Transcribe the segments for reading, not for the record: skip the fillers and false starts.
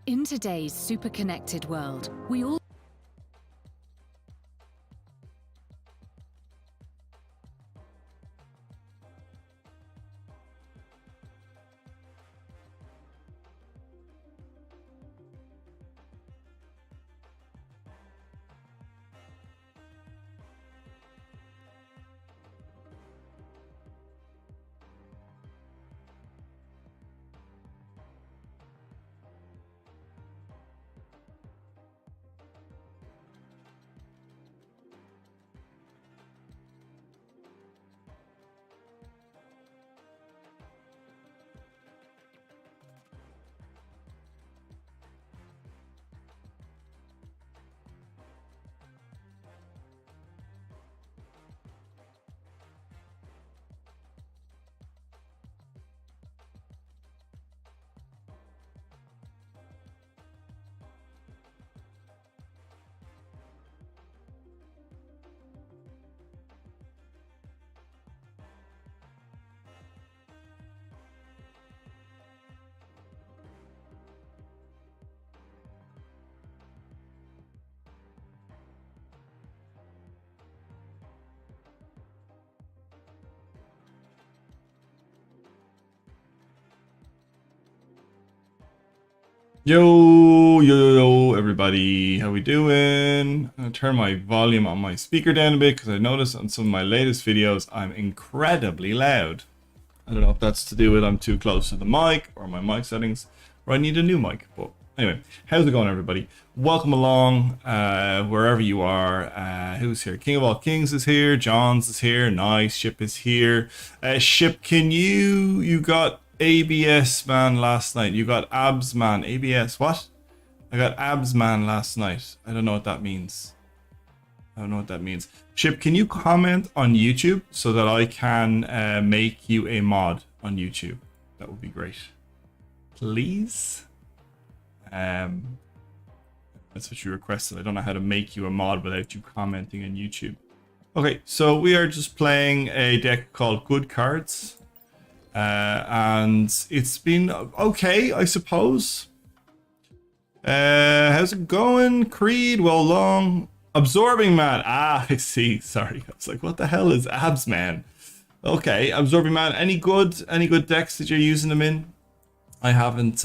In today's super-connected world, we all Yo, everybody, how we doing? I'm gonna turn my volume on my speaker down a bit because I noticed on some of my latest videos I'm incredibly loud. I don't know if that's to do with I'm too close to the mic or my mic settings, or I need a new mic. But anyway, how's it going, everybody? Welcome along, wherever you are. Who's here? King of all Kings is here. Johns is here. Nice. Ship is here. Ship, can you got ABS man last night? You got abs man. ABS, what? I got abs man last night. I don't know what that means. Ship, can you comment on YouTube so that I can make you a mod on YouTube? That would be great. Please? That's what you requested. I don't know how to make you a mod without you commenting on YouTube. Okay, so we are just playing a deck called Good Cards. And it's been okay, I suppose. How's it going? Creed, well long. Absorbing Man. Ah, I see. Sorry. I was like, what the hell is abs man? Okay, Absorbing Man. Any good decks that you're using them in? I haven't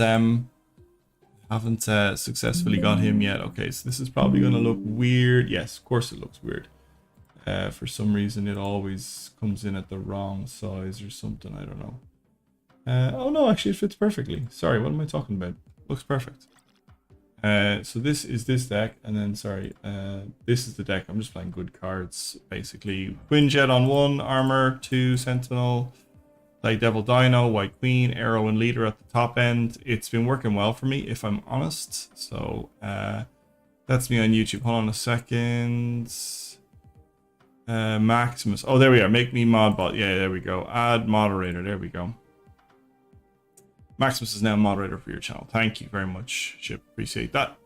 successfully got him yet. Okay, so this is probably gonna look weird. Yes, of course it looks weird. For some reason it always comes in at the wrong size or something. I don't know. Oh no, actually it fits perfectly. Sorry, what am I talking about? Looks perfect. So this is this deck, and then sorry, this is the deck. I'm just playing Good Cards basically. Quinjet on 1, Armor 2, Sentinel, play Devil Dino, White Queen, Arrow and Leader at the top end. It's been working well for me, if I'm honest. So that's me on YouTube. Hold on a second. Maximus. Oh, there we are. Make me mod bot. Yeah, there we go. Add moderator. There we go. Maximus is now moderator for your channel. Thank you very much, Chip. Appreciate that.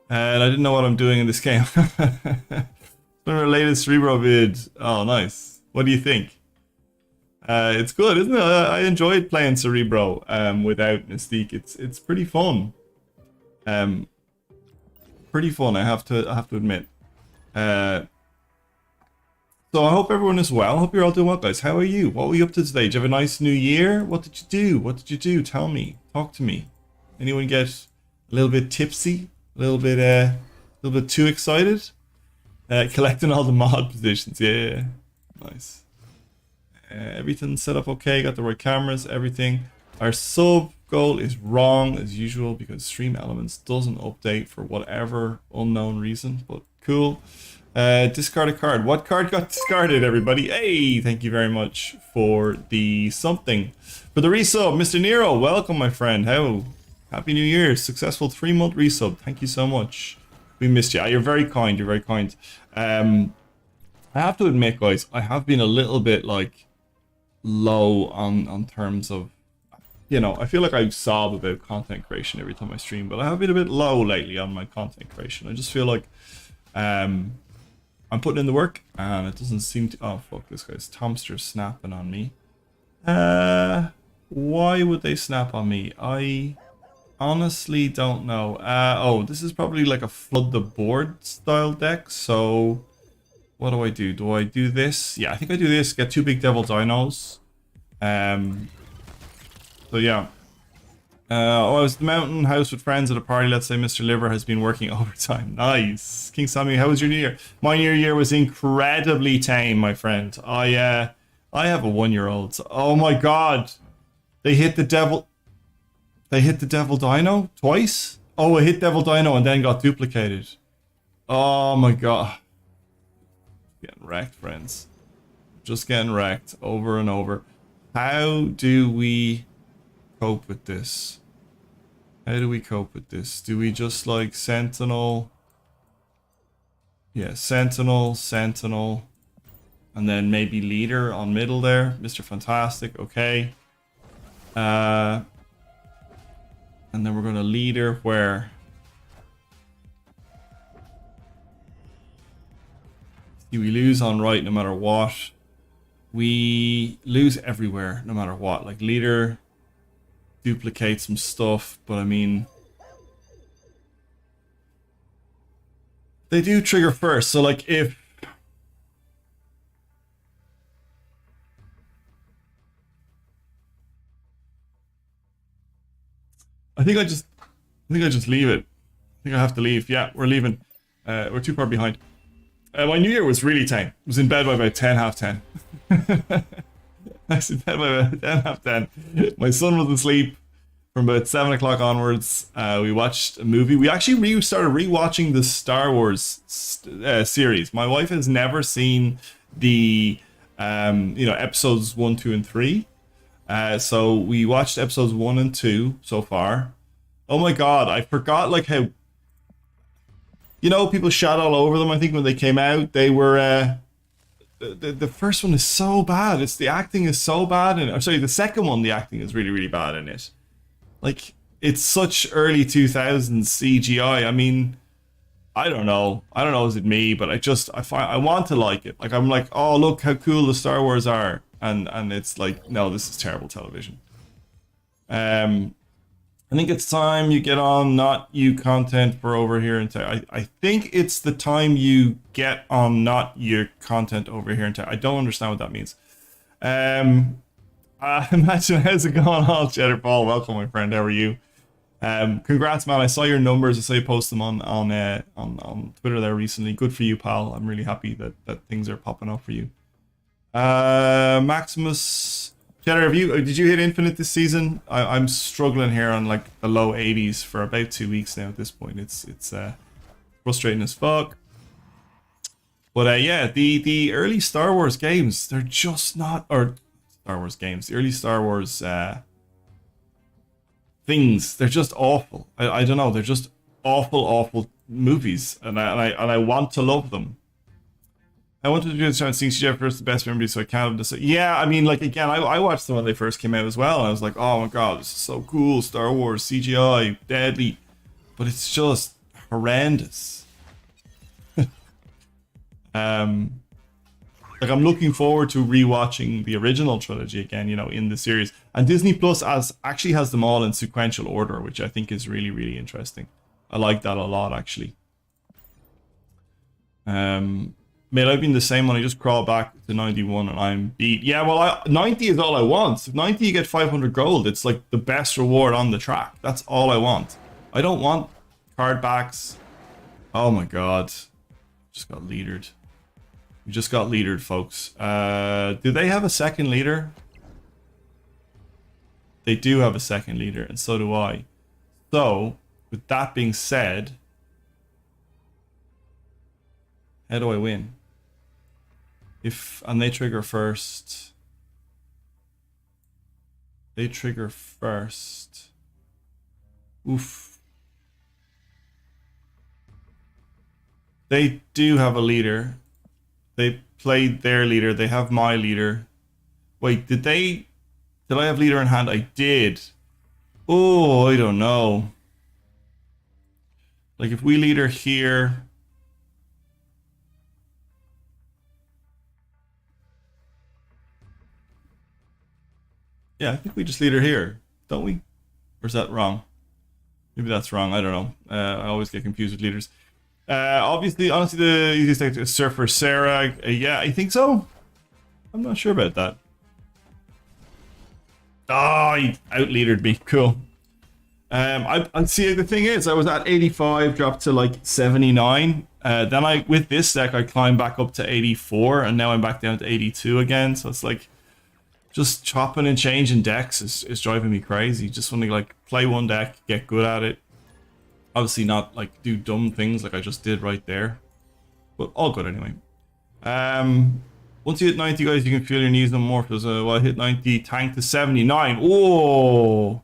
And I didn't know what I'm doing in this game. Our latest Cerebro vid. Oh, nice. What do you think? It's good, isn't it? I enjoyed playing Cerebro without Mystique. It's pretty fun. Pretty fun. I have to admit. So I hope everyone is well. I hope you're all doing well, guys. How are you? What were you up to today? Did you have a nice new year? What did you do? What did you do? Tell me. Talk to me. Anyone get a little bit tipsy? A little bit too excited? Collecting all the mod positions. Yeah. Nice. Everything set up okay. Got the right cameras. Everything. Our sub goal is wrong as usual because Stream Elements doesn't update for whatever unknown reason. But cool. Discard a card. What card got discarded, everybody? Hey, thank you very much for the something. For the resub, Mr. Nero, welcome, my friend. How? Happy New Year. Successful 3-month resub. Thank you so much. We missed you. You're very kind. You're very kind. I have to admit, guys, I have been a little bit, like, low on terms of, you know, I feel like I sob about content creation every time I stream, but I have been a bit low lately on my content creation. I just feel like, I'm putting in the work, and it doesn't seem to... Oh, fuck, this guy's Tomster's snapping on me. Why would they snap on me? honestly don't know. Oh, this is probably like a flood the board style deck. So what do I do? Do I do this? Yeah, I think I do this. Get two big devil dinos. Um. So yeah. Oh, I was at the mountain house with friends at a party. Let's say Mr. Liver has been working overtime. Nice. King Sammy, how was your new year? My new year was incredibly tame, my friend. I have a 1-year-old. Oh my god. They hit the devil. They hit the devil dino twice? Oh, it hit devil dino and then got duplicated. Oh my god. Getting wrecked, friends. Just getting wrecked over and over. How do we cope with this? How do we cope with this? Do we just like Sentinel? Yeah, Sentinel, Sentinel. And then maybe Leader on middle there. Mr. Fantastic, okay. And then we're going to Leader where? See, we lose on right no matter what. We lose everywhere no matter what. Like Leader duplicate some stuff, but I mean they do trigger first, so like if I think I just leave it. I think I have to leave. Yeah, we're leaving. We're too far behind. My new year was really tame. I was in bed by about 10, half 10. I was in bed by about 10, half 10. My son was asleep. From about 7 o'clock onwards, we watched a movie. We actually started rewatching the Star Wars series. My wife has never seen the episodes 1, 2, and 3. So we watched episodes 1 and 2 so far. Oh my god, I forgot like how people shot all over them. I think when they came out, they were the first one is so bad. The acting is so bad, and I'm sorry, the second one, the acting is really really bad in it. Like, it's such early 2000s CGI. I mean, I don't know. Is it me? But I want to like it. Like, I'm like, oh, look how cool the Star Wars are. And it's like, no, this is terrible television. I think it's time you get on Not You content for over here in tech. I think it's the time you get on Not Your content over here in tech. I don't understand what that means. Imagine how's it going on, Cheddar Paul? Welcome, my friend. How are you? Congrats, man. I saw your numbers. I saw you post them on Twitter there recently. Good for you, pal. I'm really happy that things are popping up for you. Maximus, Cheddar, did you hit infinite this season? I'm struggling here on like the low 80s for about 2 weeks now. At this point, it's frustrating as fuck. But yeah, the early Star Wars games, they're just not, or Star Wars games, the early Star Wars things, they're just awful. I don't know, they're just awful movies, and I want to love them. I wanted to do this seeing CGI first, the best memories, so I can't have yeah, I mean, like, again, I watched them when they first came out as well, and I was like, oh my god, this is so cool, Star Wars, CGI, deadly, but it's just horrendous. Like, I'm looking forward to rewatching the original trilogy again, in the series. And Disney Plus actually has them all in sequential order, which I think is really, really interesting. I like that a lot, actually. Mate, I've been the same when I just crawl back to 91 and I'm beat. Yeah, well, 90 is all I want. If 90 you get 500 gold, it's like the best reward on the track. That's all I want. I don't want card backs. Oh my god. Just got leadered. We just got leadered, folks. Do they have a second leader? They do have a second leader, and so do I. So, with that being said, how do I win? And they trigger first. They trigger first. Oof. They do have a leader. They played their leader. They have my leader. Wait, did I have leader in hand? I did. Oh, I don't know. Like, if we leader here. Yeah, I think we just leader here, don't we? Or is that wrong? Maybe that's wrong. I don't know. I always get confused with leaders. Obviously, honestly, the easiest deck is Surfer Sarah. Yeah, I think so. I'm not sure about that. Oh, he out-leadered me. Cool. I see. The thing is, I was at 85, dropped to like 79. Then with this deck, I climbed back up to 84, and now I'm back down to 82 again. So it's like just chopping and changing decks is driving me crazy. Just want to like play one deck, get good at it. Obviously not like do dumb things like I just did right there, but all good anyway. Once you hit 90, guys, you can feel your knees no more. Because well, I hit 90, tank to 79. Oh,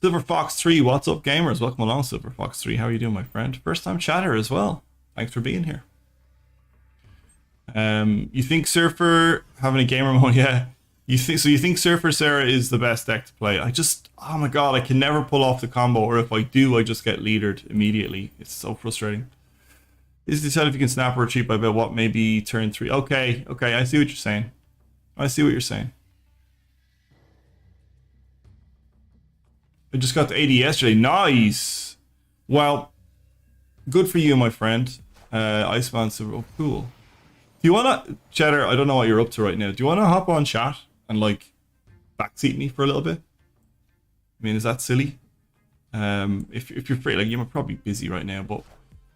Silver Fox 3, what's up, gamers? Welcome along, Silver Fox 3. How are you doing, my friend? First time chatter as well. Thanks for being here. You think Surfer having a gamer mode? Yeah. You think Surfer Sarah is the best deck to play? Oh my god, I can never pull off the combo, or if I do, I just get leadered immediately. It's so frustrating. Is to tell if you can snap or retreat by about what, maybe turn 3. Okay, I see what you're saying. I just got to 80 yesterday. Nice. Well, good for you, my friend. Iceman, oh, cool. Do you wanna, Cheddar? I don't know what you're up to right now. Do you wanna hop on chat and like backseat me for a little bit? I mean, is that silly? If you're free, like you're probably busy right now, but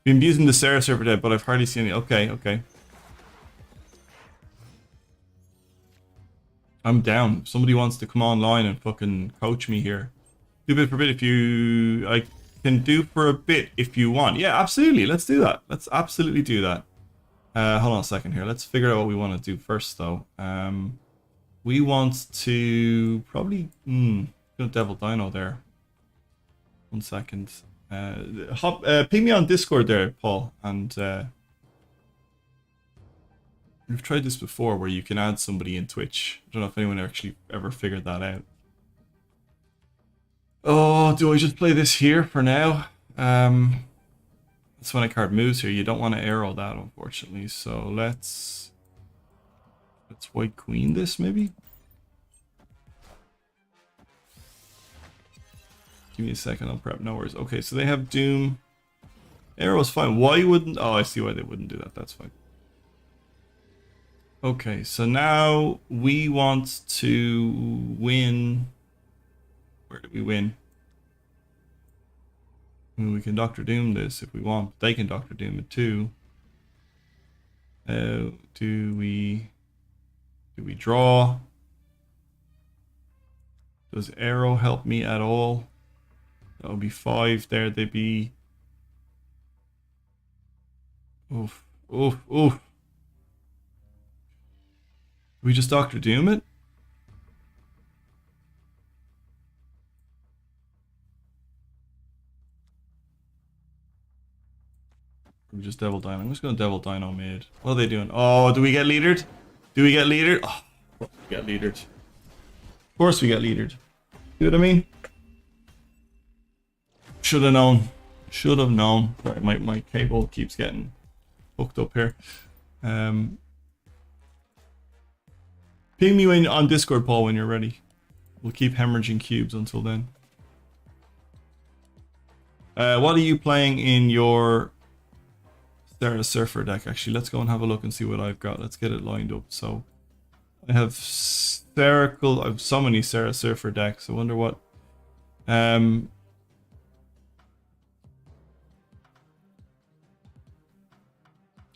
been using the Sarah server deck, but I've hardly seen it. Okay. I'm down. If somebody wants to come online and fucking coach me here. Do a bit for a bit if you... I can do for a bit if you want. Yeah, absolutely. Let's do that. Let's absolutely do that. Hold on a second here. Let's figure out what we want to do first, though. We want to probably... Devil Dino there. 1 second. Ping me on Discord there, Paul, and we've tried this before where you can add somebody in Twitch. I don't know if anyone actually ever figured that out. Oh, do I just play this here for now? That's when a card moves here. You don't want to arrow that, unfortunately. So let's White Queen this, maybe? Give me a second, I'll prep. No worries. Okay, so they have Doom. Arrow's fine. Why wouldn't... Oh, I see why they wouldn't do that. That's fine. Okay, so now we want to win... Where do we win? I mean, we can Doctor Doom this if we want. They can Doctor Doom it too. Do we draw? Does Arrow help me at all? That would be 5 there. They'd be... Oof. Do we just Doctor Doom it? Or we just Devil Dino? I'm just going to Devil Dino mid. What are they doing? Oh, do we get leadered? Oh, we get leadered. Of course we get leadered. See what I mean? Should have known. Sorry, my cable keeps getting hooked up here. Ping me on Discord, Paul, when you're ready. We'll keep hemorrhaging cubes until then. What are you playing in your Sarah Surfer deck? Actually, let's go and have a look and see what I've got. Let's get it lined up. So I have I have so many Sarah Surfer decks. I wonder what...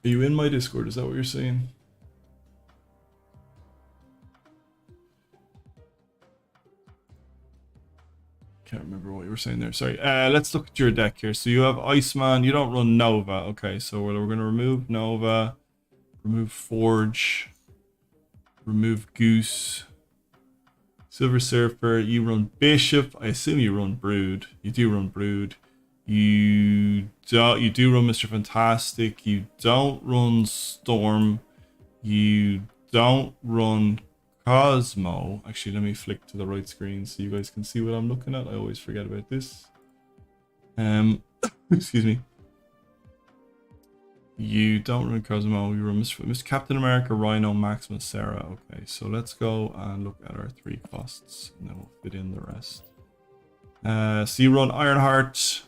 Are you in my Discord? Is that what you're saying? Can't remember what you were saying there. Sorry. Let's look at your deck here. So you have Iceman. You don't run Nova. Okay, so we're going to remove Nova. Remove Forge. Remove Goose. Silver Surfer. You run Bishop. I assume you run Brood. You do run Brood. You do run Mr. Fantastic. You don't run Storm. You don't run Cosmo. Actually, let me flick to the right screen so you guys can see what I'm looking at. I always forget about this. Excuse me. You don't run Cosmo. You run Mr. Captain America, Rhino, Maximus, Sarah. Okay, so let's go and look at our 3 costs, and then we'll fit in the rest. So you run Ironheart.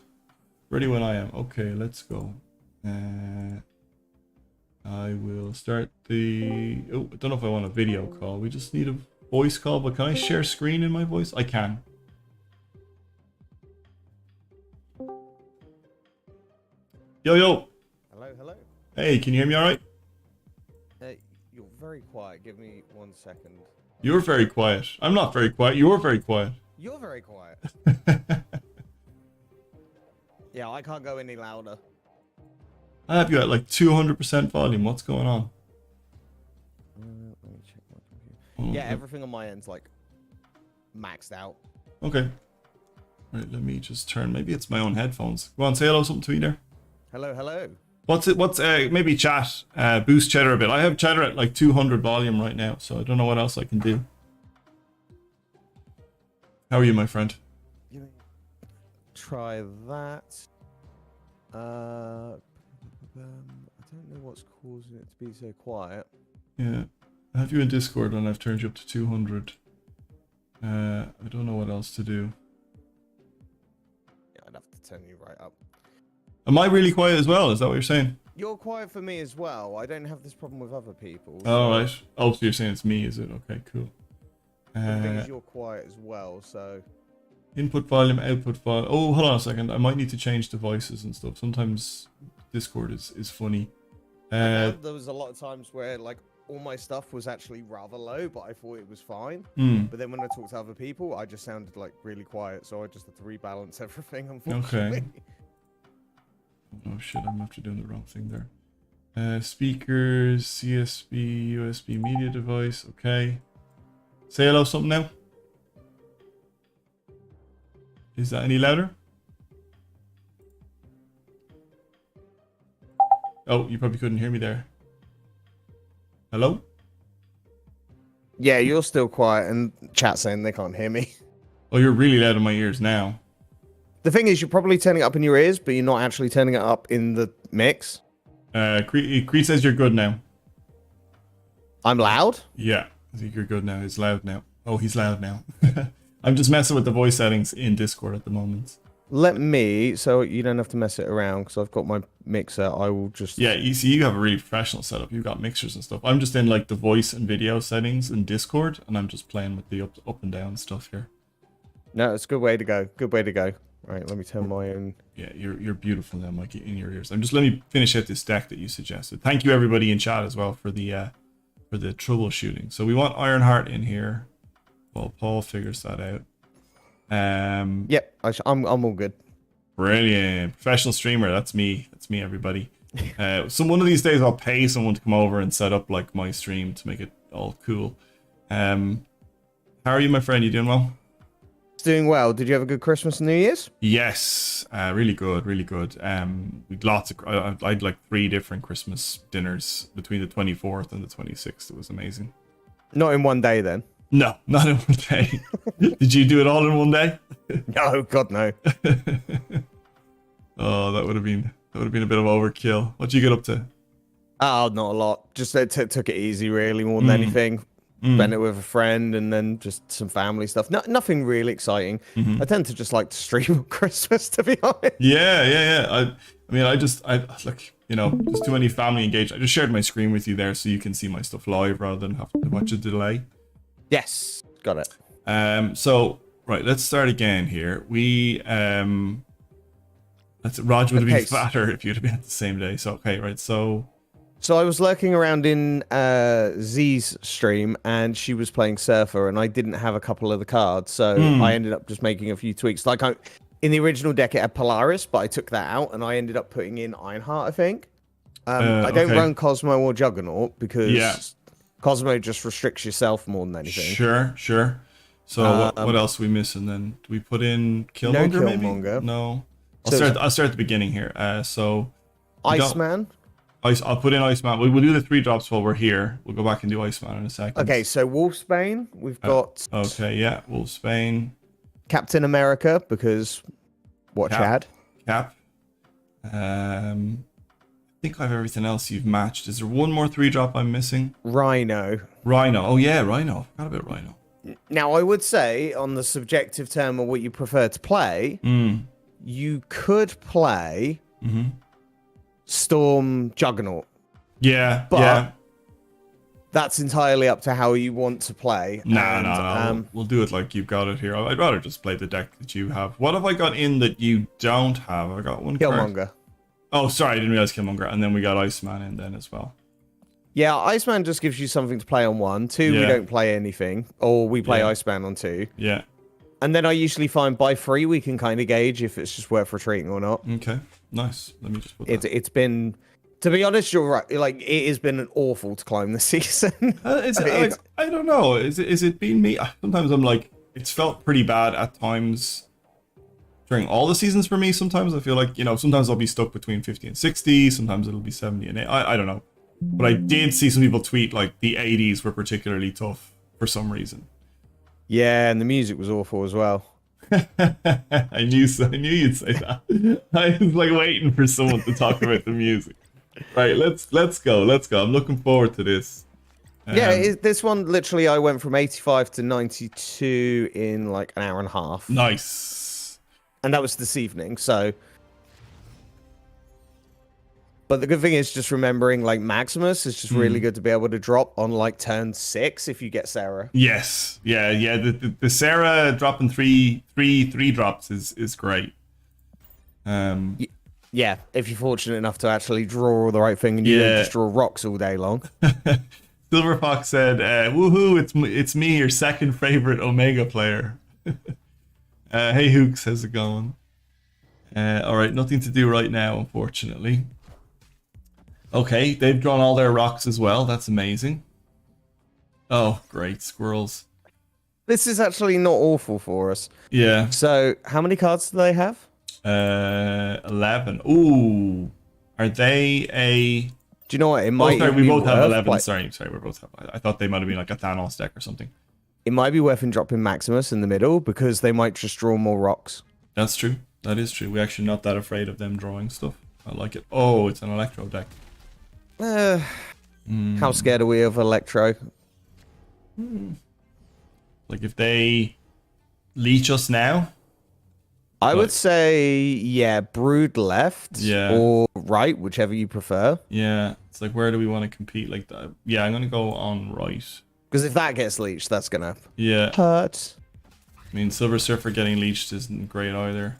Ready when I am. Okay, let's go. I will start the... Oh, I don't know if I want a video call. We just need a voice call, but can I share screen in my voice? I can. Yo, yo. Hello, hello. Hey, can you hear me all right? You're very quiet. Give me 1 second. You're very quiet. I'm not very quiet. You're very quiet. You're very quiet. Yeah, I can't go any louder. I have you at like 200% volume. What's going on? Let me check my computer. Yeah, everything on my end's like maxed out. Okay. Right, let me just turn. Maybe it's my own headphones. Go on, say hello something to me there. Hello, hello. What's maybe chat, boost chatter a bit. I have chatter at like 200 volume right now, so I don't know what else I can do. How are you, my friend? Try that. I don't know what's causing it to be so quiet. Yeah. I have you in Discord and I've turned you up to 200. I don't know what else to do. Yeah, I'd have to turn you right up. Am I really quiet as well? Is that what you're saying? You're quiet for me as well. I don't have this problem with other people. So... Oh, right. Oh, so you're saying it's me, is it? Okay, cool. The thing is you're quiet as well, so... Input volume, output volume. Oh, hold on a second. I might need to change the voices and stuff. Sometimes Discord is funny. There was a lot of times where like all my stuff was actually rather low, but I thought it was fine. But then when I talked to other people, I just sounded like really quiet, so I just had to rebalance everything, unfortunately. Okay. Oh shit, I'm after doing the wrong thing there. Speakers, CSB, USB media device. Okay. Say hello something now. Is that any louder? Oh, you probably couldn't hear me there. Hello? Yeah, you're still quiet, and chat saying they can't hear me. Oh, you're really loud in my ears now. The thing is, you're probably turning it up in your ears, but you're not actually turning it up in the mix. Cree says you're good now. I'm loud? Yeah, I think you're good now. He's loud now. Oh, he's loud now. I'm just messing with the voice settings in Discord at the moment. Let me, so you don't have to mess it around, because I've got my mixer. I will just... Yeah, you see, you have a really professional setup. You've got mixers and stuff. I'm just in like the voice and video settings in Discord, and I'm just playing with the up and down stuff here. No, it's a good way to go. Good way to go. Right, let me turn my own... Yeah, you're beautiful now, Mikey, in your ears. Let me finish out this deck that you suggested. Thank you everybody in chat as well for the troubleshooting. So we want Ironheart in here. Well, Paul figures that out. Yep, I'm all good. Brilliant. Professional streamer, that's me. That's me, everybody. So one of these days I'll pay someone to come over and set up like my stream to make it all cool. How are you, my friend? You doing well? Doing well. Did you have a good Christmas and New Year's? Yes, really good, really good. We'd lots of. I had like 3 different Christmas dinners between the 24th and the 26th. It was amazing. Not in one day, then. No, not in one day. Did you do it all in one day? No, God no. Oh, that would have been a bit of overkill. What'd you get up to? Oh, not a lot. Just took it easy, really, more than anything. Spent it with a friend, and then just some family stuff. Nothing really exciting. I tend to just like to stream on Christmas, to be honest. Yeah. I mean, I like, you know, just too many family engaged. I just shared my screen with you there, so you can see my stuff live rather than have to watch a delay. Yes, got it. So right, let's start again here. We Raj would have been fatter if you'd have been at the same day. So okay, right, so I was lurking around in Z's stream, and she was playing Surfer, and I didn't have a couple of the cards, so I ended up just making a few tweaks. Like in the original deck, it had Polaris, but I took that out, and I ended up putting in Ironheart, I think. I don't run Cosmo or Juggernaut because Cosmo just restricts yourself more than anything. Sure. So what else are we missing then? Do we put in Killmonger, maybe? No. I'll start at the beginning here. So Iceman. I'll put in Iceman. We'll do the 3 drops while we're here. We'll go back and do Iceman in a second. Okay, so Wolfsbane. We've got... okay, yeah. Wolfsbane. Captain America, because... Chad? Cap. I think I have everything else you've matched. Is there one more 3 drop I'm missing? Rhino. Oh, yeah, Rhino. Forgot about Rhino. Now, I would say, on the subjective term of what you prefer to play, you could play Storm Juggernaut. Yeah, But yeah. that's entirely up to how you want to play. No. We'll do it like you've got it here. I'd rather just play the deck that you have. What have I got in that you don't have? I got one card. Killmonger. Oh, sorry, I didn't realize Killmonger. And then we got Iceman in then as well. Yeah, Iceman just gives you something to play on 1. 2, we don't play anything. Or we play Iceman on 2. Yeah. And then I usually find by 3 we can kind of gauge if it's just worth retreating or not. Okay, nice. Let me just put that. It's been... To be honest, you're right. Like, it has been awful to climb this season. I don't know. Is it been me? Sometimes I'm like, it's felt pretty bad at times during all the seasons for me. Sometimes I feel like, sometimes I'll be stuck between 50 and 60. Sometimes it'll be 70 and 80. I don't know. But I did see some people tweet like the 80s were particularly tough for some reason. Yeah, and the music was awful as well. I knew you'd say that. I was like waiting for someone to talk about the music. Right, let's go. I'm looking forward to this. This one literally I went from 85 to 92 in like an hour and a half. Nice. And that was this evening, so. But the good thing is just remembering like Maximus is just really good to be able to drop on like turn 6 if you get Sarah. Yes. Yeah. The Sarah dropping three drops is great. Yeah, if you're fortunate enough to actually draw all the right thing and you don't just draw rocks all day long. Silver Fox said, woohoo, it's me, your second favorite Omega player. Hey Hooks, how's it going? Alright, nothing to do right now, unfortunately. Okay, they've drawn all their rocks as well. That's amazing. Oh, great, squirrels. This is actually not awful for us. Yeah. So, how many cards do they have? 11. Ooh, are they a? Do you know what? It might. Sorry, we both have 11. Like, sorry, we both have. I thought they might have been like a Thanos deck or something. It might be worth in dropping Maximus in the middle because they might just draw more rocks. That's true. That is true. We're actually not that afraid of them drawing stuff. I like it. Oh, it's an Electro deck. How scared are we of Electro? Like if they leech us now. I would say, Brood left or right, whichever you prefer. Yeah, it's like, where do we want to compete like that? Yeah, I'm going to go on right. Because if that gets leached, that's going to hurt. I mean, Silver Surfer getting leached isn't great either.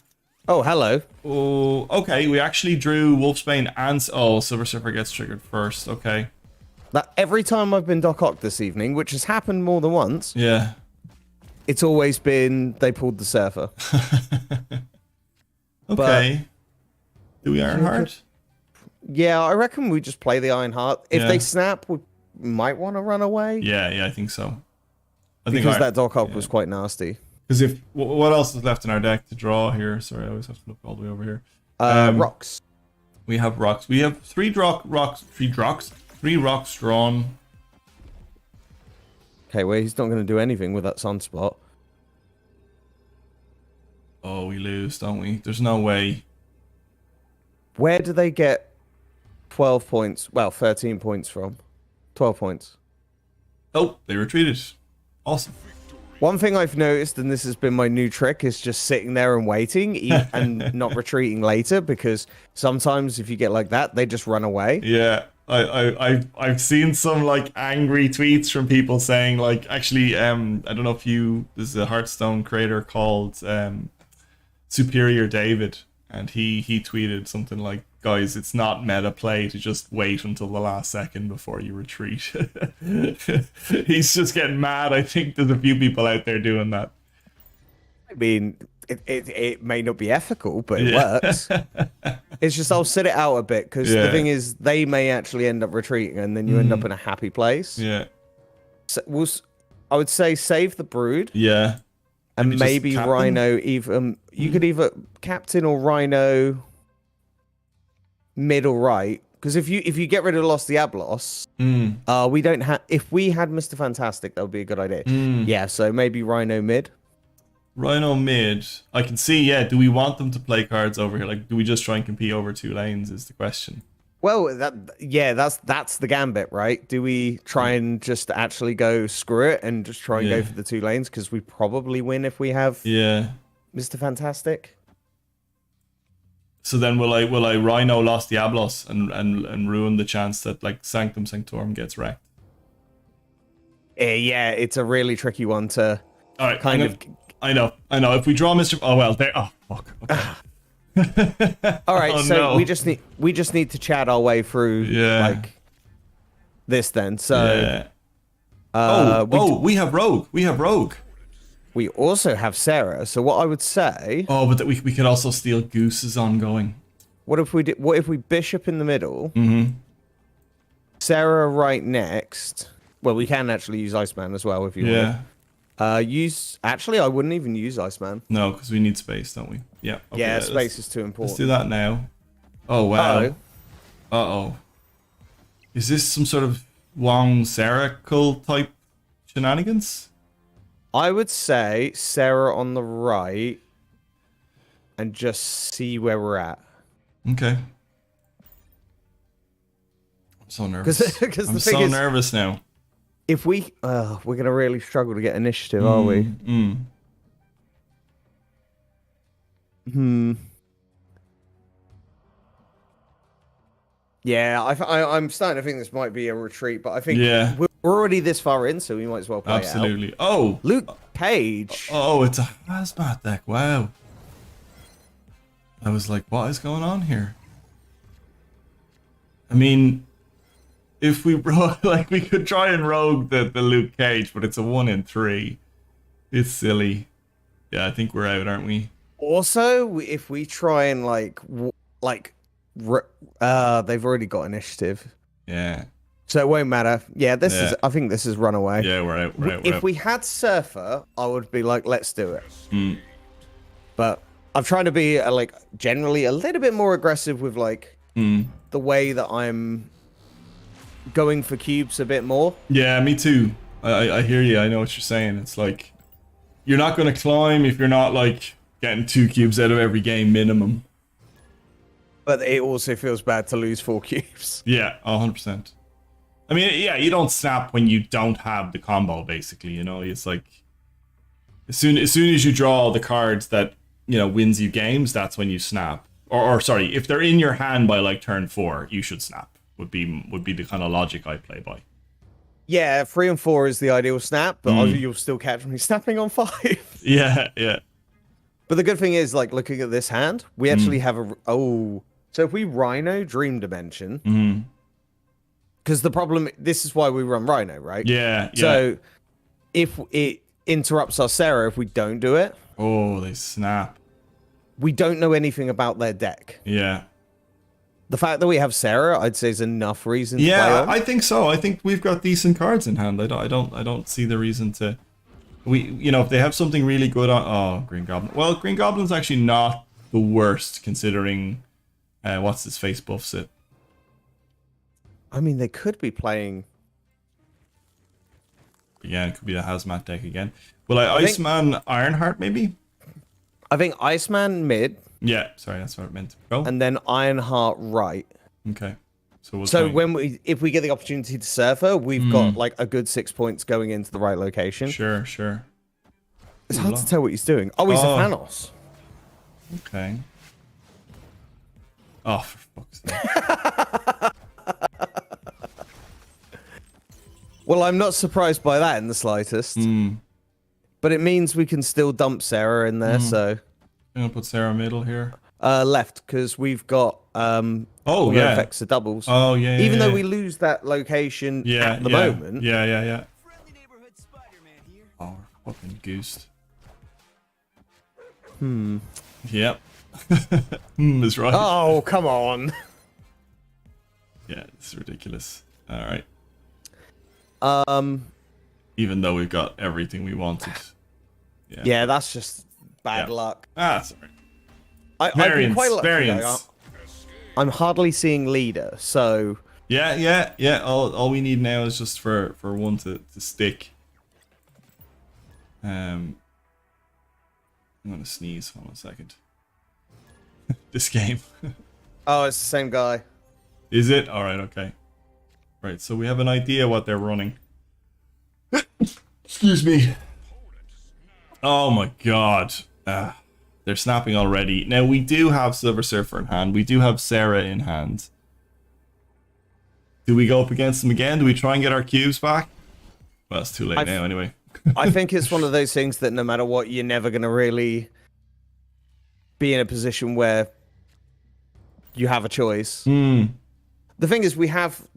Oh, hello. Oh, okay, we actually drew Wolfsbane and... Oh, Silver Surfer gets triggered first, okay. That every time I've been Doc Ock this evening, which has happened more than once... Yeah. It's always been they pulled the Surfer. Okay. Do we Ironheart? Yeah, I reckon we just play the Ironheart. If they snap, we might want to run away. Yeah, I think so. Because that Doc Ock was quite nasty. Because if what else is left in our deck to draw here? Sorry, I always have to look all the way over here. Rocks. We have rocks. We have three rocks drawn. Okay, well, he's not going to do anything with that Sunspot. Oh, we lose, don't we? There's no way. Where do they get 12 points? Well, 13 points from. 12 points. Oh, they retreated. Awesome. One thing I've noticed, and this has been my new trick, is just sitting there and waiting and not retreating later, because sometimes if you get like that, they just run away. Yeah. I've seen some like angry tweets from people saying like, actually I don't know if there's a Hearthstone creator called Superior David, and he tweeted something like, guys, it's not meta play to just wait until the last second before you retreat. He's just getting mad. I think there's a few people out there doing that. I mean, it may not be ethical, but it works. It's just I'll sit it out a bit, because the thing is, they may actually end up retreating, and then you end up in a happy place. Yeah. So I would say save the Brood. Yeah. And maybe Rhino, you could either Captain or Rhino mid or right. Because if you get rid of Los Diablos, we don't have. If we had Mr. Fantastic, that would be a good idea. Yeah, so maybe Rhino mid. Rhino mid. I can see, yeah. Do we want them to play cards over here? Like, do we just try and compete over 2 lanes is the question. Well, that's the gambit, right? Do we try and just actually go screw it and just try and go for the 2 lanes because we probably win if we have Mr. Fantastic? So then will I Rhino Los Diablos and ruin the chance that like Sanctum Sanctorum gets wrecked? Yeah, it's a really tricky one to kind of. I know. If we draw Mr. Oh well, there. Oh fuck. Okay. All right, Oh, so no. we just need to chat our way through like this then. So we have Rogue. We have Rogue. We also have Sarah. So what I would say. Oh, but we could also steal Goose's ongoing. What if we Bishop in the middle? Mm-hmm. Sarah right next. Well, we can actually use Iceman as well if you want. Actually, I wouldn't even use Iceman. No, because we need space, don't we? Yeah. Okay, yeah, space is too important. Let's do that now. Oh wow. Uh-oh. Is this some sort of Wong Sarah cult type shenanigans? I would say Sarah on the right and just see where we're at. Okay. I'm so nervous. I'm so nervous now. If we're gonna really struggle to get initiative, are we? Yeah, I'm starting to think this might be a retreat, but I think we're already this far in, so we might as well play it out. Absolutely. Oh, Luke Cage. Oh, it's a hazmat deck. Wow. I was like, what is going on here? I mean, if we like, we could try and rogue the Luke Cage, but it's a 1 in 3. It's silly. Yeah, I think we're out, aren't we? Also, if we try and they've already got initiative. Yeah. So it won't matter. Yeah, I think this is runaway. Yeah, we're out. If we had Surfer, I would be like, let's do it. But I'm trying to be generally a little bit more aggressive with the way that I'm going for cubes a bit more. Yeah, me too. I hear you. I know what you're saying. It's like you're not going to climb if you're not like getting 2 cubes out of every game minimum. But it also feels bad to lose 4 cubes. Yeah, 100%. I mean, yeah, you don't snap when you don't have the combo, basically, you know? It's like, as soon as you draw the cards that, you know, wins you games, that's when you snap. Or sorry, if they're in your hand by, like, turn 4, you should snap, would be the kind of logic I play by. Yeah, 3 and 4 is the ideal snap, but you'll still catch me snapping on 5. Yeah, yeah. But the good thing is, like, looking at this hand, we actually have so if we Rhino Dream Dimension, because the problem, this is why we run Rhino, right? Yeah, yeah. So if it interrupts our Sarah, if we don't do it, oh, they snap. We don't know anything about their deck. Yeah. The fact that we have Sarah, I'd say, is enough reason. Yeah, to play on. I think so. I think we've got decent cards in hand. I don't see the reason to. If they have something really good on. Oh, Green Goblin. Well, Green Goblin's actually not the worst considering. What's his face buffs it. I mean, they could be playing. Again, it could be the Hazmat deck again. Well, Iceman Ironheart maybe. I think Iceman mid. Yeah, sorry, that's what I meant to go. And then Ironheart right. Okay. So if we get the opportunity to Surfer, we've got like a good 6 points going into the right location. Sure. It's hard to tell what he's doing. Oh, he's a Thanos. Okay. Oh, for fuck's sake. Well, I'm not surprised by that in the slightest. But it means we can still dump Sarah in there, so... I'm going to put Sarah middle here. Left, because we've got... effects of doubles. Oh, yeah, Even though we lose that location at the moment. Yeah. Oh, we're fucking goosed. Yep. Is right. Oh, come on. Yeah, it's ridiculous. All right. Even though we've got everything we wanted. Yeah, that's just bad luck. Sorry. I've been quite lucky. I'm hardly seeing leader, so... Yeah. All we need now is just for one to stick. I'm going to sneeze. Hold on a second. This game. Oh, it's the same guy. Is it? Alright, okay. Right, so we have an idea what they're running. Excuse me. Oh my god. They're snapping already. Now, we do have Silver Surfer in hand. We do have Sarah in hand. Do we go up against them again? Do we try and get our cubes back? Well, it's too late now anyway. I think it's one of those things that no matter what, you're never going to really be in a position where you have a choice. The thing is, we have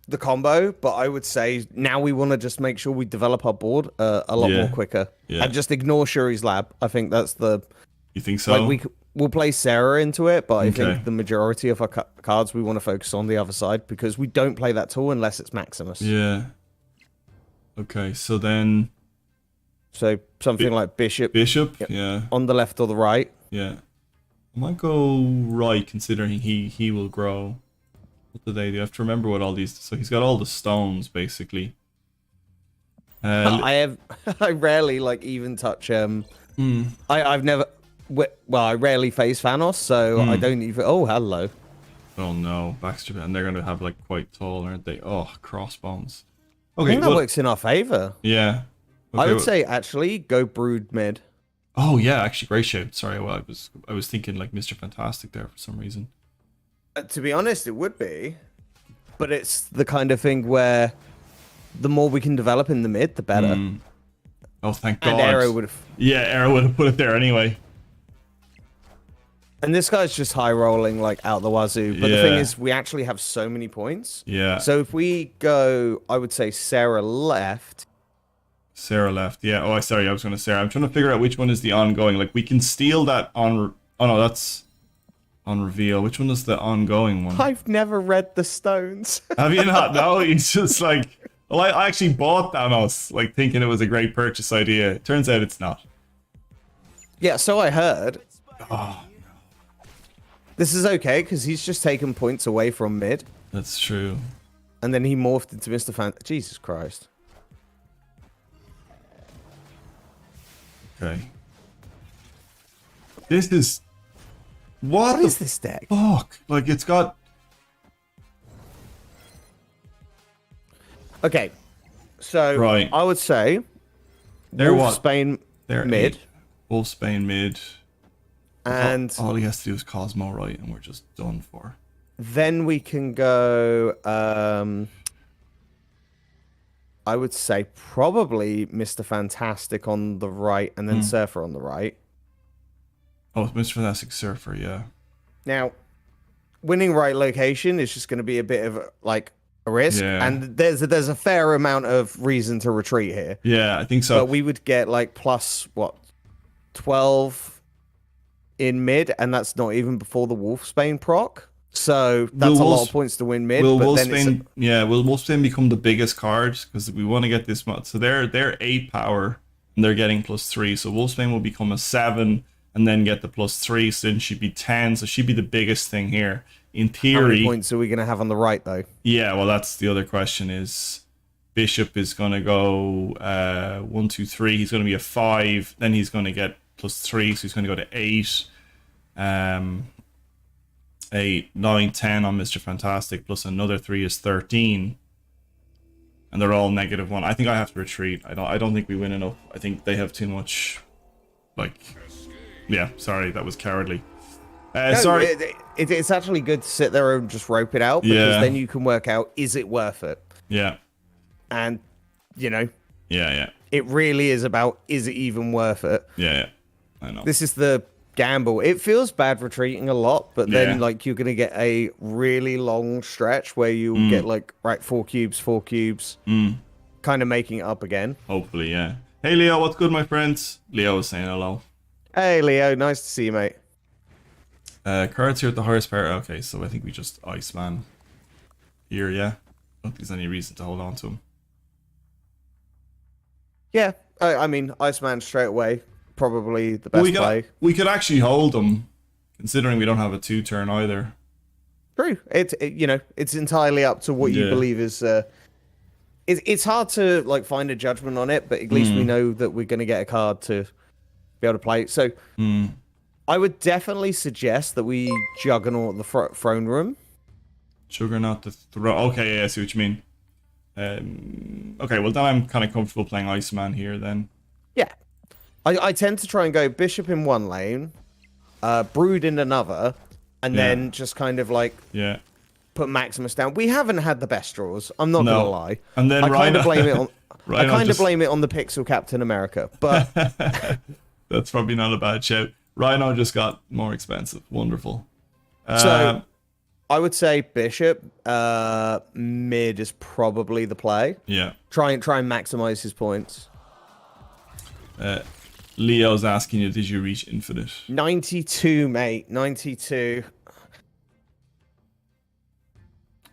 the combo, but I would say now we want to just make sure we develop our board a lot more quicker. And just ignore Shuri's lab. I think that's the... You think so? Like we'll play Sarah into it, but I think the majority of our cards we want to focus on the other side because we don't play that tool unless it's Maximus. Yeah. Okay, so then... So something like Bishop. Bishop, yeah. On the left or the right. Yeah. I might go right, considering he will grow. What do they do? I have to remember what all these... So he's got all the stones, basically. I rarely, like, even touch... I've never... Well, I rarely face Thanos, so I don't even... Oh, hello. Oh, no. Baxter, and they're going to have, like, quite tall, aren't they? Oh, crossbones. Okay, I think that works in our favor. Yeah. Okay, I would say, actually, go Brood mid. Oh, yeah, actually, great shout. Sorry, well, I was thinking, like, Mr. Fantastic there for some reason. To be honest, it would be. But it's the kind of thing where the more we can develop in the mid, the better. Oh, thank God. And Arrow would have... Yeah, Arrow would have put it there anyway. And this guy's just high rolling, like, out the wazoo. But the thing is, we actually have so many points. Yeah. So if we go, I would say Sarah left. Sarah left, yeah. Oh, sorry, I was going to Sarah. I'm trying to figure out which one is the ongoing. Like, we can steal that on... Oh, no, that's on reveal. Which one is the ongoing one? I've never read the stones. Have you not? No, he's just like... Well, I actually bought Thanos, like, thinking it was a great purchase idea. Turns out it's not. Yeah, so I heard. Oh, This is okay, because he's just taken points away from mid. that's true. And then he morphed into Mr. Jesus Christ. Okay. This is... What is this deck? Fuck? Like, it's got... Okay. So, Right. I would say... They're what? Spain mid. Wolfsbane mid. And... All he has to do is Cosmo right, and we're just done for. Then we can go... I would say probably Mr. Fantastic on the right, and then Surfer on the right. Oh, Mr. Fantastic Surfer, yeah. Now, winning right location is just going to be a bit of like a risk, and there's a fair amount of reason to retreat here. Yeah, I think so. But we would get like plus what 12 in mid, and that's not even before the Wolfsbane proc. So that's a lot of points to win mid. Will but Wolfsbane, will Wolfsbane become the biggest card because we want to get this much? So they're 8 power and they're getting +3. So Wolfsbane will become a 7 and then get the +3. So then she'd be 10. So she'd be the biggest thing here. In theory, how many points are we going to have on the right though? Yeah, well, that's the other question. Is Bishop is going to go 1, 2, 3. He's going to be a 5. Then he's going to get +3. So he's going to go to 8. 8, 9, 10 on Mr. Fantastic, plus another 3 is 13. And they're all -1. I think I have to retreat. I don't think we win enough. I think they have too much, like... Yeah, sorry, that was cowardly. No, sorry. It's actually good to sit there and just rope it out, because then you can work out, is it worth it? Yeah. And, you know... Yeah. It really is about, is it even worth it? Yeah. I know. This is the gamble. It feels bad retreating a lot, but then like you're gonna get a really long stretch where you get like 4 cubes, kind of making it up again. Hopefully, yeah. Hey Leo, what's good, my friends? Leo is saying hello. Hey Leo, nice to see you, mate. Cards here at the highest power. Okay, so I think we just Iceman here, yeah. I don't think there's any reason to hold on to him. Yeah, I mean Iceman straight away. Probably the best play. We could actually hold them, considering we don't have a 2-turn either. True. It's entirely up to what you believe is. It's hard to like find a judgment on it, but at least we know that we're going to get a card to be able to play. So, I would definitely suggest that we Juggernaut the throne room. Juggernaut to throw. Okay, yeah, I see what you mean. Okay, well then I'm kind of comfortable playing Iceman here then. Yeah. I tend to try and go Bishop in one lane, Brood in another, and then just kind of like put Maximus down. We haven't had the best draws. I'm not gonna lie. And then I kind of Rhino, blame it on. I Rhino kind of just- blame it on the Pixel Captain America, but That's probably not a bad shout. Rhino just got more expensive. Wonderful. so I would say Bishop mid is probably the play. Yeah. Try and maximize his points. Leo's asking you, did you reach infinite? 92, mate. 92.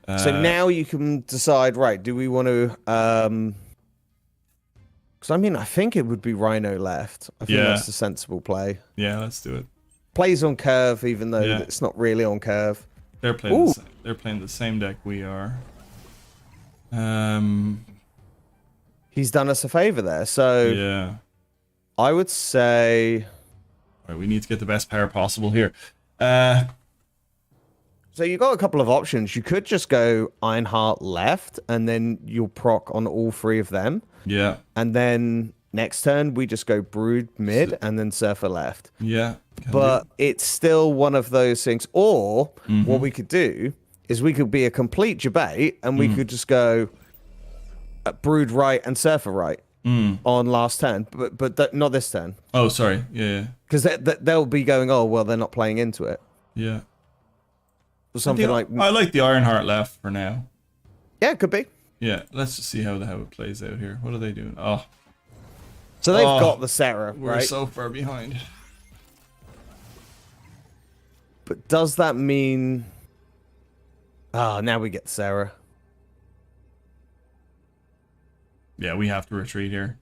So now you can decide, right, do we want to... Because, I mean, I think it would be Rhino left. I think that's the sensible play. Yeah, let's do it. Plays on curve, even though it's not really on curve. They're playing they're playing the same deck we are. He's done us a favor there, so... Yeah. I would say... All right, we need to get the best power possible here. So you got a couple of options. You could just go Ironheart left, and then you'll proc on all three of them. Yeah. And then next turn, we just go Brood mid, and then Surfer left. Yeah. But it's still one of those things. Or what we could do is we could be a complete debate, and we could just go Brood right and Surfer right on last turn. But not this turn. Oh, sorry. Yeah. Because they'll be going, oh, well, they're not playing into it. Yeah. Or something like... I like the Ironheart left for now. Yeah, it could be. Yeah, let's just see how it plays out here. What are they doing? Oh. So they've got the Sarah, We're right? so far behind. But does that mean... Oh, now we get Sarah. Yeah, we have to retreat here.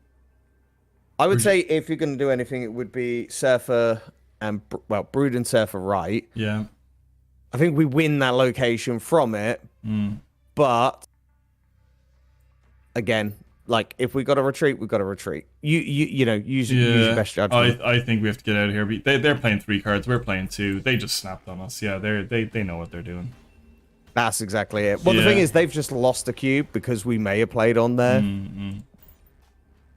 I would say if you're going to do anything, it would be Surfer and... Well, Brood and Surfer right. Yeah. I think we win that location from it. But... Again, like, if we got to retreat, we've got to retreat. You know, use your best judgment. I think we have to get out of here. They're playing 3 cards. We're playing 2. They just snapped on us. Yeah, they know what they're doing. That's exactly it. Well, the thing is, they've just lost a cube because we may have played on there.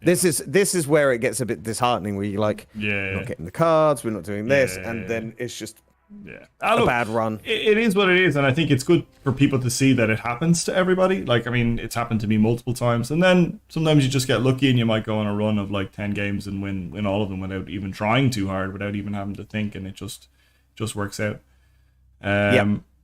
This is where it gets a bit disheartening, where you're like, we're not getting the cards, we're not doing this, and then it's just a bad run. It is what it is, and I think it's good for people to see that it happens to everybody. Like, I mean, it's happened to me multiple times, and then sometimes you just get lucky and you might go on a run of like 10 games and win all of them without even trying too hard, without even having to think, and it just works out.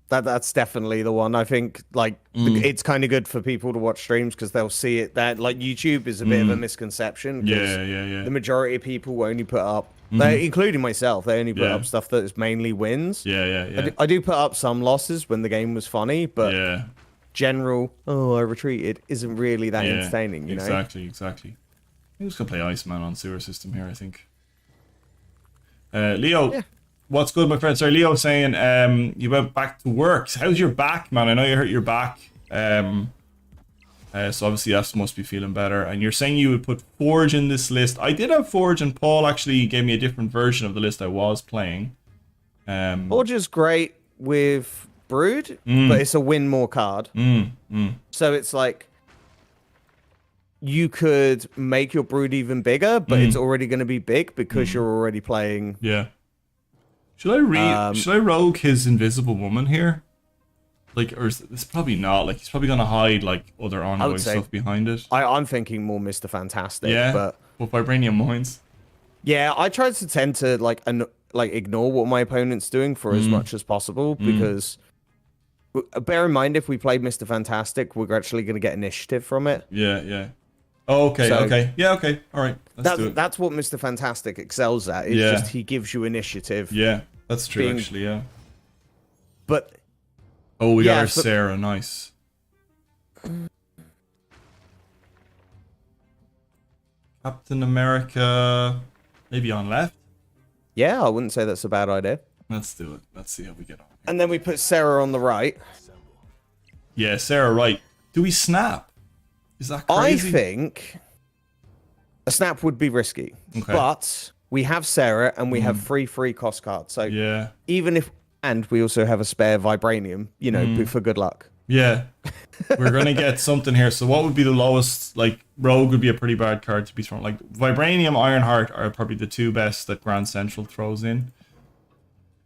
That's definitely the one. I think like it's kind of good for people to watch streams because they'll see it. That like YouTube is a bit of a misconception. Yeah. The majority of people only put up, including myself, they only put up stuff that is mainly wins. Yeah. I do put up some losses when the game was funny, but general, I retreated, isn't really that entertaining. You know? Exactly. I'm just gonna play Iceman on sewer system here. I think. Leo. Yeah. What's good, my friend? Sorry, Leo saying you went back to work. How's your back, man? I know you hurt your back. So obviously that must be feeling better. And you're saying you would put Forge in this list. I did have Forge, and Paul actually gave me a different version of the list I was playing. Forge is great with Brood, but it's a win more card. So it's like you could make your Brood even bigger, but it's already going to be big because you're already playing. Yeah. Should I rogue his Invisible Woman here? Like, or is it's probably not. Like, he's probably gonna hide like other ongoing stuff behind it. I'm thinking more Mr. Fantastic. Yeah, but Vibranium Mines. Yeah, I try to tend to like ignore what my opponent's doing for as much as possible because bear in mind if we played Mr. Fantastic, we're actually gonna get initiative from it. Yeah. Oh, okay. Yeah, okay. All right. That's what Mr. Fantastic excels at. It's just he gives you initiative. Yeah, that's true, actually, yeah. But... Oh, we got our Sarah. Nice. Captain America... Maybe on left? Yeah, I wouldn't say that's a bad idea. Let's do it. Let's see how we get on. And then we put Sarah on the right. Yeah, Sarah right. Do we snap? Is that crazy? I think a snap would be risky, but we have Sarah and we have 3 free cost cards. So even if, And we also have a spare vibranium, you know, for good luck. Yeah. We're going to get something here. So what would be the lowest? Like, Rogue would be a pretty bad card to be thrown. Like, Vibranium, Ironheart are probably the two best that Grand Central throws in.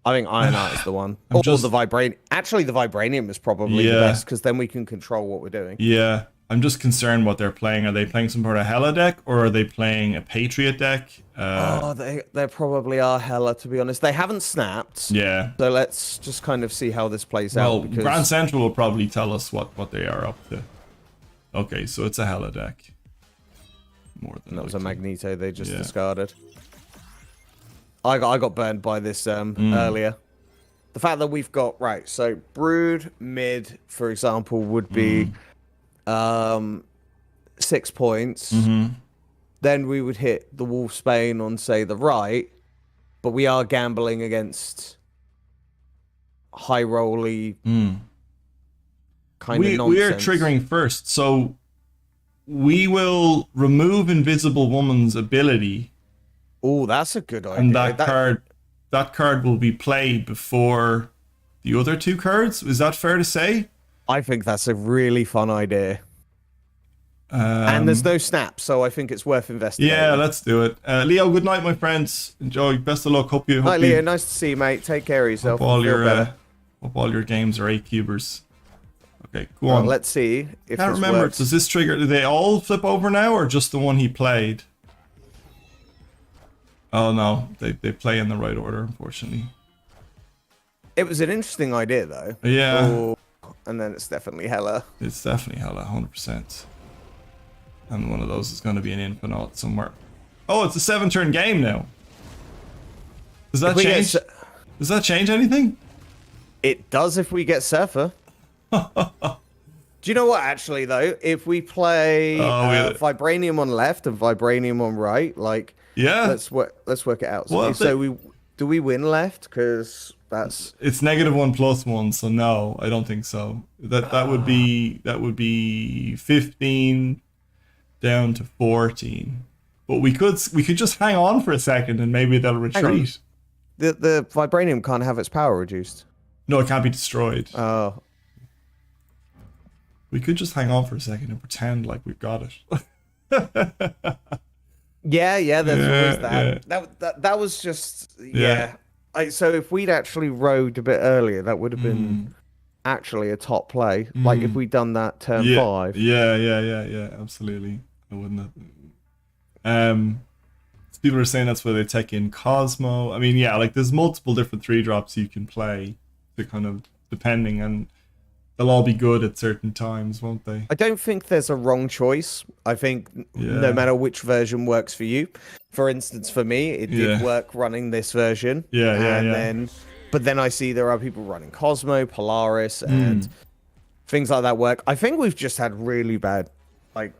I think Ironheart is the one. I'm Or just- the Vibranium. Actually, the Vibranium is probably the best, because then we can control what we're doing. Yeah. I'm just concerned what they're playing. Are they playing some sort of Hela deck, or are they playing a Patriot deck? They probably are Hela, to be honest. They haven't snapped. Yeah. So let's just kind of see how this plays Well, out. Because Grand Central will probably tell us what they are up to. Okay, so it's a Hela deck. More than that was a likely. Magneto they just discarded. I got burned by this earlier. The fact that we've got, right, so Brood mid, for example, would be 6 points. Then we would hit the Wolfsbane on, say, the right, but we are gambling against high rolly kind of nonsense. We are triggering first, so we will remove Invisible Woman's ability. Oh, that's a good idea. And that card will be played before the other two cards. Is that fair to say? I think that's a really fun idea. And there's no snap, so I think it's worth investigating. Yeah, let's do it. Leo, good night, my friends. Enjoy. Best of luck. Hope you. Hi, Leo. Nice to see you, mate. Take care of yourself. Hope all Feel your games are 8-cubers. Okay, go Well, on. let's see if Can't this remember. works. Does this trigger? Do they all flip over now, or just the one he played? Oh no, they play in the right order, unfortunately. It was an interesting idea, though. Yeah. Oh, and then it's definitely Hela. It's definitely Hela, 100%. And one of those is going to be an Infinite somewhere. Oh, it's a 7-turn game now. Does that change? Does that change anything? It does if we get Surfer. Do you know what, actually, though? If we play Vibranium on left and Vibranium on right, like, yeah, let's work it out. Well, Do we win left? Because that's... It's -1/+1, so no, I don't think so. That would be 15 down to 14. But we could just hang on for a second and maybe they'll retreat. The Vibranium can't have its power reduced. No, it can't be destroyed. Oh. We could just hang on for a second and pretend like we've got it. Yeah, there's always that. Yeah. That was just so if we'd actually rode a bit earlier, that would have been actually a top play. Like if we'd done that turn 5. Yeah, absolutely. I wouldn't have. People are saying that's where they take in Cosmo. I mean, yeah, like there's multiple different 3-drops you can play to kind of depending, and they'll all be good at certain times, won't they? I don't think there's a wrong choice. I think no matter which version works for you. For instance, for me, it did work running this version. But then I see there are people running Cosmo, Polaris, and things like that work. I think we've just had really bad, like,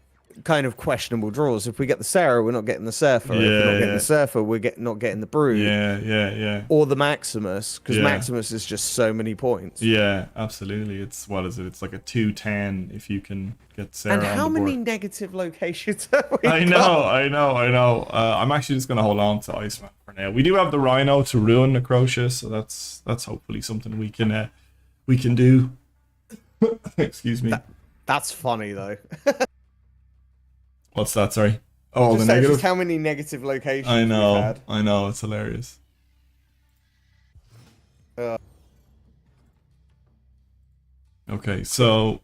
kind of questionable draws. If we get the Sarah, we're not getting the Surfer. If we're not getting the Surfer, we're not getting the Brood. Yeah. Or the Maximus, because Maximus is just so many points. Yeah, absolutely. It's, what is it? It's like a 210 if you can get Sarah on the board. And how many negative locations have we I know. I'm actually just going to hold on to Iceman for now. We do have the Rhino to ruin Necrotia, so that's hopefully something we can do. Excuse me. That's funny, though. What's that? Sorry. Oh, just the negative. Just how many negative locations I know. we've had. I know. It's hilarious. Okay, so.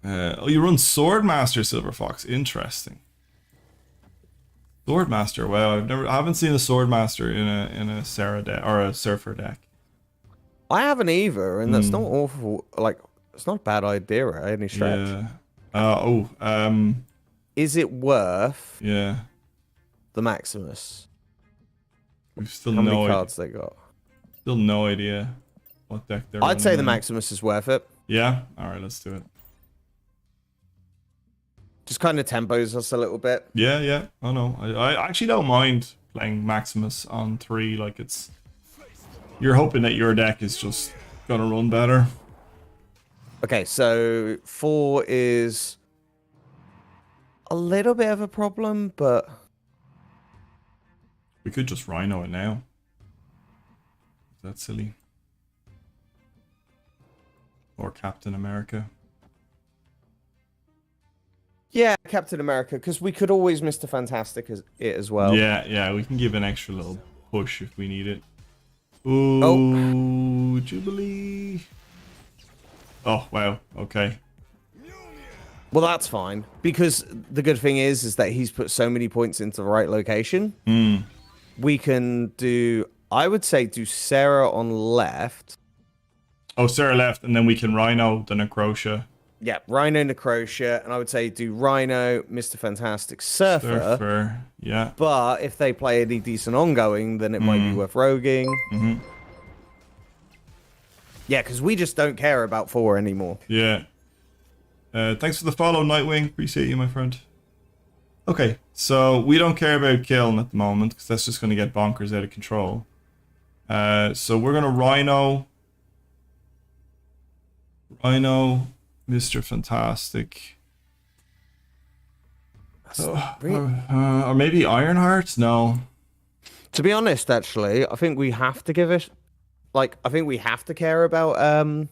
Oh, you run Swordmaster Silver Fox. Interesting. Swordmaster. Wow, I haven't seen a Swordmaster in a Sarah deck or a Surfer deck. I haven't either, and that's not awful. Like, it's not a bad idea at any stretch. Yeah. Is it worth? Yeah. The Maximus. We've still How many cards they got? Still no idea what deck they're. I'd say the Maximus is worth it. Yeah. All right. Let's do it. Just kind of tempos us a little bit. Yeah. Oh no, I actually don't mind playing Maximus on 3. Like it's. You're hoping that your deck is just gonna run better. Okay, so 4 is a little bit of a problem, but we could just Rhino it now. That's silly. Or Captain America. Yeah, Captain America, because we could always Mr. Fantastic as well. Yeah, we can give an extra little push if we need it. Ooh, Jubilee. Oh, wow. Okay. Well, that's fine, because the good thing is that he's put so many points into the right location. We can do, I would say, do Sarah on left. Oh, Sarah left, and then we can Rhino, the Necrotia. Yeah, Rhino, Necrotia, and I would say do Rhino, Mr. Fantastic, Surfer. Yeah. But if they play any decent ongoing, then it might be worth roguing. Yeah, because we just don't care about 4 anymore. Yeah. Thanks for the follow, Nightwing. Appreciate you, my friend. Okay, so we don't care about killing at the moment, because that's just going to get bonkers out of control. So we're going to Rhino, Mr. Fantastic. Or maybe Ironheart? No. To be honest, actually, I think we have to give it... Like, I think we have to care about...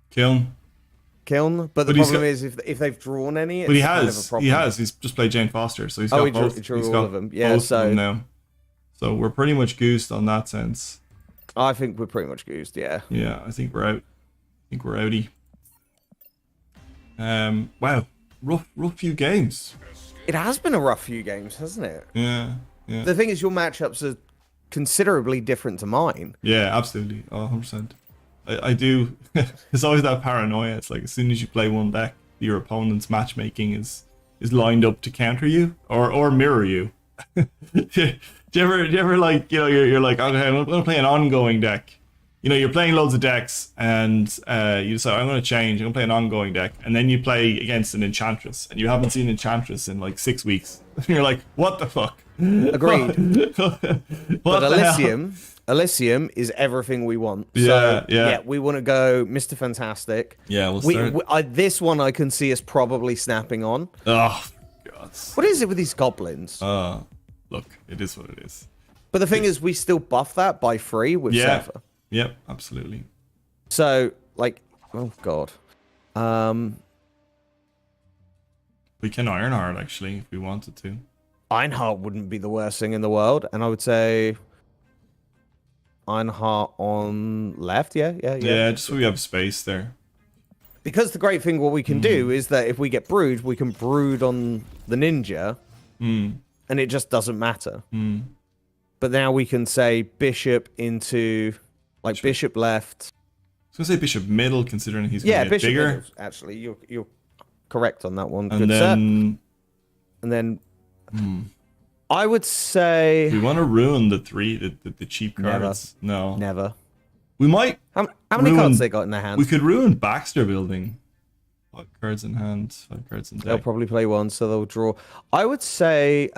Kiln. But the problem is, if they've drawn any, it's but he kind has. of a problem. He has. He's just played Jane Foster, so he's got both. He drew he's all got of them. Yeah, both so... of them now. So we're pretty much goosed on that sense. I think we're pretty much goosed, yeah. Yeah, I think we're out. I think we're outie. Wow. Rough few games. It has been a rough few games, hasn't it? Yeah. The thing is, your matchups are considerably different to mine. Yeah, absolutely. 100%. I do. There's always that paranoia. It's like as soon as you play one deck, your opponent's matchmaking is lined up to counter you or mirror you. Do you ever like, you know, you're like, okay, I'm gonna play an ongoing deck. You know, you're playing loads of decks, and you decide, I'm going to change, I'm going to play an ongoing deck, and then you play against an Enchantress, and you haven't seen Enchantress in like 6 weeks. And you're like, what the fuck? Agreed. But Elysium is everything we want. Yeah. We want to go Mr. Fantastic. Yeah, we'll start. This one I can see us probably snapping on. Oh, God. What is it with these goblins? Look, it is what it is. But the thing is, we still buff that by 3 with Zephyr. Yep, absolutely. So, like, oh God. We can Ironheart, actually, if we wanted to. Ironheart wouldn't be the worst thing in the world, and I would say Ironheart on left, yeah. Yeah, just so we have space there. Because the great thing what we can do is that if we get brood, we can brood on the ninja, and it just doesn't matter. But now we can say bishop into, like, bishop left. I was going to say bishop middle, considering he's going to get bigger. Middle, actually, you're correct on that one. And then... And then... I would say... We want to ruin the cheap cards. No. Never. We might... How many cards they got in their hand? We could ruin Baxter Building. 5 cards in hand, 5 cards in deck. They'll probably play one, so they'll draw. I would say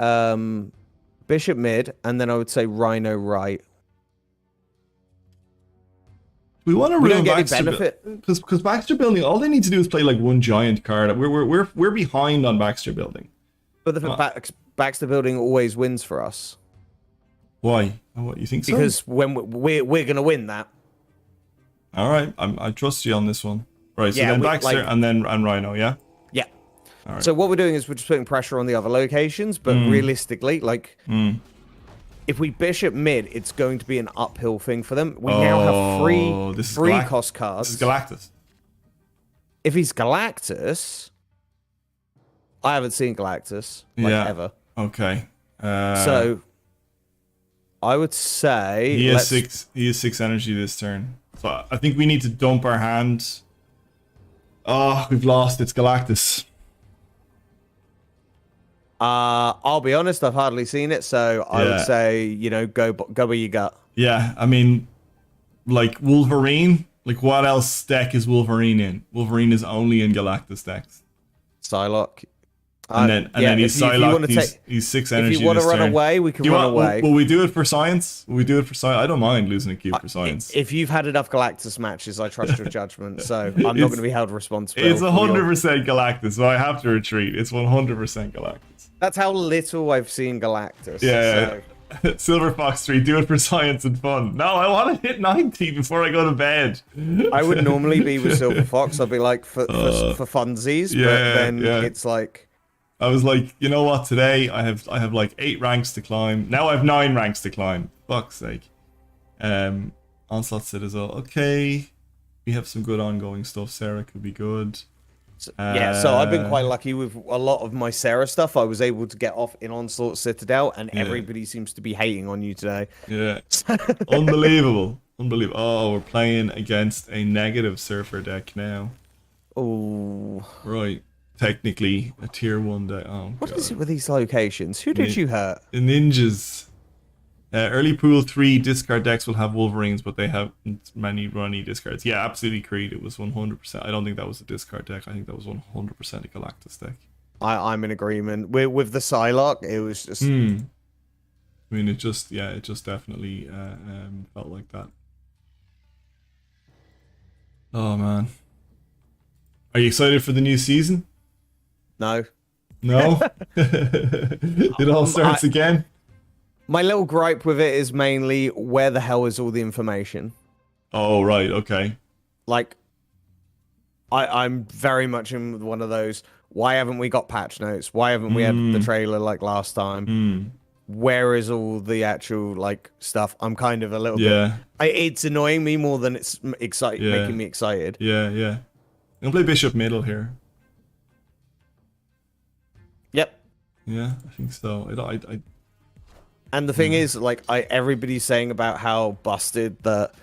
bishop mid, and then I would say Rhino right. We want to ruin Baxter Building because Baxter Building. All they need to do is play like one giant card. We're behind on Baxter Building. But the Baxter Building always wins for us. Why? What, you think so? Because when we're gonna win that. All right, I trust you on this one. Right, so then Baxter and Rhino, yeah. Yeah. All right. So what we're doing is we're just putting pressure on the other locations, but realistically, like. If we bishop mid, it's going to be an uphill thing for them. We now have free cost cards. This is Galactus. If he's Galactus, I haven't seen Galactus ever. Okay. So I would say he has 6 energy this turn. So I think we need to dump our hand. Oh, we've lost. It's Galactus. I'll be honest, I've hardly seen it, so I would say, you know, go where you got. Yeah, I mean, like Wolverine. Like, what else deck is Wolverine in? Wolverine is only in Galactus decks. Psylocke. And then he's Psylocke. He's 6 energy. If you want to run away, we can run away. Will we do it for science? Will we do it for science? I don't mind losing a cube for science. If you've had enough Galactus matches, I trust your judgment. So I'm not going to be held responsible. It's 100% Galactus, so I have to retreat. It's 100% Galactus. That's how little I've seen Galactus. Yeah. So. Silver Fox 3, do it for science and fun. No, I want to hit 90 before I go to bed. I would normally be with Silver Fox. I'd be like for funsies, yeah, but then yeah. it's like I was like, you know what? Today I have like 8 ranks to climb. Now I have 9 ranks to climb. Fuck's sake. Onslaught Citadel. Okay, we have some good ongoing stuff. Sarah could be good. Yeah, so I've been quite lucky with a lot of my Sarah stuff. I was able to get off in Onslaught Citadel, and everybody seems to be hating on you today. Yeah, unbelievable, unbelievable. Oh, we're playing against a negative Surfer deck now. Oh, right. Technically a tier 1 deck. Oh, what God. is it with these locations? Who did you hurt? The ninjas. Early pool 3 discard decks will have Wolverines, but they have many runny discards. Yeah, absolutely. Creed. It was 100%. I don't think that was a discard deck. I think that was 100% a Galactus deck. I'm in agreement with the Psylocke. It was just. I mean, it just definitely felt like that. Oh man, are you excited for the new season? No. No. It all starts again. My little gripe with it is mainly where the hell is all the information? Oh, right, okay. Like, I'm very much in one of those, why haven't we got patch notes? Why haven't we had the trailer like last time? Where is all the actual, like, stuff? I'm kind of a little bit... it's annoying me more than it's making me excited. Yeah, yeah. I'm going to play Bishop middle here. Yep. Yeah, I think so. And the thing is, like, everybody's saying about how busted that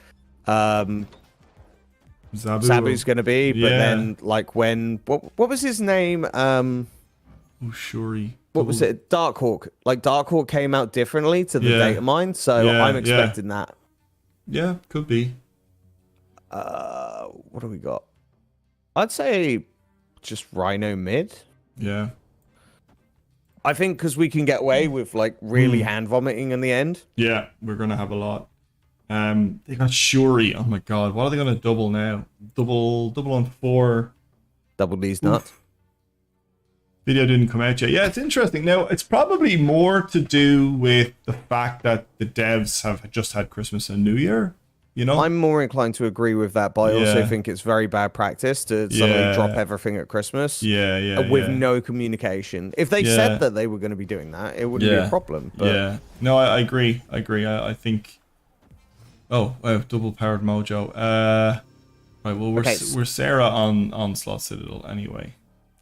Zabu's going to be, but then, like, when what was his name? Shuri. What was it? Darkhawk. Like, Darkhawk came out differently to the data mine, so I'm expecting that. Yeah, could be. What do we got? I'd say just Rhino mid. Yeah. I think because we can get away with, like, really hand vomiting in the end. Yeah, we're going to have a lot. They got Shuri. Oh my god, what are they going to double now? Double on 4. Double D's nuts. Video didn't come out yet. Yeah, it's interesting. Now, it's probably more to do with the fact that the devs have just had Christmas and New Year. You know? I'm more inclined to agree with that, but I also think it's very bad practice to suddenly drop everything at Christmas. With no communication. If they said that they were going to be doing that, it wouldn't be a problem. But... Yeah. No, I agree. I think... Oh, wow, double powered mojo. Right, well, we're Sarah on Slot Citadel anyway.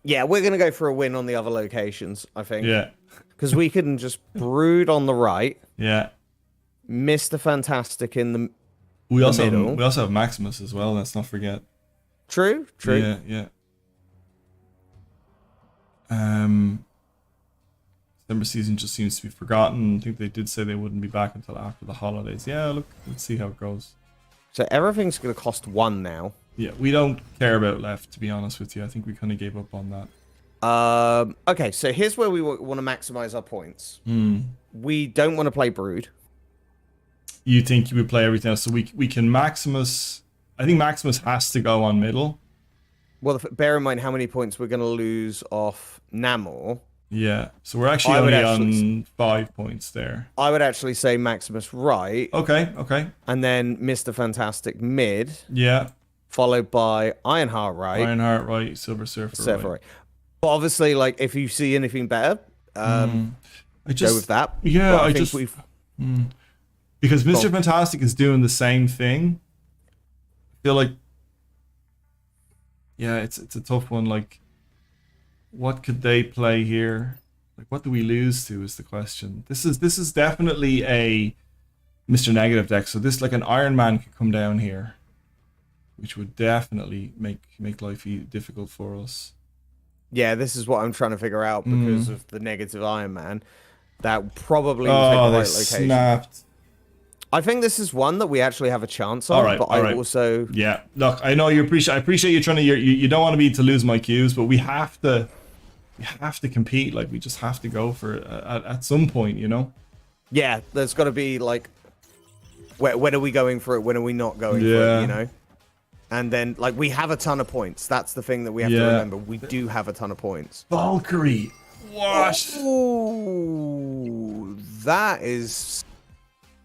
Yeah, we're going to go for a win on the other locations, I think. Yeah. Because we can just brood on the right. Yeah. Mr. Fantastic in the... We also have Maximus as well. Let's not forget. True. Yeah. December season just seems to be forgotten. I think they did say they wouldn't be back until after the holidays. Yeah, look, let's see how it goes. So everything's going to cost 1 now. Yeah, we don't care about left, to be honest with you. I think we kind of gave up on that. Okay, so here's where we want to maximize our points. We don't want to play Brood. You think you would play everything else, so we can Maximus. I think Maximus has to go on middle. Well, bear in mind how many points we're going to lose off Namor. Yeah, so we're actually only on 5 points there. I would actually say Maximus right. Okay. And then Mr. Fantastic mid. Yeah. Followed by Ironheart right. Ironheart right, Silver Surfer right. But obviously, like, if you see anything better, go with that. Yeah, I think we've... Because Mr. Fantastic is doing the same thing. I feel like, yeah, it's a tough one. Like, what could they play here? Like, what do we lose to is the question. This is definitely a Mr. Negative deck. So this, like, an Iron Man could come down here, which would definitely make life difficult for us. Yeah, this is what I'm trying to figure out because of the negative Iron Man. That probably will take the right location. Snapped. I think this is one that we actually have a chance on, I also... Yeah, look, I know you appreciate... I appreciate you trying to... You don't want me to lose my cues, but we have to compete. Like, we just have to go for it at some point, you know? Yeah, there's got to be, like... When are we going for it? When are we not going for it, you know? And then, like, we have a ton of points. That's the thing that we have to remember. We do have a ton of points. Valkyrie. What? Oh, that is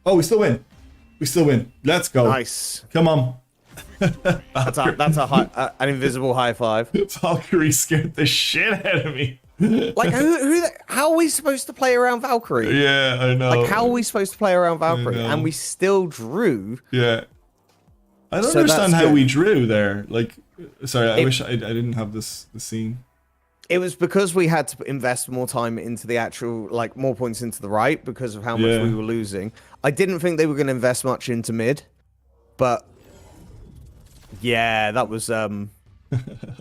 Oh, we still win. We still win. Let's go. nice. Come on. That's an invisible high five. Valkyrie scared the shit out of me. Like, how are we supposed to play around Valkyrie? Yeah, I know. Like, how are we supposed to play around Valkyrie? know. And we still drew. Yeah. I don't So understand that's how good. we drew there. Like, sorry, I wish I didn't have the scene. It was because we had to invest more time into the actual, like, more points into the right because of how much Yeah. we were losing. I didn't think they were going to invest much into mid, but yeah, that was That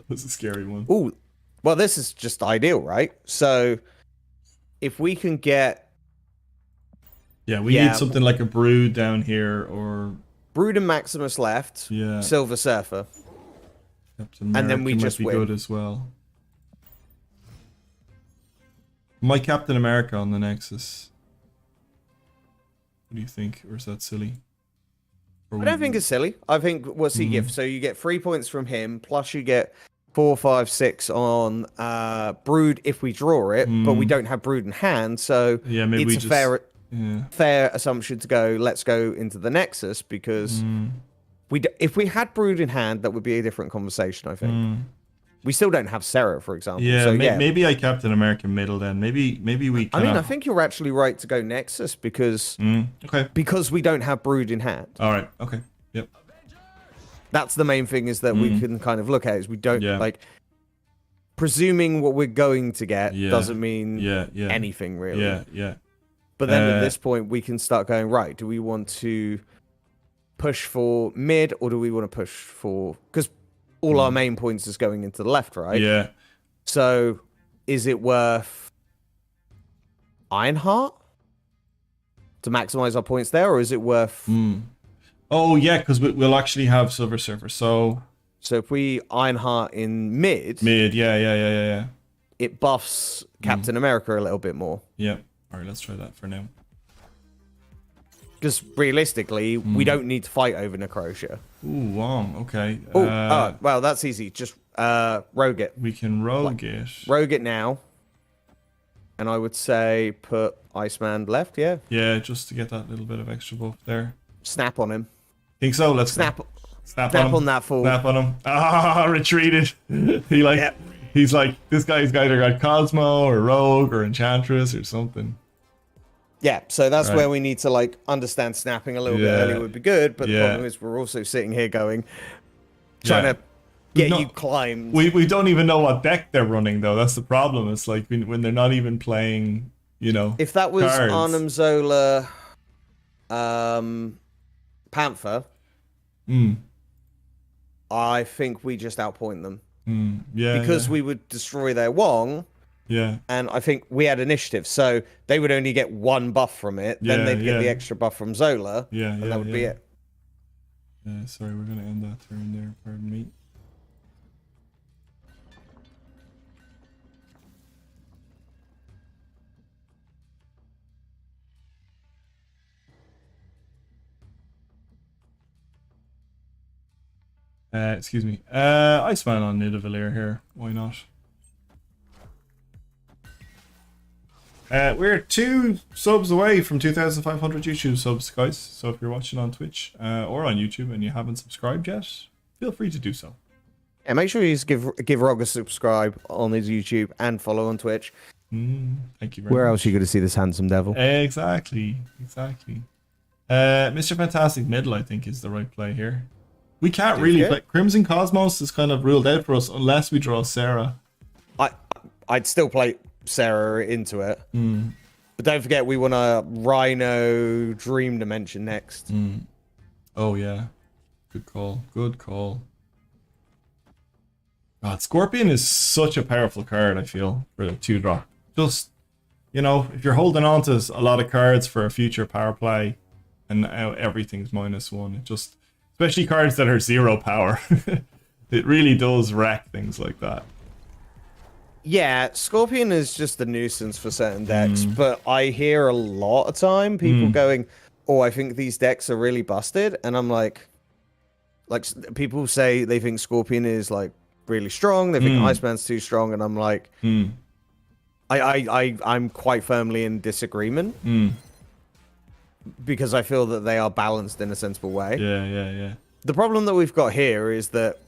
was a scary one. Ooh, well, this is just ideal, right? So if we can get Yeah, we need something like a Brood down here, or Brood and Maximus left, yeah, Silver Surfer, Captain and then we America just might be win. good as well. My Captain America on the Nexus. What do you think, or is that silly? Or I don't think it's silly. I think what's he give? So you get 3 points from him, plus you get 4, 5, 6 on Brood if we draw it, but we don't have Brood in hand, so yeah, maybe it's we a just, fair assumption to go. Let's go into the Nexus because if we had Brood in hand, that would be a different conversation. I think we still don't have Sarah, for example. Yeah, so, maybe I Captain America middle then. Maybe we. I mean, I think you're actually right to go Nexus because okay. because we don't have Brood in hand. All right. Okay. Yep. That's the main thing is that we can kind of look at is we don't like presuming what we're going to get doesn't mean anything really. Yeah. Yeah. But then at this point we can start going right. Do we want to push for mid or do we want to push for because all our main points is going into the left, right? Yeah. So is it worth Ironheart to maximize our points there, or is it worth? Oh yeah, because we'll actually have Silver Surfer. So if we Ironheart in mid, yeah. it buffs Captain America a little bit more. Yeah. All right, let's try that for now. Because realistically, we don't need to fight over Necrotia. Ooh, wow. Okay. Well, that's easy. Just rogue it. We can rogue it. Rogue it now. And I would say put Iceman left, yeah? Yeah, just to get that little bit of extra buff there. Snap on him. Think so? Let's Snap Snap on him. on that fool. Snap on him. Ah, retreated. He's like, this guy's either got Cosmo or Rogue or Enchantress or something. Yeah, so that's where we need to like understand snapping a little bit earlier would be good, but the problem is we're also sitting here trying to get you climbed. We don't even know what deck they're running though. That's the problem. It's like when they're not even playing, if that was cards. Arnhem Zola Panther, I think we just outpoint them. Because we would destroy their Wong. Yeah. And I think we had initiative, so they would only get one buff from it. Then they'd get the extra buff from Zola. And that would be it. Yeah, sorry, we're going to end that turn there. Pardon me. Excuse me. Iceman on Nidavellir here. Why not? We're 2 subs away from 2,500 YouTube subs, guys. So if you're watching on Twitch or on YouTube and you haven't subscribed yet, feel free to do so. Yeah, make sure you just give Rog a subscribe on his YouTube and follow on Twitch. Thank you very much. Where else are you going to see this handsome devil? Exactly. Mr. Fantastic Middle, I think, is the right play here. We can't really play. Crimson Cosmos is kind of ruled out for us unless we draw Sarah. I'd still play Sarah into it. But don't forget, we want a Rhino Dream Dimension next. Oh, yeah. Good call. Good call. God, Scorpion is such a powerful card, I feel, for a 2-drop. Just, if you're holding on to a lot of cards for a future power play and now everything's -1, it just... Especially cards that are 0 power. It really does wreck things like that. Yeah, Scorpion is just a nuisance for certain decks, but I hear a lot of time people going, oh, I think these decks are really busted, and I'm like people say they think Scorpion is like really strong, they think Iceman's too strong, and I'm like, I'm quite firmly in disagreement. Because I feel that they are balanced in a sensible way. Yeah. The problem that we've got here is that...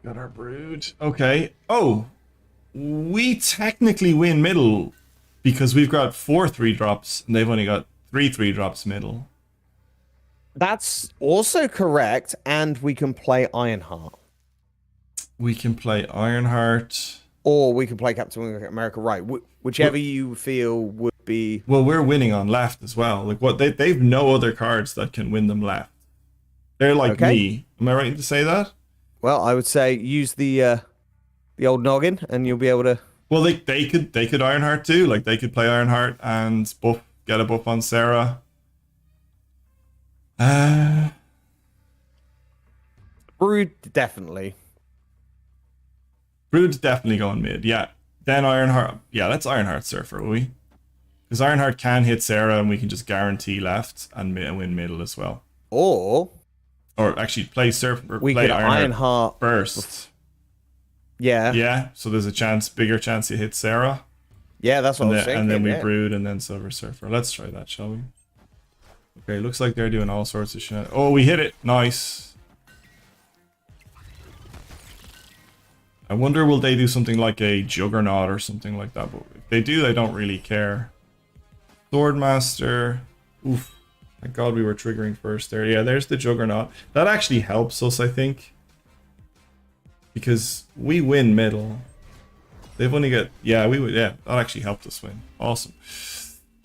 Got our brood. Okay. Oh, we technically win middle because we've got 4 3-drops and they've only got 3 3-drops middle. That's also correct, and we can play Ironheart. We can play Ironheart. Or we can play Captain America right. Whichever you feel would be... Well, we're winning on left as well. Like what they've no other cards that can win them left. They're like me. Am I right to say that? Well, I would say use the old noggin, and you'll be able to. Well, they could Ironheart too. Like they could play Ironheart and get a buff on Sarah. Brood definitely. Brood's definitely going mid. Yeah. Then Ironheart. Yeah, let's Ironheart Surfer, will we? Because Ironheart can hit Sarah, and we can just guarantee left and win middle as well. Or actually play Surfer. We play could Ironheart first. Yeah. Yeah. So there's a bigger chance you hit Sarah. Yeah, that's what I was thinking. And then we Brood and then Silver Surfer. Let's try that, shall we? Okay, looks like they're doing all sorts of shit. Oh, we hit it. Nice. I wonder will they do something like a Juggernaut or something like that. But if they do, I don't really care. Swordmaster. Oof. Thank God we were triggering first there. Yeah, there's the Juggernaut. That actually helps us, I think. Because we win middle. They've only got... Yeah, that actually helped us win. Awesome.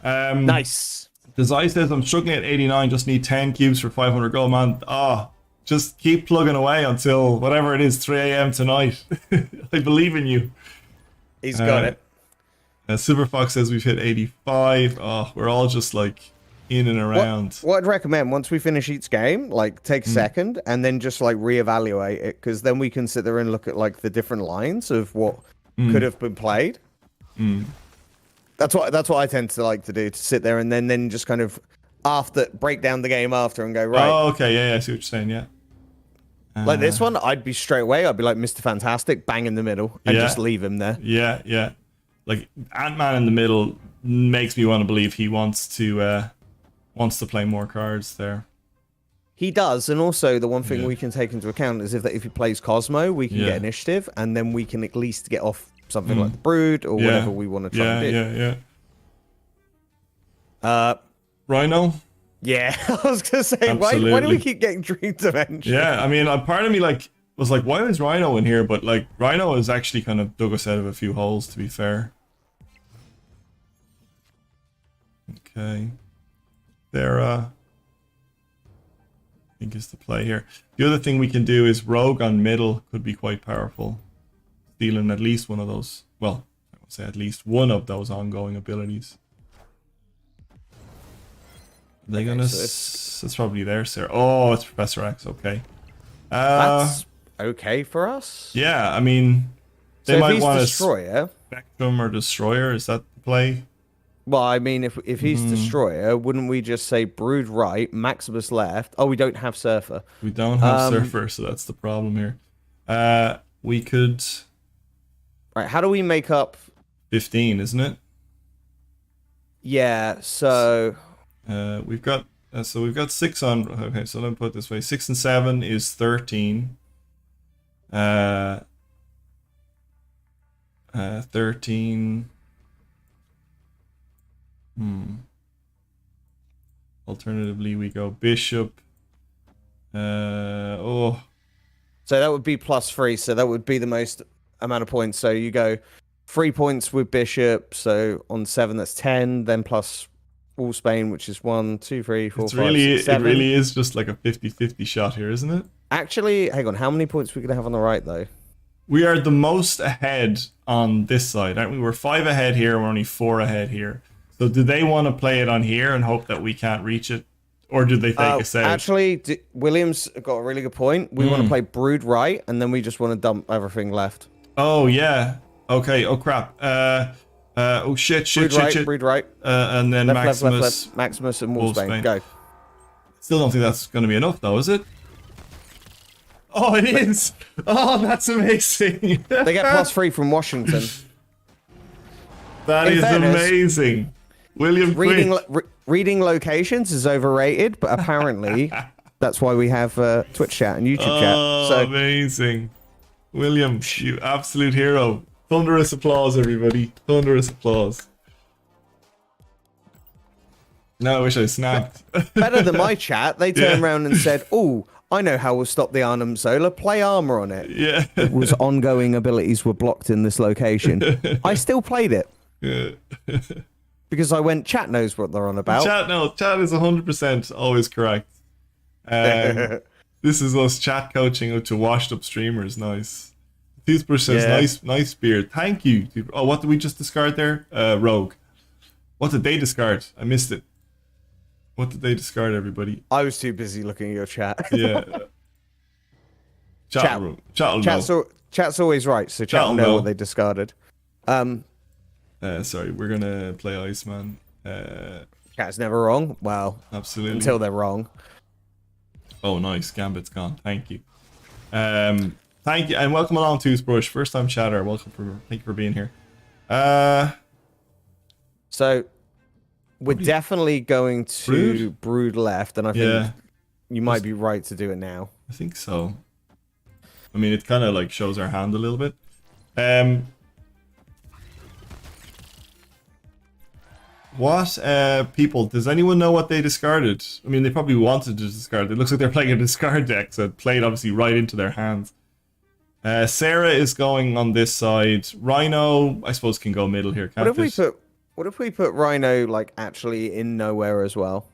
Nice. Desai says, I'm struggling at 89. Just need 10 cubes for 500 gold, man. Just keep plugging away until whatever it is, 3 a.m. tonight. I believe in you. He's got it. Super Fox says we've hit 85. Oh, we're all just like in and around. What I'd recommend, once we finish each game, like take a second and then just like reevaluate it, because then we can sit there and look at like the different lines of what could have been played. That's what I tend to like to do, to sit there and then just kind of break down the game after and go, right. Oh, okay. Yeah, I see what you're saying. Yeah. Like this one, I'd be straight away. I'd be like Mr. Fantastic, bang in the middle, and just leave him there. Yeah. Like Ant-Man in the middle makes me want to believe he wants to play more cards there. He does, and also the one thing we can take into account is if he plays Cosmo, we can get initiative, and then we can at least get off something like the Brood or whatever we want to try and do. Rhino. Yeah, I was gonna say, why do we keep getting Dream Dimension? Yeah, I mean, part of me was like, why is Rhino in here? But like, Rhino has actually kind of dug us out of a few holes, to be fair. Okay, there. I think is the play here. The other thing we can do is Rogue on middle could be quite powerful, stealing at least one of those. Well, I would say at least one of those ongoing abilities. They're gonna. That's probably there, Sarah. Oh, it's Professor X. Okay. That's okay for us. Yeah, I mean, they might want Destroyer. Spectrum or Destroyer. Is that the play? Well, I mean, if he's Destroyer, wouldn't we just say Brood right, Maximus left? Oh, we don't have Surfer. We don't have Surfer, so that's the problem here. We could. Right. How do we make up 15? Isn't it? Yeah. So. We've got 6 on. Okay, so let me put it this way: 6 and 7 is 13. 13. Alternatively, we go Bishop. So that would be +3. So that would be the most amount of points. So you go 3 points with Bishop. So on 7, that's 10. Then plus All Spain, which is 1, 2, 3, 4, 5, 6, 7. It really is just like a 50-50 shot here, isn't it? Actually, hang on. How many points are we going to have on the right, though? We are the most ahead on this side, aren't we? We're 5 ahead here. We're only 4 ahead here. So do they want to play it on here and hope that we can't reach it? Or do they take us out? Actually, Williams got a really good point. We want to play Brood right, and then we just want to dump everything left. Oh, yeah. Okay. Oh, crap. Oh, shit. Brood right. And then left, Maximus. left. Maximus and Wolfsbane. Go. Still don't think that's going to be enough, though, is it? Oh, it is. Oh, that's amazing. They get +3 from Washington. That In is fairness, amazing. William Reading Quick. reading locations is overrated, but apparently that's why we have Twitch chat and YouTube chat. Oh, So amazing. William, you absolute hero. Thunderous applause, everybody. Thunderous applause. No, I wish I snapped. better than my chat. They turned Yeah. around and said, "Oh, I know how we'll stop the Arnhem Solar. Play armor on it." Yeah. It was ongoing abilities were blocked in this location. I still played it Yeah. because I went, chat knows what they're on about. Chat is 100% always correct. This is us chat coaching to washed up streamers. Nice. Toothbrush says, Yeah. nice beard. Thank you. Oh, what did we just discard there? Rogue. What did they discard? I missed it. What did they discard, everybody? I was too busy looking at your chat. Yeah. Chat room. Chat will know. Chat's always right, so chat will know what they discarded. Sorry, we're gonna play Iceman. Chat's never wrong. Well, Absolutely. until they're wrong. Oh, nice. Gambit's gone. Thank you. Thank you, and welcome along, Toothbrush. First time chatter. Thank you for being here. So we're definitely going to brood left, and I think you might be right to do it now. I think so. I mean, it kind of like shows our hand a little bit. What people? Does anyone know what they discarded? I mean, they probably wanted to discard. It looks like they're playing a discard deck, so it played obviously right into their hands. Sarah is going on this side. Rhino, I suppose, can go middle here. Can't What if we put Rhino like actually in nowhere as well?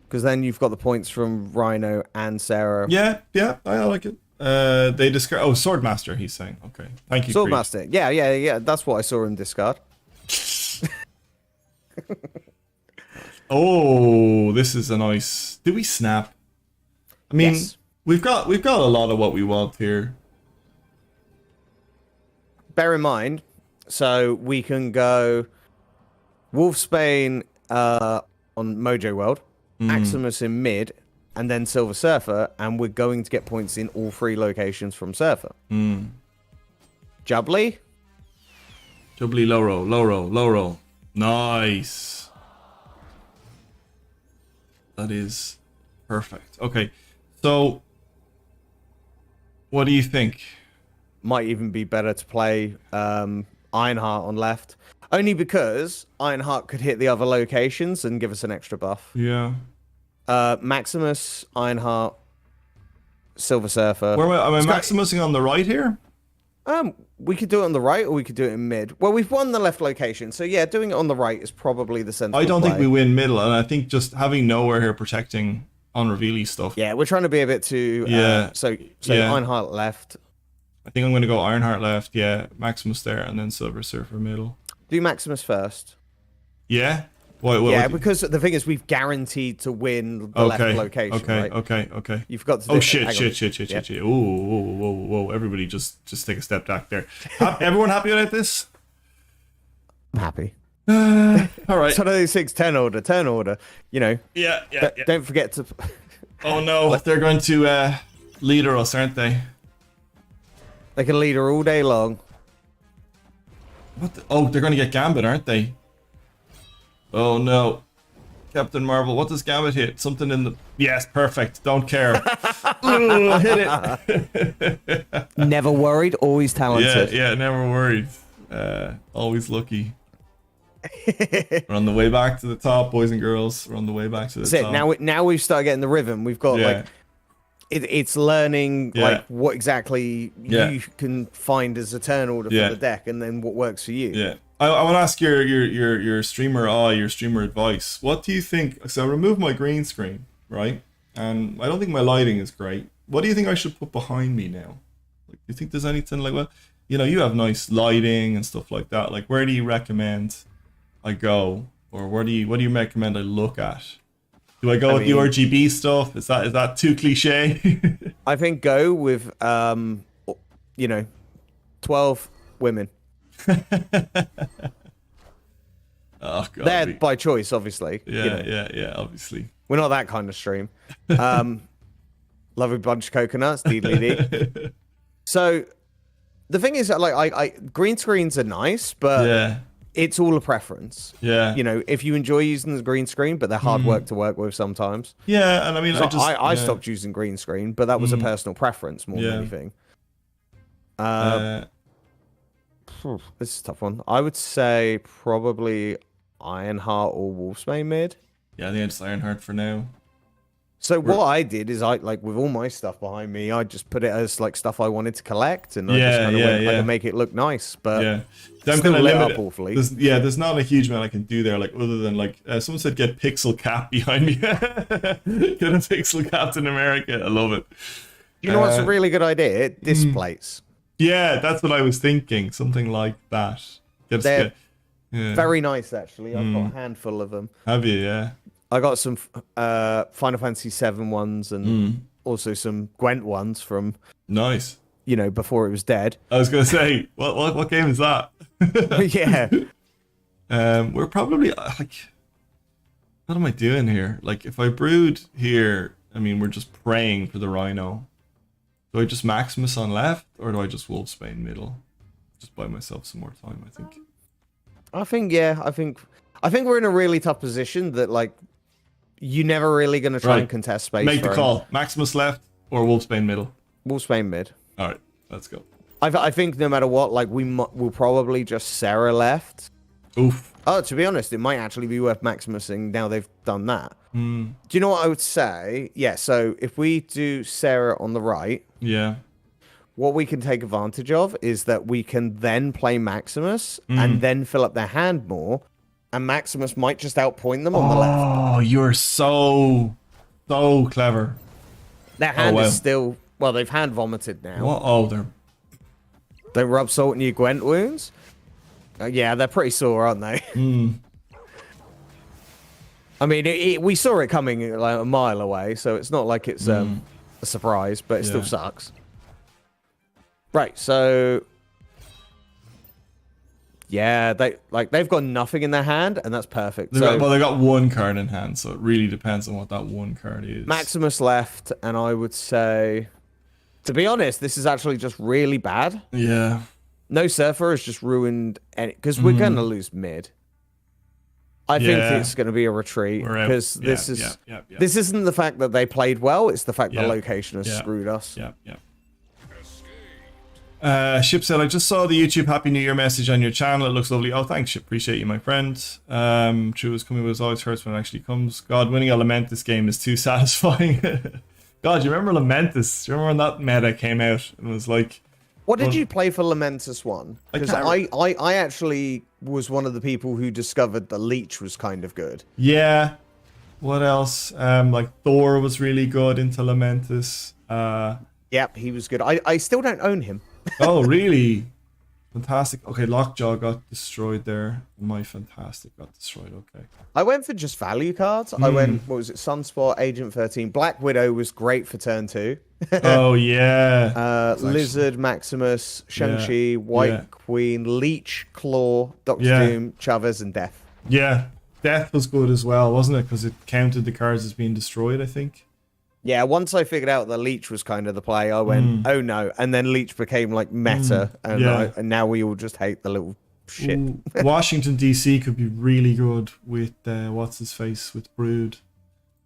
Because then you've got the points from Rhino and Sarah. Yeah, I like it. They discard. Oh, Swordmaster. He's saying. Okay, thank you. Swordmaster. Yeah. That's what I saw him discard. Oh, this is a nice. Do we snap? I mean, Yes. we've got a lot of what we want here. Bear in mind, so we can go Wolfsbane on Mojo World, Maximus in mid, and then Silver Surfer, and we're going to get points in all three locations from Surfer. Jubbly? Jubbly, low roll. Nice. That is perfect. Okay, so what do you think? Might even be better to play Ironheart on left. Only because Ironheart could hit the other locations and give us an extra buff. Yeah. Maximus, Ironheart, Silver Surfer. Where am I Maximusing on the right here? We could do it on the right or we could do it in mid. Well, we've won the left location. So yeah, doing it on the right is probably the sensible I don't think play. we win middle, and I think just having nowhere here protecting unrevealy stuff. Yeah, we're trying to be a bit too... So Ironheart left. I think I'm going to go Ironheart left, yeah, Maximus there, and then Silver Surfer middle. Do Maximus first. Yeah? Because the thing is, we've guaranteed to win the left location, right? Okay. You've got to... Oh, shit. Whoa. Everybody just take a step back there. Everyone happy with this? I'm happy. All right. It's one of those 6 turn order, you know. Yeah. Don't forget to... Oh, no. They're going to leader us, aren't they? They can lead her all day long. What they're going to get Gambit, aren't they? Oh, no. Captain Marvel, what does Gambit hit? Something in the... Yes, perfect. Don't care. Ooh, hit it. Never worried, always talented. Yeah, never worried. Always lucky. We're on the way back to the top, boys and girls. We're on the way back to the top. Now we've started getting the rhythm. We've got like... It's learning like what exactly you can find as a turn order for the deck, and then what works for you. Yeah, I want to ask your streamer your streamer advice. What do you think? So I remove my green screen, right? And I don't think my lighting is great. What do you think I should put behind me now? Like, do you think there's anything like, well, you know, you have nice lighting and stuff like that. Like, where do you recommend I go, or what do you recommend I look at? Do I go with the RGB stuff? Is that too cliche? I think go with 12 women. Oh god. They're by choice, obviously. Yeah, obviously. We're not that kind of stream. Love a bunch of coconuts, dee. So the thing is, like, I green screens are nice, but it's all a preference. Yeah. You know, if you enjoy using the green screen, but they're hard work to work with sometimes. Yeah, and I mean, I stopped using green screen, but that was a personal preference more than anything. This is a tough one. I would say probably Ironheart or Wolfsbane mid. Yeah, I think it's Ironheart for now. So what I did is I like with all my stuff behind me, I just put it as like stuff I wanted to collect, and I just kind of went to make it look nice. But yeah, I'm still lit up awfully. There's not a huge amount I can do there, like other than like someone said get Pixel Cap behind me. Get a Pixel Captain America. I love it. You know what's a really good idea? Displays. Yeah, that's what I was thinking. Something like that. They're very nice, actually. I've got a handful of them. Have you? Yeah. I got some Final Fantasy VII ones and also some Gwent ones from nice. You know, before it was dead. I was gonna say, what game is that? Yeah. We're probably like, what am I doing here? Like, if I brood here, I mean, we're just praying for the Rhino. Do I just Maximus on left, or do I just Wolfsbane middle? Just buy myself some more time, I think. I think we're in a really tough position that like. You're never really going to try and contest space. Make the call. Maximus left or Wolfsbane middle? Wolfsbane mid. All right, let's go. I think no matter what, like we'll probably just Sarah left. Oof. Oh, to be honest, it might actually be worth Maximusing now they've done that. Do you know what I would say? Yeah, so if we do Sarah on the right, what we can take advantage of is that we can then play Maximus and then fill up their hand more. And Maximus might just outpoint them on the left. Oh, you're so clever. Their hand is still... Well, they've hand vomited now. What? Oh, They rub salt in your Gwent wounds? Yeah, they're pretty sore, aren't they? I mean, we saw it coming like a mile away, so it's not like it's a surprise, but it still sucks. Right, so... Yeah, they've got nothing in their hand, and that's perfect. They got one card in hand, so it really depends on what that one card is. Maximus left, and I would say, to be honest, this is actually just really bad. Yeah. No Surfer has just ruined any because we're gonna lose mid. I think it's gonna be a retreat because this isn't the fact that they played well; it's the fact the location has screwed us. Ship said, I just saw the YouTube Happy New Year message on your channel. It looks lovely. Oh, thanks, Ship. Appreciate you, my friend. True is coming, but it always hurts when it actually comes. God, winning a Lamentus game is too satisfying. God, you remember Lamentus? Do you remember when that meta came out and was like... What did you play for Lamentus 1? Because I actually was one of the people who discovered the Leech was kind of good. Yeah. What else? Like Thor was really good into Lamentus. Yep, he was good. I still don't own him. Oh, really? Fantastic. Okay, Lockjaw got destroyed there. My Fantastic got destroyed. Okay. I went for just value cards. I went, what was it? Sunspot, Agent 13. Black Widow was great for turn 2. Oh, yeah. Lizard, Maximus, Shang-Chi, White Queen, Leech, Claw, Doctor Doom, Chavez, and Death. Yeah. Death was good as well, wasn't it? Because it counted the cards as being destroyed, I think. Yeah, once I figured out that Leech was kind of the play, I went, oh no. And then Leech became like meta, and now we all just hate the little shit. Washington, D.C. could be really good with, what's-his-face, with Brood.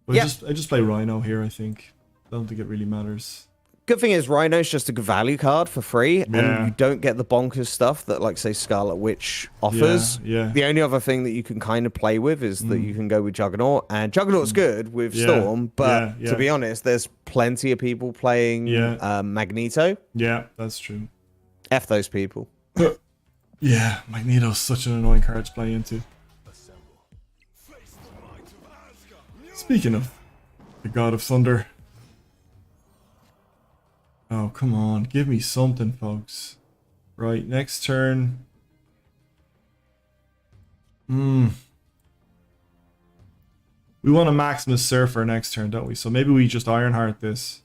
But I just play Rhino here, I think. I don't think it really matters. Good thing is Rhino's just a good value card for free, and you don't get the bonkers stuff that, like, say, Scarlet Witch offers. Yeah. The only other thing that you can kind of play with is that you can go with Juggernaut, and Juggernaut's good with Storm, but to be honest, there's plenty of people playing Magneto. Yeah, that's true. F those people. Yeah, Magneto's such an annoying card to play into. Speaking of the God of Thunder. Oh, come on. Give me something, folks. Right, next turn. We want a Maximus Surfer next turn, don't we? So maybe we just Ironheart this.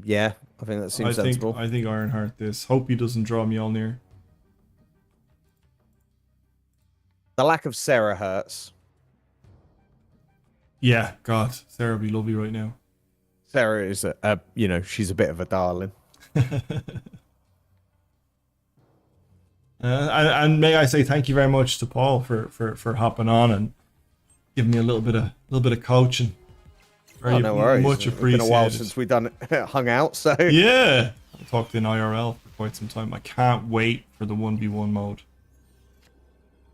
Yeah, I think that seems sensible. I think Ironheart this. Hope he doesn't draw Mjolnir. The lack of Sarah hurts. Yeah, God. Sarah would be lovely right now. Sarah is she's a bit of a darling. And may I say thank you very much to Paul for hopping on and giving me a little bit of coaching. Very no worries. much appreciated. It's been a while since we've hung out, so yeah, I talked in IRL for quite some time. I can't wait for the 1v1 mode.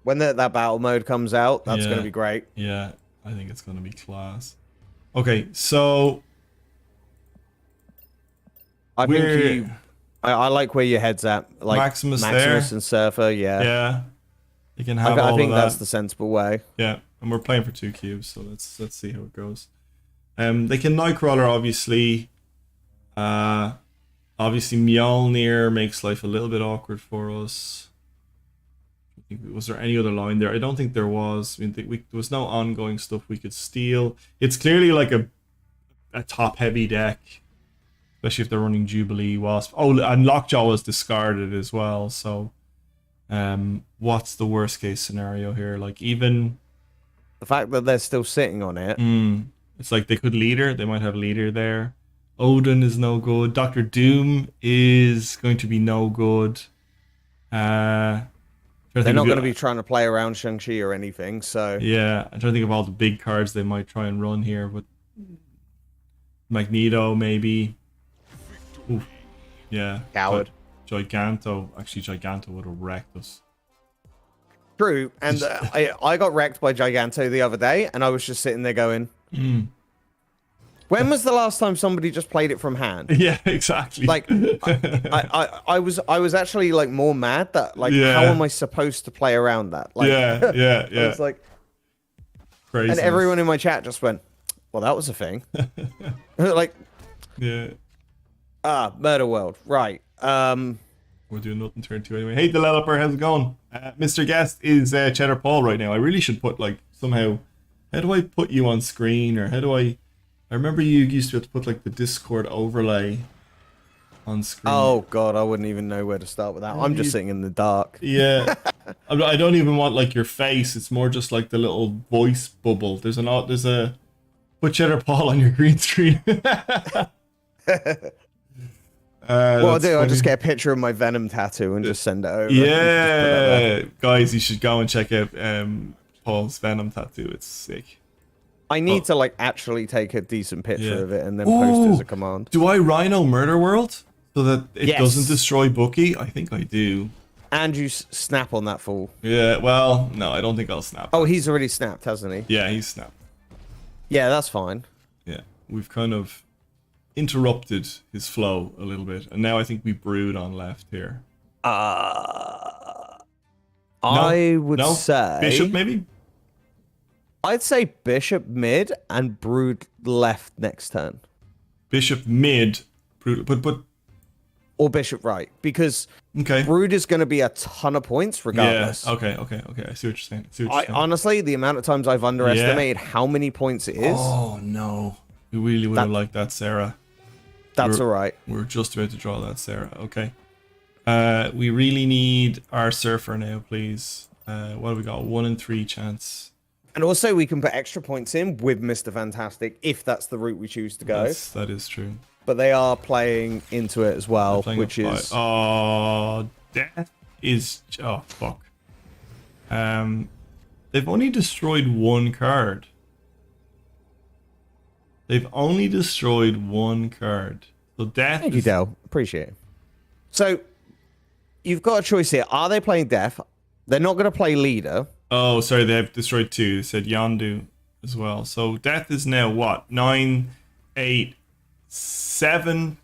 When that battle mode comes out, that's going to be great. Yeah, I think it's going to be class. Okay, so I like where your head's at. Like Maximus and Surfer, yeah. Yeah. You can have I all think of that. that's the sensible way. Yeah, and we're playing for 2 cubes, so let's see how it goes. They can Nightcrawler, obviously. Obviously Mjolnir makes life a little bit awkward for us. Was there any other line there? I don't think there was. I mean, there was no ongoing stuff we could steal. It's clearly like a top-heavy deck. Especially if they're running Jubilee, Wasp. Oh, and Lockjaw was discarded as well. So, what's the worst case scenario here? Like, even the fact that they're still sitting on it. It's like they could leader. They might have leader there. Odin is no good. Doctor Doom is going to be no good. They're not going to be trying to play around Shang-Chi or anything. So yeah, I'm trying to think of all the big cards they might try and run here. But Magneto, maybe. Ooh, yeah. Coward. Giganto. Actually, Giganto would have wrecked us. True. And I got wrecked by Giganto the other day, and I was just sitting there going, when was the last time somebody just played it from hand? Yeah, exactly. Like, I was actually like more mad that how am I supposed to play around that? Like, yeah. It's like crazy. And everyone in my chat just went, well, that was a thing. Like, yeah. Murder World, right? We're doing nothing turn 2 anyway. Hey, developer, how's it going? Mr. Guest is Cheddar Paul right now. I really should put like somehow. How do I put you on screen, or how do I remember you used to have to put like the Discord overlay on screen. Oh god, I wouldn't even know where to start with that. I'm just sitting in the dark. Yeah. I don't even want like your face. It's more just like the little voice bubble. There's a put Cheddar Paul on your green screen. What I'll do, I'll just get a picture of my Venom tattoo and just send it over. Yeah, guys, you should go and check out Paul's Venom tattoo. It's sick. I need to like actually take a decent picture of it and then post it as a command. Do I Rhino Murder World so that it doesn't destroy Bucky? I think I do. And you snap on that fool. Yeah, well, no, I don't think I'll snap. Oh, he's already snapped, hasn't he? Yeah, he's snapped. Yeah, that's fine. Yeah, we've kind of interrupted his flow a little bit, and now I think we brood on left here. I would say Bishop, maybe. I'd say Bishop mid and brood left next turn. Bishop mid, brood, but or Bishop right, because brood is going to be a ton of points regardless. Yeah. Okay. I see what you're saying. Honestly, the amount of times I've underestimated how many points it is. Oh no, we really would have liked that, Sarah. That's all right. We're just about to draw that, Sarah. Okay. We really need our Surfer now, please. What have we got? 1 in 3 chance. And also, we can put extra points in with Mr. Fantastic if that's the route we choose to go. That is true. But they are playing into it as well, which is... Oh, Death is... Oh, fuck. They've only destroyed 1 card. They've only destroyed 1 card. So Death... Thank you, Del. Appreciate it. So, you've got a choice here. Are they playing Death? They're not going to play Leader. Oh, sorry, they've destroyed 2. They said Yondu as well. So Death is now what? 9, 8, 7,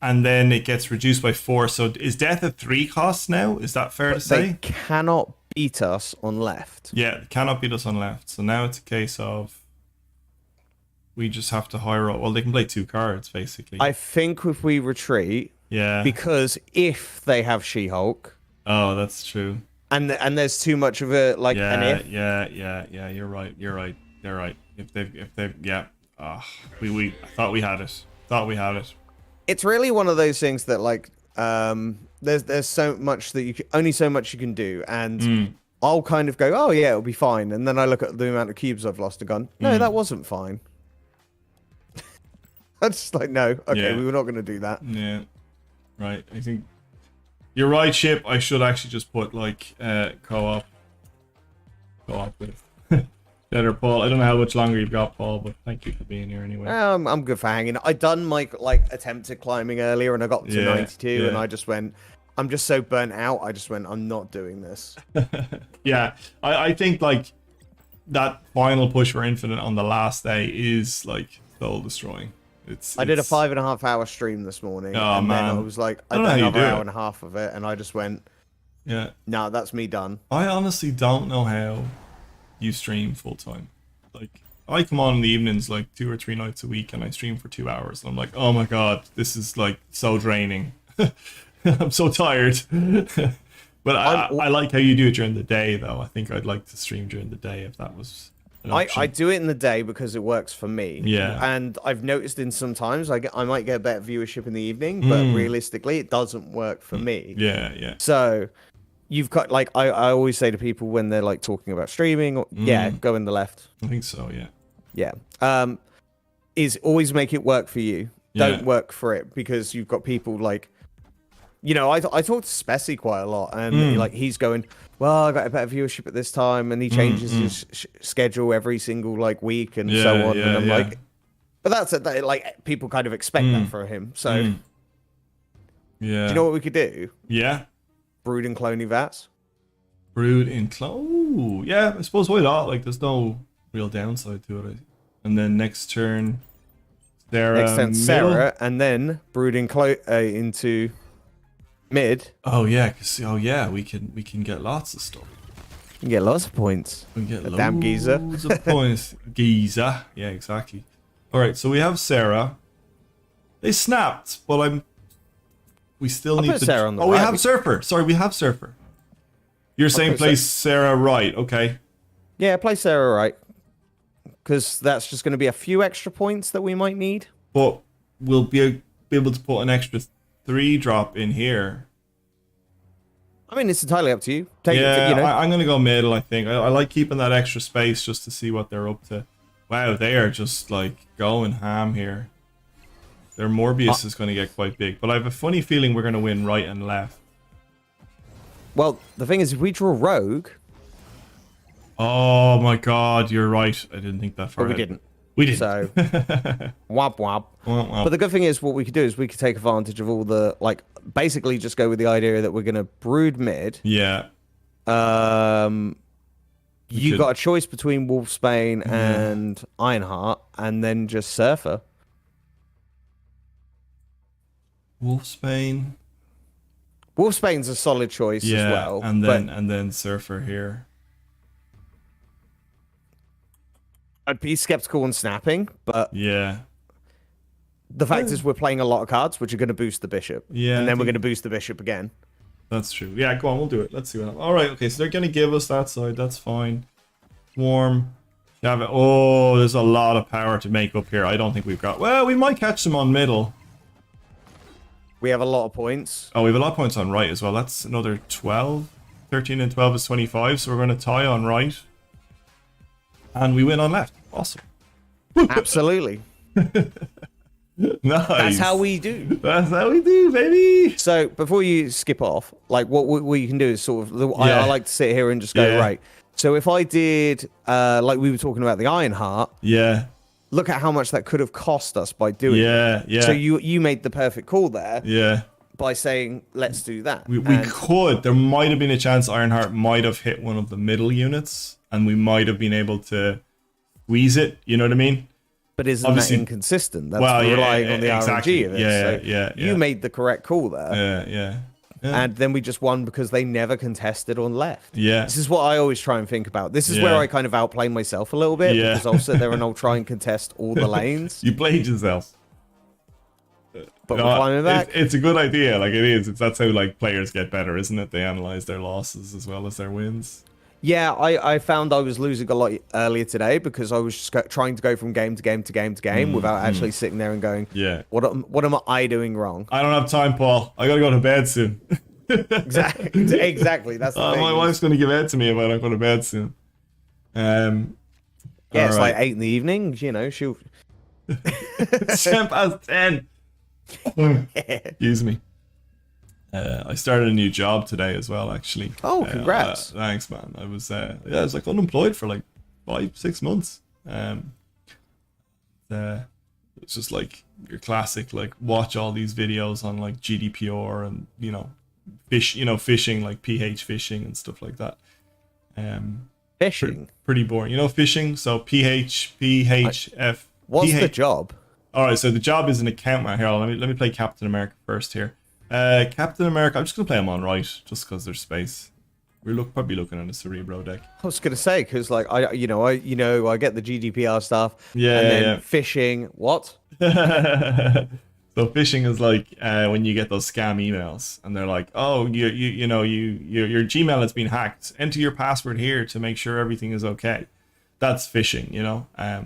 and then it gets reduced by 4. So is Death a 3 cost now? Is that fair to say? They cannot beat us on left. Yeah, they cannot beat us on left. So now it's a case of we just have to hire up. Well, they can play 2 cards basically. I think if we retreat, because if they have She-Hulk, oh, that's true. And there's too much of a like an if. Yeah. You're right. They're right. If they've we I thought we had it. It's really one of those things that like there's so much that only so much you can do, and I'll kind of go, oh yeah, it'll be fine, and then I look at the amount of cubes I've lost and gone, no, that wasn't fine. I'm just like, no, okay, we were not going to do that. Yeah, right. I think You're right, Ship. I should actually just put like co-op with Better Paul. I don't know how much longer you've got, Paul, but thank you for being here anyway. I'm good for hanging. I done my like attempted climbing earlier, and I got to 92, and I just went. I'm just so burnt out. I just went. I'm not doing this. Yeah, I think like that final push for Infinite on the last day is like soul destroying. I did a 5.5 hour stream this morning, and then I was like, I did another hour and a half of it, and I just went, yeah, no, that's me done. I honestly don't know how you stream full time. Like, I come on in the evenings like 2 or 3 nights a week, and I stream for 2 hours, and I'm like, oh my god, this is like so draining. I'm so tired. But I like how you do it during the day, though. I think I'd like to stream during the day if that was. I do it in the day because it works for me. Yeah. And I've noticed in some times I might get better viewership in the evening, but realistically it doesn't work for me. Yeah. So you've got like I always say to people when they're like talking about streaming, go in the left. I think so, yeah. Yeah. Is always make it work for you. Don't work for it, because you've got people like, you know, I talk to Spessy quite a lot, and like he's going, well, I got a better viewership at this time, and he changes his schedule every single like week and so on. And I'm like, but that's it. Like people kind of expect that from him. So, yeah. Do you know what we could do? Yeah. Brood and clone Vats. Brood in clone. Yeah, I suppose why not? Like, there's no real downside to it. And then next turn, Sarah, and then brood into mid. Oh yeah, we can get lots of stuff. You can get lots of points. We can get damn geezer. Loads of points. Geezer. Yeah, exactly. All right, so we have Sarah. They snapped, but we still need to. Sarah on the we have Surfer. Sorry, we have Surfer. You're saying play Sarah right? Okay. Yeah, play Sarah right. Because that's just going to be a few extra points that we might need. But we'll be able to put an extra 3 drop in here. I mean, it's entirely up to you. I'm going to go middle, I think. I like keeping that extra space just to see what they're up to. Wow, they are just like going ham here. Their Morbius is going to get quite big. But I have a funny feeling we're going to win right and left. Well, the thing is, if we draw Rogue... Oh my god, you're right. I didn't think that far. But we didn't. We didn't. So, womp womp. But the good thing is, what we could do is we could take advantage of all the, like, basically just go with the idea that we're going to brood mid. Yeah. You got a choice between Wolfsbane and Ironheart, and then just Surfer. Wolfsbane. Wolfsbane's a solid choice as well. And then Surfer here. I'd be skeptical on snapping, but yeah, the fact is we're playing a lot of cards which are going to boost the bishop. Yeah, and then we're going to boost the bishop again. That's true. Yeah, go on, we'll do it. Let's see what happens. All right, okay, so they're going to give us that side. That's fine. Swarm. Oh, there's a lot of power to make up here. I don't think we've got... Well, we might catch them on middle. We have a lot of points. Oh, we have a lot of points on right as well. That's another 12. 13 and 12 is 25, so we're going to tie on right. And we win on left. Awesome. Absolutely. Nice. That's how we do. That's how we do, baby. So before you skip off, like what you can do is sort of, I like to sit here and just go, right. So if I did, like we were talking about the Ironheart. Yeah. Look at how much that could have cost us by doing it. Yeah. So you made the perfect call there. Yeah. By saying, let's do that. We could. There might have been a chance Ironheart might have hit one of the middle units, and we might have been able to squeeze it. You know what I mean? But isn't that inconsistent? That's relying on the RNG of it. Yeah, You made the correct call there. Yeah. And then we just won because they never contested on left. Yeah. This is what I always try and think about. This is where I kind of outplay myself a little bit. Because I'll sit there and I'll try and contest all the lanes. You played yourself. But we're climbing back. It's a good idea. Like, it is. That's how, like, players get better, isn't it? They analyze their losses as well as their wins. Yeah, I found I was losing a lot earlier today because I was just trying to go from game to game to game to game without actually sitting there and going, what am I doing wrong? I don't have time, Paul. I gotta go to bed soon. Exactly. That's the thing. My wife's gonna give out to me if I don't go to bed soon. It's like 8 in the evening. You know, she'll. 10 past 10. Excuse me. I started a new job today as well, actually. Oh, congrats. Thanks, man. I was like unemployed for like 5-6 months. It's just like your classic, like watch all these videos on like GDPR and fishing, like pH fishing and stuff like that. Fishing? Pretty boring. Fishing. So PHF. What's the job? All right, so the job is an account manager. Here, let me play Captain America first here. Captain America. I'm just gonna play him on right, just because there's space. We're probably looking at a Cerebro deck. I was gonna say because like I get the GDPR stuff. Yeah, and then yeah. Fishing. What? So phishing is like when you get those scam emails and they're like, oh, your Gmail has been hacked. Enter your password here to make sure everything is okay. That's phishing,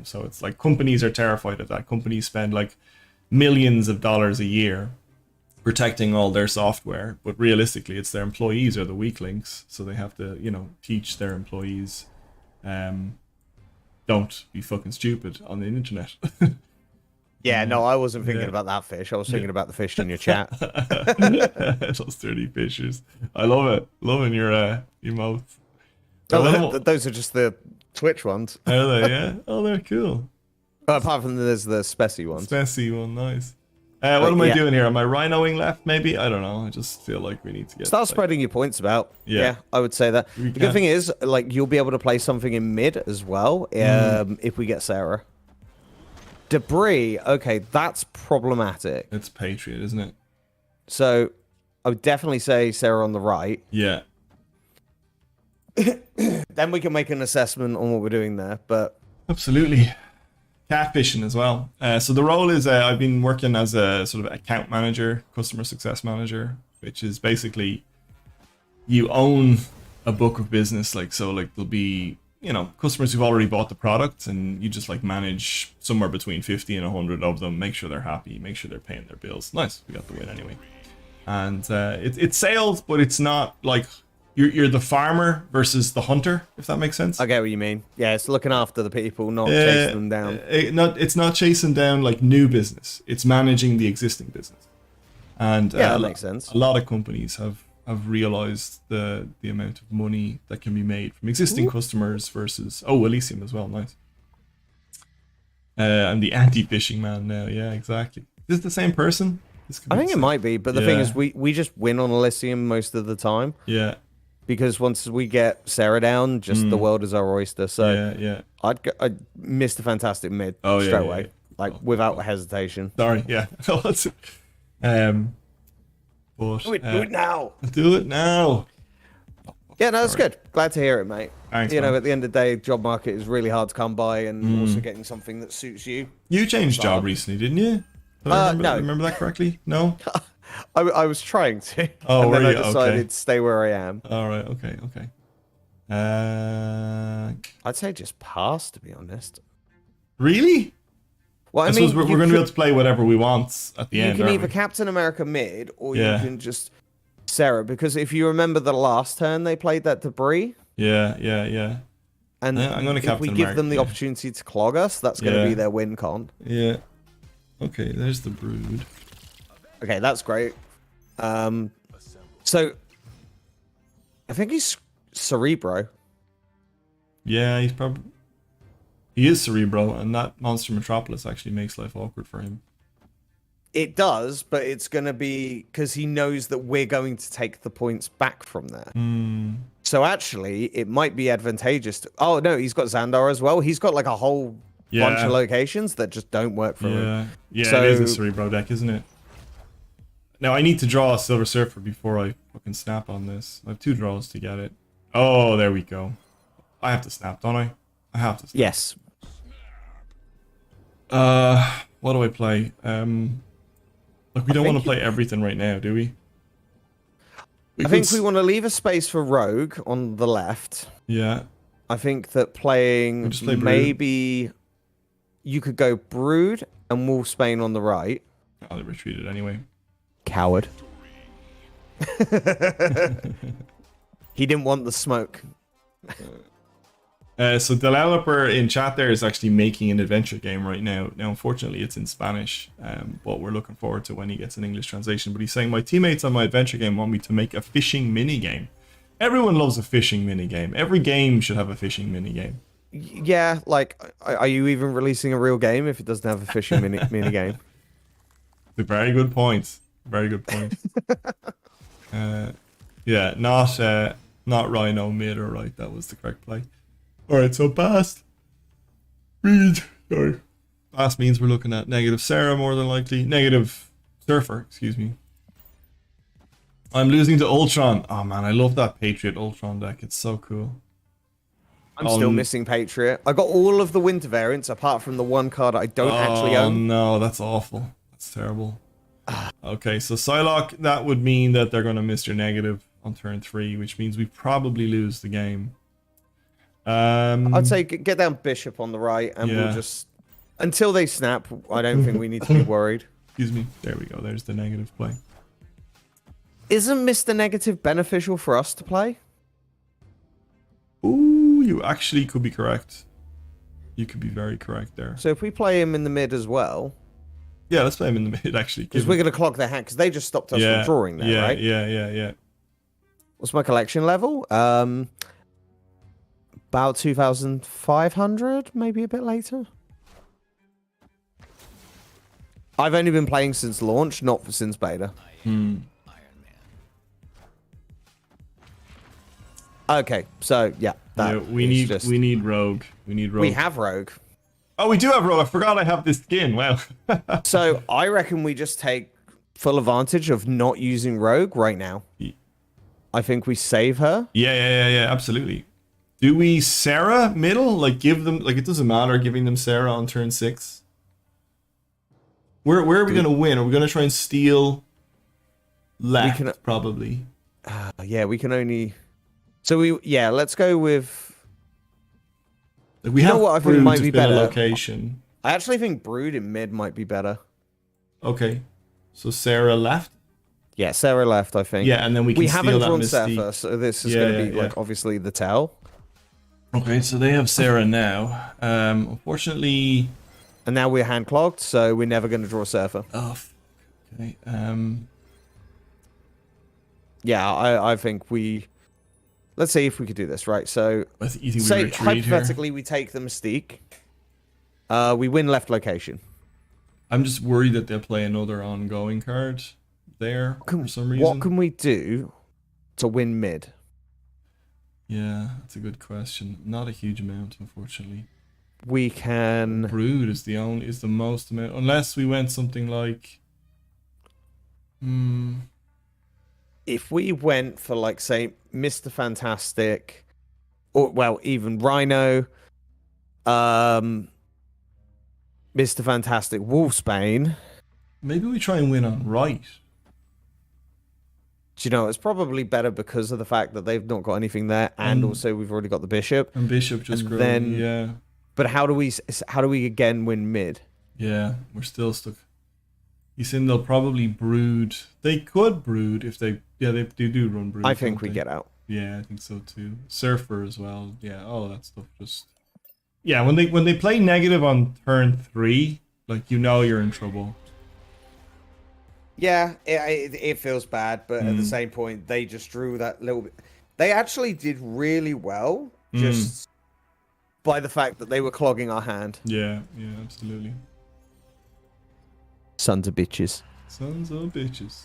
So it's like companies are terrified of that. Companies spend like millions of dollars a year protecting all their software, but realistically, it's their employees are the weak links, so they have to, teach their employees, don't be fucking stupid on the internet. Yeah, no, I wasn't thinking about that fish. I was thinking about the fish in your chat. Those dirty fishers. I love it. Loving your mouth. Those are just the Twitch ones. Are they? Yeah. Oh, they're cool. Apart from there's the Spessy ones. Spessy one, nice. What am I doing here? Am I rhinoing left? Maybe, I don't know. I just feel like we need to start spreading your points about. Yeah, I would say that. The good thing is, like, you'll be able to play something in mid as well. If we get Sarah. Debris. Okay, that's problematic. It's Patriot, isn't it? So, I would definitely say Sarah on the right. Yeah. Then we can make an assessment on what we're doing there. But absolutely. Catfishing as well. So the role is I've been working as a sort of account manager, customer success manager, which is basically you own a book of business. Like there'll be customers who've already bought the product, and you just like manage somewhere between 50 and 100 of them. Make sure they're happy. Make sure they're paying their bills. Nice, we got the win anyway. And it's sales, but it's not like. You're the farmer versus the hunter, if that makes sense. I get what you mean. Yeah, it's looking after the people, not chasing them down. It's not chasing down like new business. It's managing the existing business. And that makes sense. A lot of companies have realized the amount of money that can be made from existing customers versus Elysium as well. Nice. I'm the anti-phishing man now. Yeah, exactly. Is this the same person? I think it might be, but the thing is, we just win on Elysium most of the time. Yeah. Because once we get Sarah down, just the world is our oyster. So yeah. I'd miss the fantastic mid straight away, without hesitation. Sorry, yeah. But do it now. Do it now. Yeah, no, that's good. Glad to hear it, mate. Thanks, man. At the end of the day, job market is really hard to come by, and also getting something that suits you. You changed job recently, didn't you? No. Remember that correctly? No. I was trying to. Oh, and then were I you? decided to stay where I am. All right. Okay. I'd say just pass, to be honest. Really? Well, I suppose mean, we're going to be able to play whatever we want at the end. You can either Captain America mid, or you can just Sarah. Because if you remember the last turn, they played that debris. Yeah. And I'm going to Captain if we America, give them the opportunity to clog us, that's going to be their win con. Yeah. Okay, there's the Brood. Okay, that's great. So I think he's Cerebro. Yeah, he is Cerebro, and that Monster Metropolis actually makes life awkward for him. It does, but it's going to be because he knows that we're going to take the points back from there. So actually, it might be advantageous to... Oh, no, he's got Xandar as well. He's got like a whole bunch of locations that just don't work for him. Yeah, so, it is a Cerebro deck, isn't it? Now, I need to draw a Silver Surfer before I fucking snap on this. I have 2 draws to get it. Oh, there we go. I have to snap, don't I? I have to snap. Yes. What do I play? Look, we don't want to play everything right now, do we? I think we want to leave a space for Rogue on the left. Yeah. I think that playing maybe you could go Brood and Wolfsbane on the right. Oh, they retreated anyway. Coward. He didn't want the smoke. So the developer in chat there is actually making an adventure game right now. Now, unfortunately, it's in Spanish, but we're looking forward to when he gets an English translation. But he's saying, my teammates on my adventure game want me to make a fishing mini game. Everyone loves a fishing mini game. Every game should have a fishing mini game. Yeah, like, are you even releasing a real game if it doesn't have a fishing mini game? It's a very good point. Very good point. Yeah, not Rhino mid or right. That was the correct play. All right, so Bast. Sorry. Bast means we're looking at negative Sarah more than likely. Negative Surfer, excuse me. I'm losing to Ultron. Oh man, I love that Patriot Ultron deck. It's so cool. I'm still missing Patriot. I got all of the winter variants apart from the one card I don't actually own. Oh no, that's awful. That's terrible. Okay, so Psylocke, that would mean that they're going to miss your negative on turn 3, which means we probably lose the game. I'd say get down Bishop on the right, and we'll just... Until they snap, I don't think we need to be worried. Excuse me. There we go. There's the negative play. Isn't Mr. Negative beneficial for us to play? Ooh, you actually could be correct. You could be very correct there. So if we play him in the mid as well... Yeah, let's play him in the mid, actually. Because we're going to clock their hand, because they just stopped us from drawing there, right? Yeah. What's my collection level? About 2,500, maybe a bit later. I've only been playing since launch, not since beta. Okay, so yeah, we need Rogue. We need Rogue. We have Rogue. Oh, we do have Rogue. I forgot I have this skin. Wow. So I reckon we just take full advantage of not using Rogue right now. I think we save her. Yeah, absolutely. Do we Sarah middle? Like give them it doesn't matter giving them Sarah on turn 6. Where are we gonna win? Are we gonna try and steal left? Probably. Yeah, we can only. So let's go with. Like we have what I think might be better. Location. I actually think Brood in mid might be better. Okay, so Sarah left. Yeah, Sarah left. I think. Yeah, and then we haven't drawn Surfer, so this is going to be like obviously the tell. Okay, so they have Sarah now. Unfortunately. And now we're hand clogged, so we're never going to draw Surfer. Oh, okay. Yeah, I think we. Let's see if we could do this, right? So, say hypothetically we take the Mystique. We win left location. I'm just worried that they'll play another ongoing card there for some reason. What can we do to win mid? Yeah, that's a good question. Not a huge amount, unfortunately. We can. Brood is the most amount, unless we went something like. If we went for like say Mr. Fantastic, or well even Rhino, Mr. Fantastic, Wolfsbane. Maybe we try and win on right. Do you know, it's probably better because of the fact that they've not got anything there, and also we've already got the Bishop. And Bishop just growing, yeah. But how do we again win mid? Yeah, we're still stuck. You saying they'll probably Brood. They could Brood if they do run Brood. I think we get out. Yeah, I think so too. Surfer as well. Yeah, all that stuff just. Yeah, when they play negative on turn 3, like you're in trouble. Yeah, it feels bad, but at the same point, they just drew that little bit. They actually did really well, just by the fact that they were clogging our hand. Yeah, absolutely. Sons of bitches. Sons of bitches.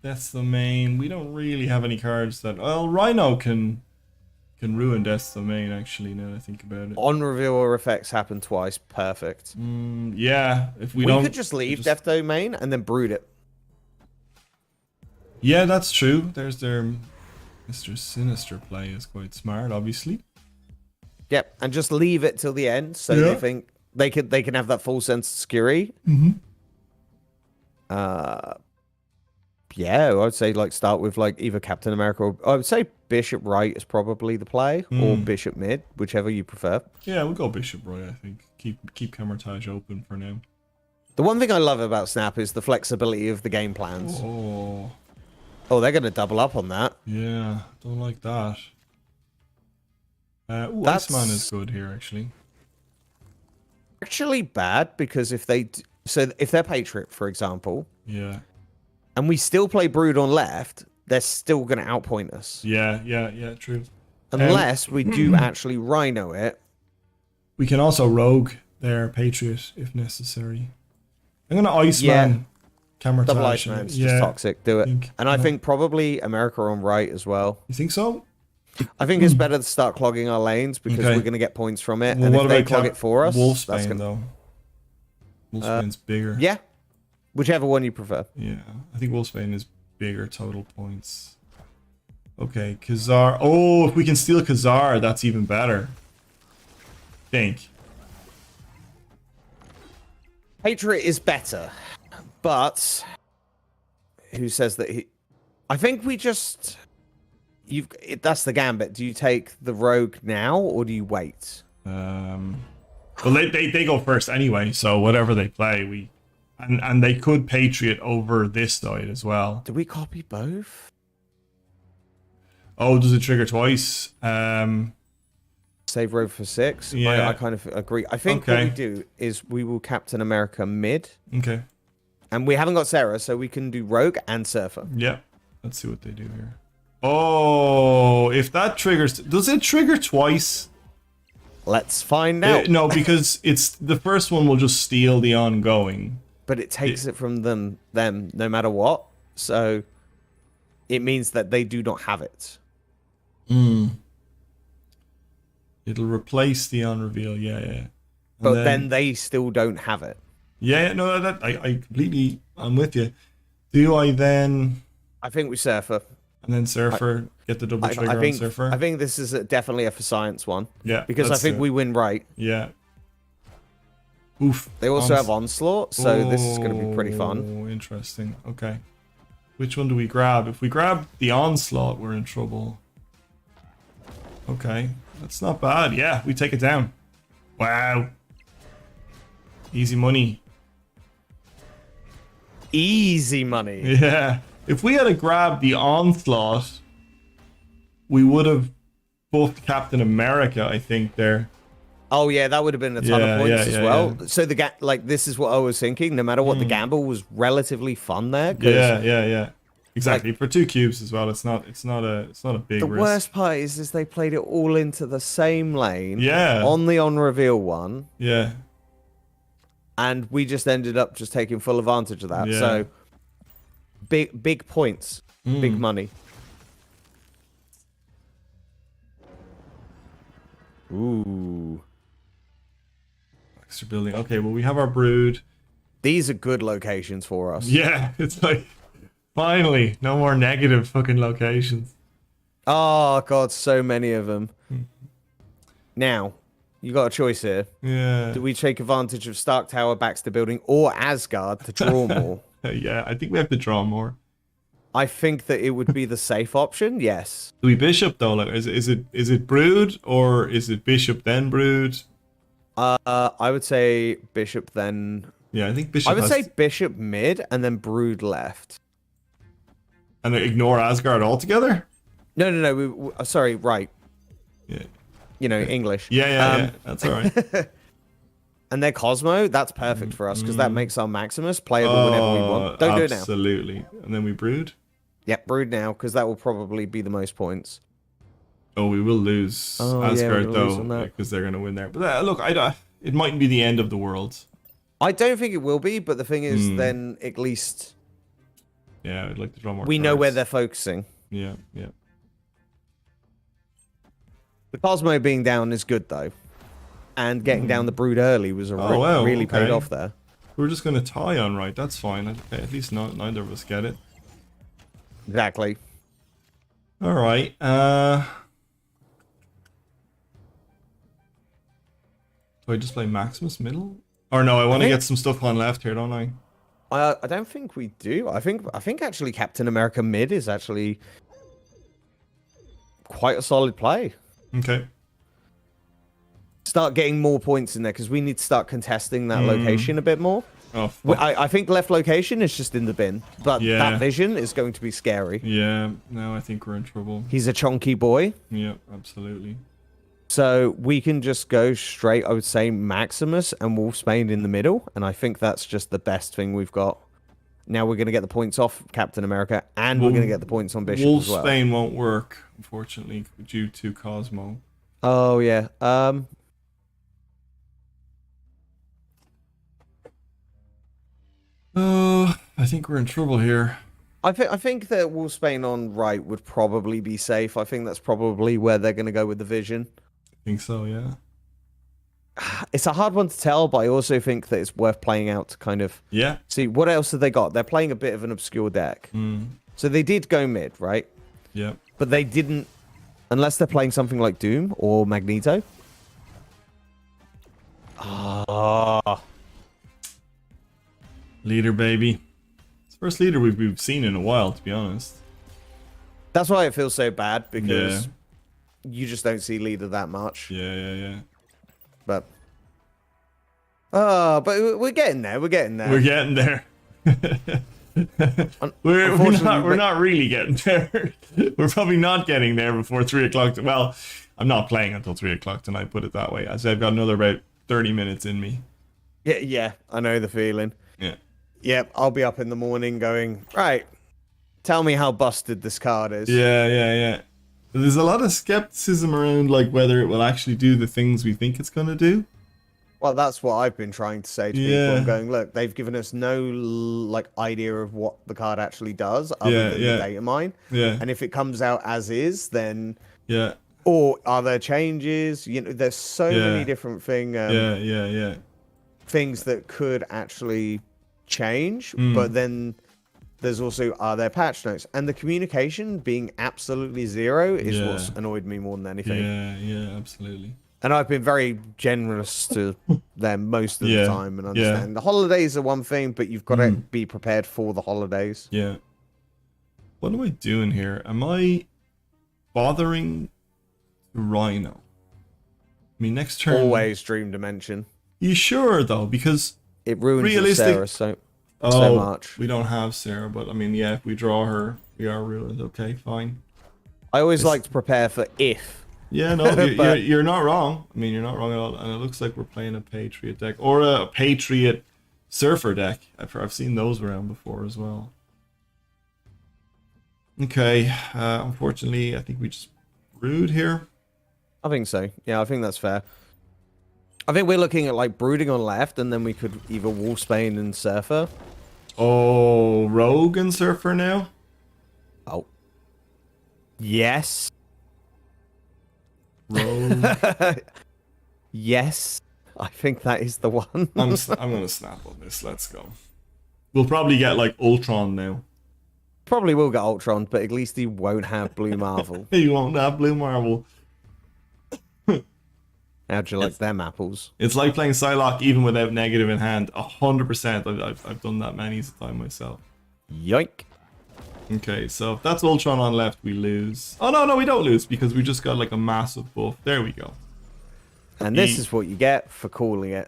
That's the main. We don't really have any cards that. Well, Rhino can ruin Death's Domain, actually, now that I think about it. On reveal or effects happen twice. Perfect. Yeah, if we could just leave Death Domain and then Brood it. Yeah, that's true. There's their Mr. Sinister play is quite smart, obviously. Yep, and just leave it till the end, so they think they can have that full sense of security. Yeah, I'd say like start with like either Captain America or I would say Bishop right is probably the play, or Bishop mid, whichever you prefer. Yeah, we'll go Bishop right. I think keep Camertage open for now. The one thing I love about Snap is the flexibility of the game plans. Oh, Oh, they're going to double up on that. Yeah, don't like that. That's Iceman is good here, actually. actually bad because if they... So if they're Patriot, for example, Yeah. and we still play Brood on left, they're still going to outpoint us. Yeah, true. Unless we do actually Rhino it. We can also rogue their Patriot if necessary. I'm gonna Iceman Camertage. Double Iceman's just toxic. Do it. And I think probably America on right as well. You think so? I think it's better to start clogging our lanes because we're going to get points from it. Well, and what if they about clog it for us, Wolfsbane, though? Wolfsbane's bigger. Yeah. Whichever one you prefer. Yeah, I think Wolfsbane is bigger total points. Okay, Khazar. Oh, if we can steal Khazar, that's even better. Think. Patriot is better, but who says that he? I think we just that's the gambit. Do you take the rogue now or do you wait? Well, they go first anyway, so whatever they play, we and they could Patriot over this side as well. Do we copy both? Oh, does it trigger twice? Save rogue for 6. Yeah, I kind of agree. I think what we do is we will Captain America mid. Okay. And we haven't got Sarah, so we can do rogue and surfer. Yeah. Let's see what they do here. Oh, if that triggers, does it trigger twice? Let's find out. No, because it's the first one will just steal the ongoing. But it takes it from them no matter what. So it means that they do not have it. It'll replace the on reveal, yeah. And but then they still don't have it. Yeah, no, I completely, I'm with you. Do I then? I think we surfer. And then surfer, get the double trigger on surfer. I think this is definitely a for science one. Yeah, because I think we win right. Yeah. Oof. They also have onslaught, so this is going to be pretty fun. Oh, interesting. Okay. Which one do we grab? If we grab the onslaught, we're in trouble. Okay. That's not bad. Yeah, we take it down. Wow. Easy money. Easy money. Yeah. If we had to grab the onslaught, we would have buffed Captain America, I think, there. Oh yeah, that would have been a ton of points as well. So this is what I was thinking. No matter what, the gamble was relatively fun there. Yeah. Exactly. For 2 cubes as well. It's not a big risk. The worst part is they played it all into the same lane. Yeah. On the on reveal one. Yeah. And we just ended up just taking full advantage of that. Yeah. So big points, big money. Ooh. Extra building. Okay, well, we have our brood. These are good locations for us. Yeah, it's like, finally, no more negative fucking locations. Oh, God, so many of them. Now, you got a choice here. Yeah. Do we take advantage of Stark Tower, Baxter Building, or Asgard to draw more? Yeah, I think we have to draw more. I think that it would be the safe option, yes. Do we bishop, though? Like, is it brood, or is it bishop then brood? I would say bishop then... Yeah, I think bishop I would say bishop mid and then brood left. And ignore Asgard altogether? No. Sorry, right. Yeah. You know, English. Yeah. That's all right. And their Cosmo, that's perfect for us because that makes our Maximus playable whenever we want. Don't do it now. Absolutely. And then we brood? Yep, brood now because that will probably be the most points. Oh, we will lose Asgard though because they're going to win there. But look, it mightn't be the end of the world. I don't think it will be, but the thing is, then at least... Yeah, I'd like to draw more We cards. know where they're focusing. Yeah. The Cosmo being down is good, though. And getting down the brood early was really paid off there. We're just going to tie on right. That's fine. Okay, at least neither of us get it. Exactly. All right. Do I just play Maximus middle? Or no, I want to get some stuff on left here, don't I? I don't think we do. I think actually Captain America mid is actually quite a solid play. Okay. Start getting more points in there because we need to start contesting that location a bit more. Oh, fuck. I think left location is just in the bin, but Yeah. that vision is going to be scary. Yeah, no, I think we're in trouble. He's a chonky boy. Yeah, absolutely. So we can just go straight, I would say, Maximus and Wolfsbane in the middle. And I think that's just the best thing we've got. Now we're going to get the points off Captain America, and we're going to get the points on Bishop as well. Wolfsbane won't work, unfortunately, due to Cosmo. Oh, yeah. Oh, I think we're in trouble here. I think that Wolfsbane on right would probably be safe. I think that's probably where they're going to go with the vision. I think so, yeah. It's a hard one to tell, but I also think that it's worth playing out to kind of see what else have they got. They're playing a bit of an obscure deck. So they did go mid, right? Yeah. But they didn't, unless they're playing something like Doom or Magneto. Leader, baby. It's the first leader we've seen in a while, to be honest. That's why it feels so bad, because you just don't see leader that much. Yeah. But we're getting there. We're getting there. We're getting there. we're not really getting there. We're probably not getting there before 3 o'clock. Well, I'm not playing until 3 o'clock tonight, put it that way. I said I've got another about 30 minutes in me. Yeah, I know the feeling. Yeah. Yep, I'll be up in the morning going, right, tell me how busted this card is. Yeah. There's a lot of skepticism around like whether it will actually do the things we think it's going to do. Well, that's what I've been trying to say to people. I'm going, look, they've given us no like idea of what the card actually does other than the data mine. Yeah. And if it comes out as is, then Yeah. or are there changes? You know, there's so many different things that could actually change, but then there's also, are there patch notes? And the communication being absolutely zero is what's annoyed me more than anything. Yeah, absolutely. And I've been very generous to them most of the time and understand. The holidays are one thing, but you've got to be prepared for the holidays. Yeah. What am I doing here? Am I bothering Rhino? I mean, next turn... Always Dream Dimension. You sure, though? Because... It ruins Sarah so much. We don't have Sarah, but I mean, yeah, if we draw her, we are ruined. Okay, fine. I always like to prepare for if. Yeah, no, you're not wrong. I mean, you're not wrong at all. And it looks like we're playing a Patriot deck. Or a Patriot Surfer deck. I've seen those around before as well. Okay, unfortunately, I think we just brood here. I think so. Yeah, I think that's fair. I think we're looking at like brooding on left, and then we could either Wolfsbane and Surfer. Oh, Rogue and Surfer now? Oh. Yes. Rogue. Yes. I think that is the one. I'm gonna snap on this. Let's go. We'll probably get like Ultron now. Probably will get Ultron, but at least he won't have Blue Marvel. He won't have Blue Marvel. How'd you like them apples? It's like playing Psylocke even without negative in hand. 100%. I've done that many times myself. Yoink. Okay, so if that's Ultron on left, we lose. Oh, no, we don't lose because we just got like a massive buff. There we go. And this is what you get for calling it.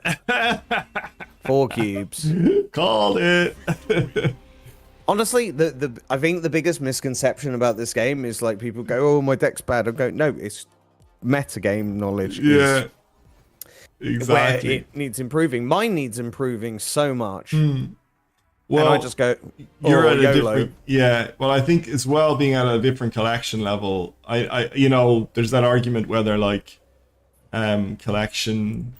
4 cubes. Called it. Honestly, I think the biggest misconception about this game is like people go, oh, my deck's bad. I go, no, it's metagame knowledge. Yeah. Exactly. Where it needs improving. Mine needs improving so much. Well, and I just go, you're at a YOLO. different, well, I think as well being at a different collection level, I you know, there's that argument whether like collection,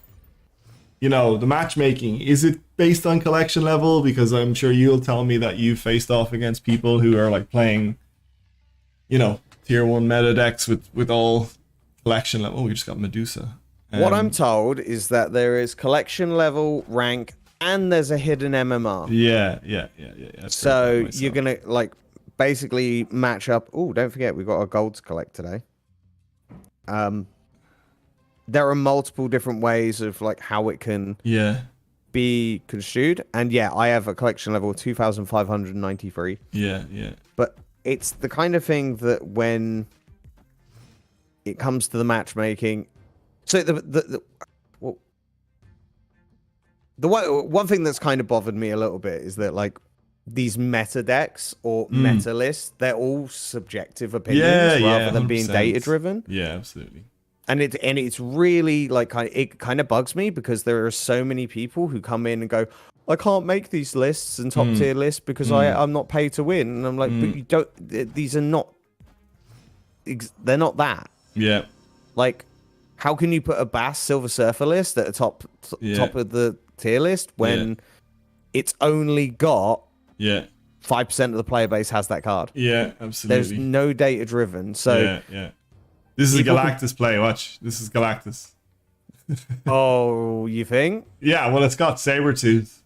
you know, the matchmaking, is it based on collection level? Because I'm sure you'll tell me that you've faced off against people who are like playing, you know, tier 1 meta decks with all collection level. Oh, we just got Medusa. What I'm told is that there is collection level, rank, and there's a hidden MMR. Yeah. So you're gonna like basically match up. Oh, don't forget we've got our gold to collect today. There are multiple different ways of like how it can be construed, and I have a collection level 2,593. Yeah. But it's the kind of thing that when it comes to the matchmaking, so The one thing that's kind of bothered me a little bit is that like these meta decks or meta lists, they're all subjective opinions rather than being 100%. data driven. Yeah, absolutely. And it's really like it kind of bugs me because there are so many people who come in and go, I can't make these lists and top tier lists because I'm not paid to win. And I'm like, but you don't. These are not. They're not that. Yeah. Like, how can you put a Bass Silver Surfer list at the top of the tier list when it's only got 5% of the player base has that card? Yeah, absolutely. There's no data driven. So yeah. This is a Galactus play. Watch. This is Galactus. Oh, you think? Yeah, well, it's got Sabretooth.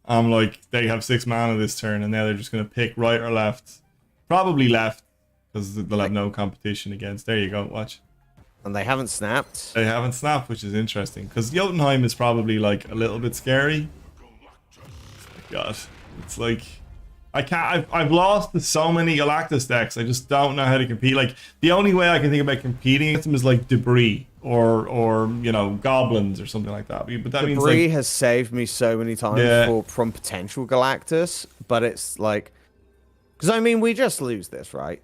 I'm like, they have 6 mana this turn, and now they're just going to pick right or left. Probably left, because they'll have no competition against. There you go, watch. And they haven't snapped. They haven't snapped, which is interesting, because Jotunheim is probably, like, a little bit scary. God, it's like... I've lost to so many Galactus decks. I just don't know how to compete. Like, the only way I can think about competing against them is like Debris or you know, Goblins or something like that. But that means Debris like, has saved me so many times from potential Galactus, but it's like, because I mean, we just lose this, right?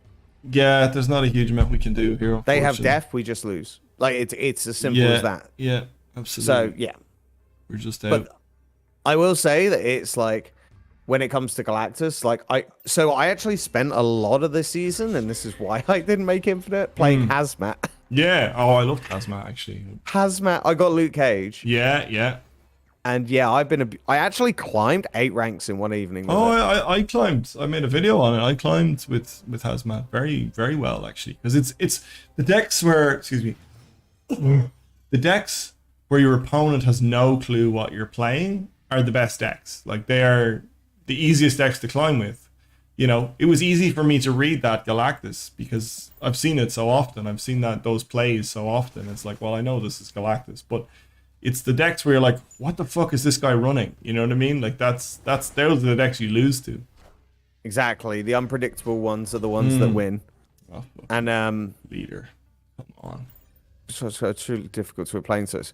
Yeah, there's not a huge amount we can do here. They have death, we just lose. Like it's as simple as that. Yeah, absolutely. So yeah, we're just out. But I will say that it's like, when it comes to Galactus, like I actually spent a lot of this season, and this is why I didn't make Infinite, playing Hazmat. Yeah, oh, I loved Hazmat actually. Hazmat, I got Luke Cage. Yeah. And yeah, I actually climbed 8 ranks in one evening. I climbed. I made a video on it. I climbed with Hazmat very, very well actually, because it's the decks where, excuse me, the decks where your opponent has no clue what you're playing are the best decks. Like, they are the easiest decks to climb with. You know, it was easy for me to read that Galactus because I've seen it so often. I've seen those plays so often. It's like, well, I know this is Galactus, but it's the decks where you're like, what the fuck is this guy running? You know what I mean? Like, those are the decks you lose to. Exactly. The unpredictable ones are the ones that win. Oh, and leader, come on. So it's really difficult to play. So it's,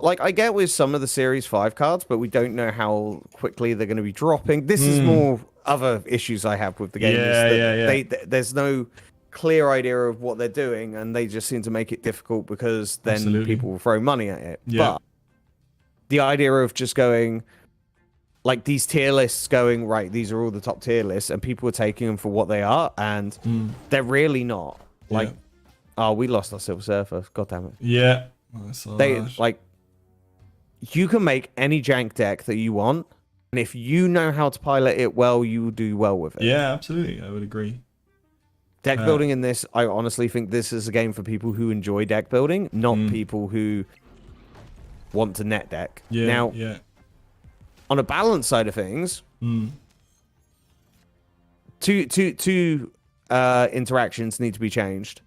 like, I get with some of the Series 5 cards, but we don't know how quickly they're going to be dropping. This is more other issues I have with the game. There's no clear idea of what they're doing, and they just seem to make it difficult because then people will throw money at it. Yeah. But the idea of just going, like, these tier lists going, right, these are all the top tier lists, and people are taking them for what they are, and they're really not. Like, oh, we lost our Silver Surfer. God damn it. Yeah. I saw that. Like, you can make any jank deck that you want, and if you know how to pilot it well, you will do well with it. Yeah, absolutely. I would agree. Deck building in this, I honestly think this is a game for people who enjoy deck building, not people who want to net deck. Yeah. Now, on a balance side of things, two interactions need to be changed.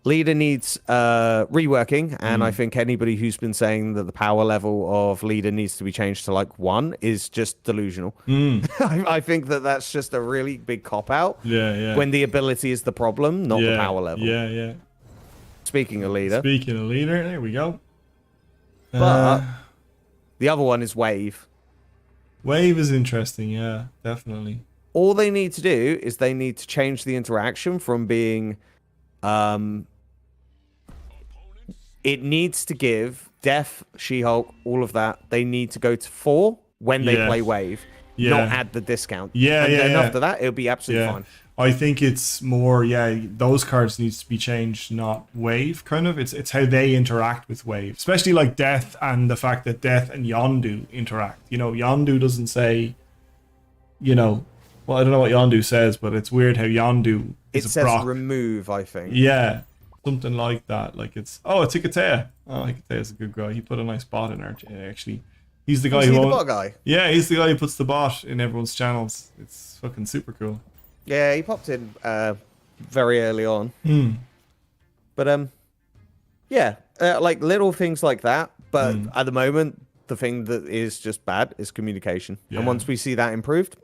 Leader needs reworking, and I think anybody who's been saying that the power level of leader needs to be changed to like 1 is just delusional. I think that's just a really big cop-out. Yeah. When the ability is the problem, not the power level. Yeah. Speaking of leader, there we go. but the other one is wave. Wave is interesting, yeah, definitely. All they need to do is they need to change the interaction from being it needs to give Death, She-Hulk, all of that. They need to go to 4 when they play wave, not add the discount. And after that, it'll be absolutely fine. I think it's more, those cards needs to be changed, not wave, kind of. It's how they interact with wave, especially like Death, and the fact that Death and Yondu interact. You know, Yondu doesn't say, you know, well, I don't know what Yondu says, but it's weird how Yondu is it says proc. Remove, I think. Yeah, something like that. Like it's Ikatea. Oh, Ikatea's a good guy. He put a nice bot in actually. He's the guy the bot guy? Yeah, he's the guy who puts the bot in everyone's channels. It's fucking super cool. Yeah, he popped in very early on. But like little things like that. But at the moment, the thing that is just bad is communication. And once we see that improved,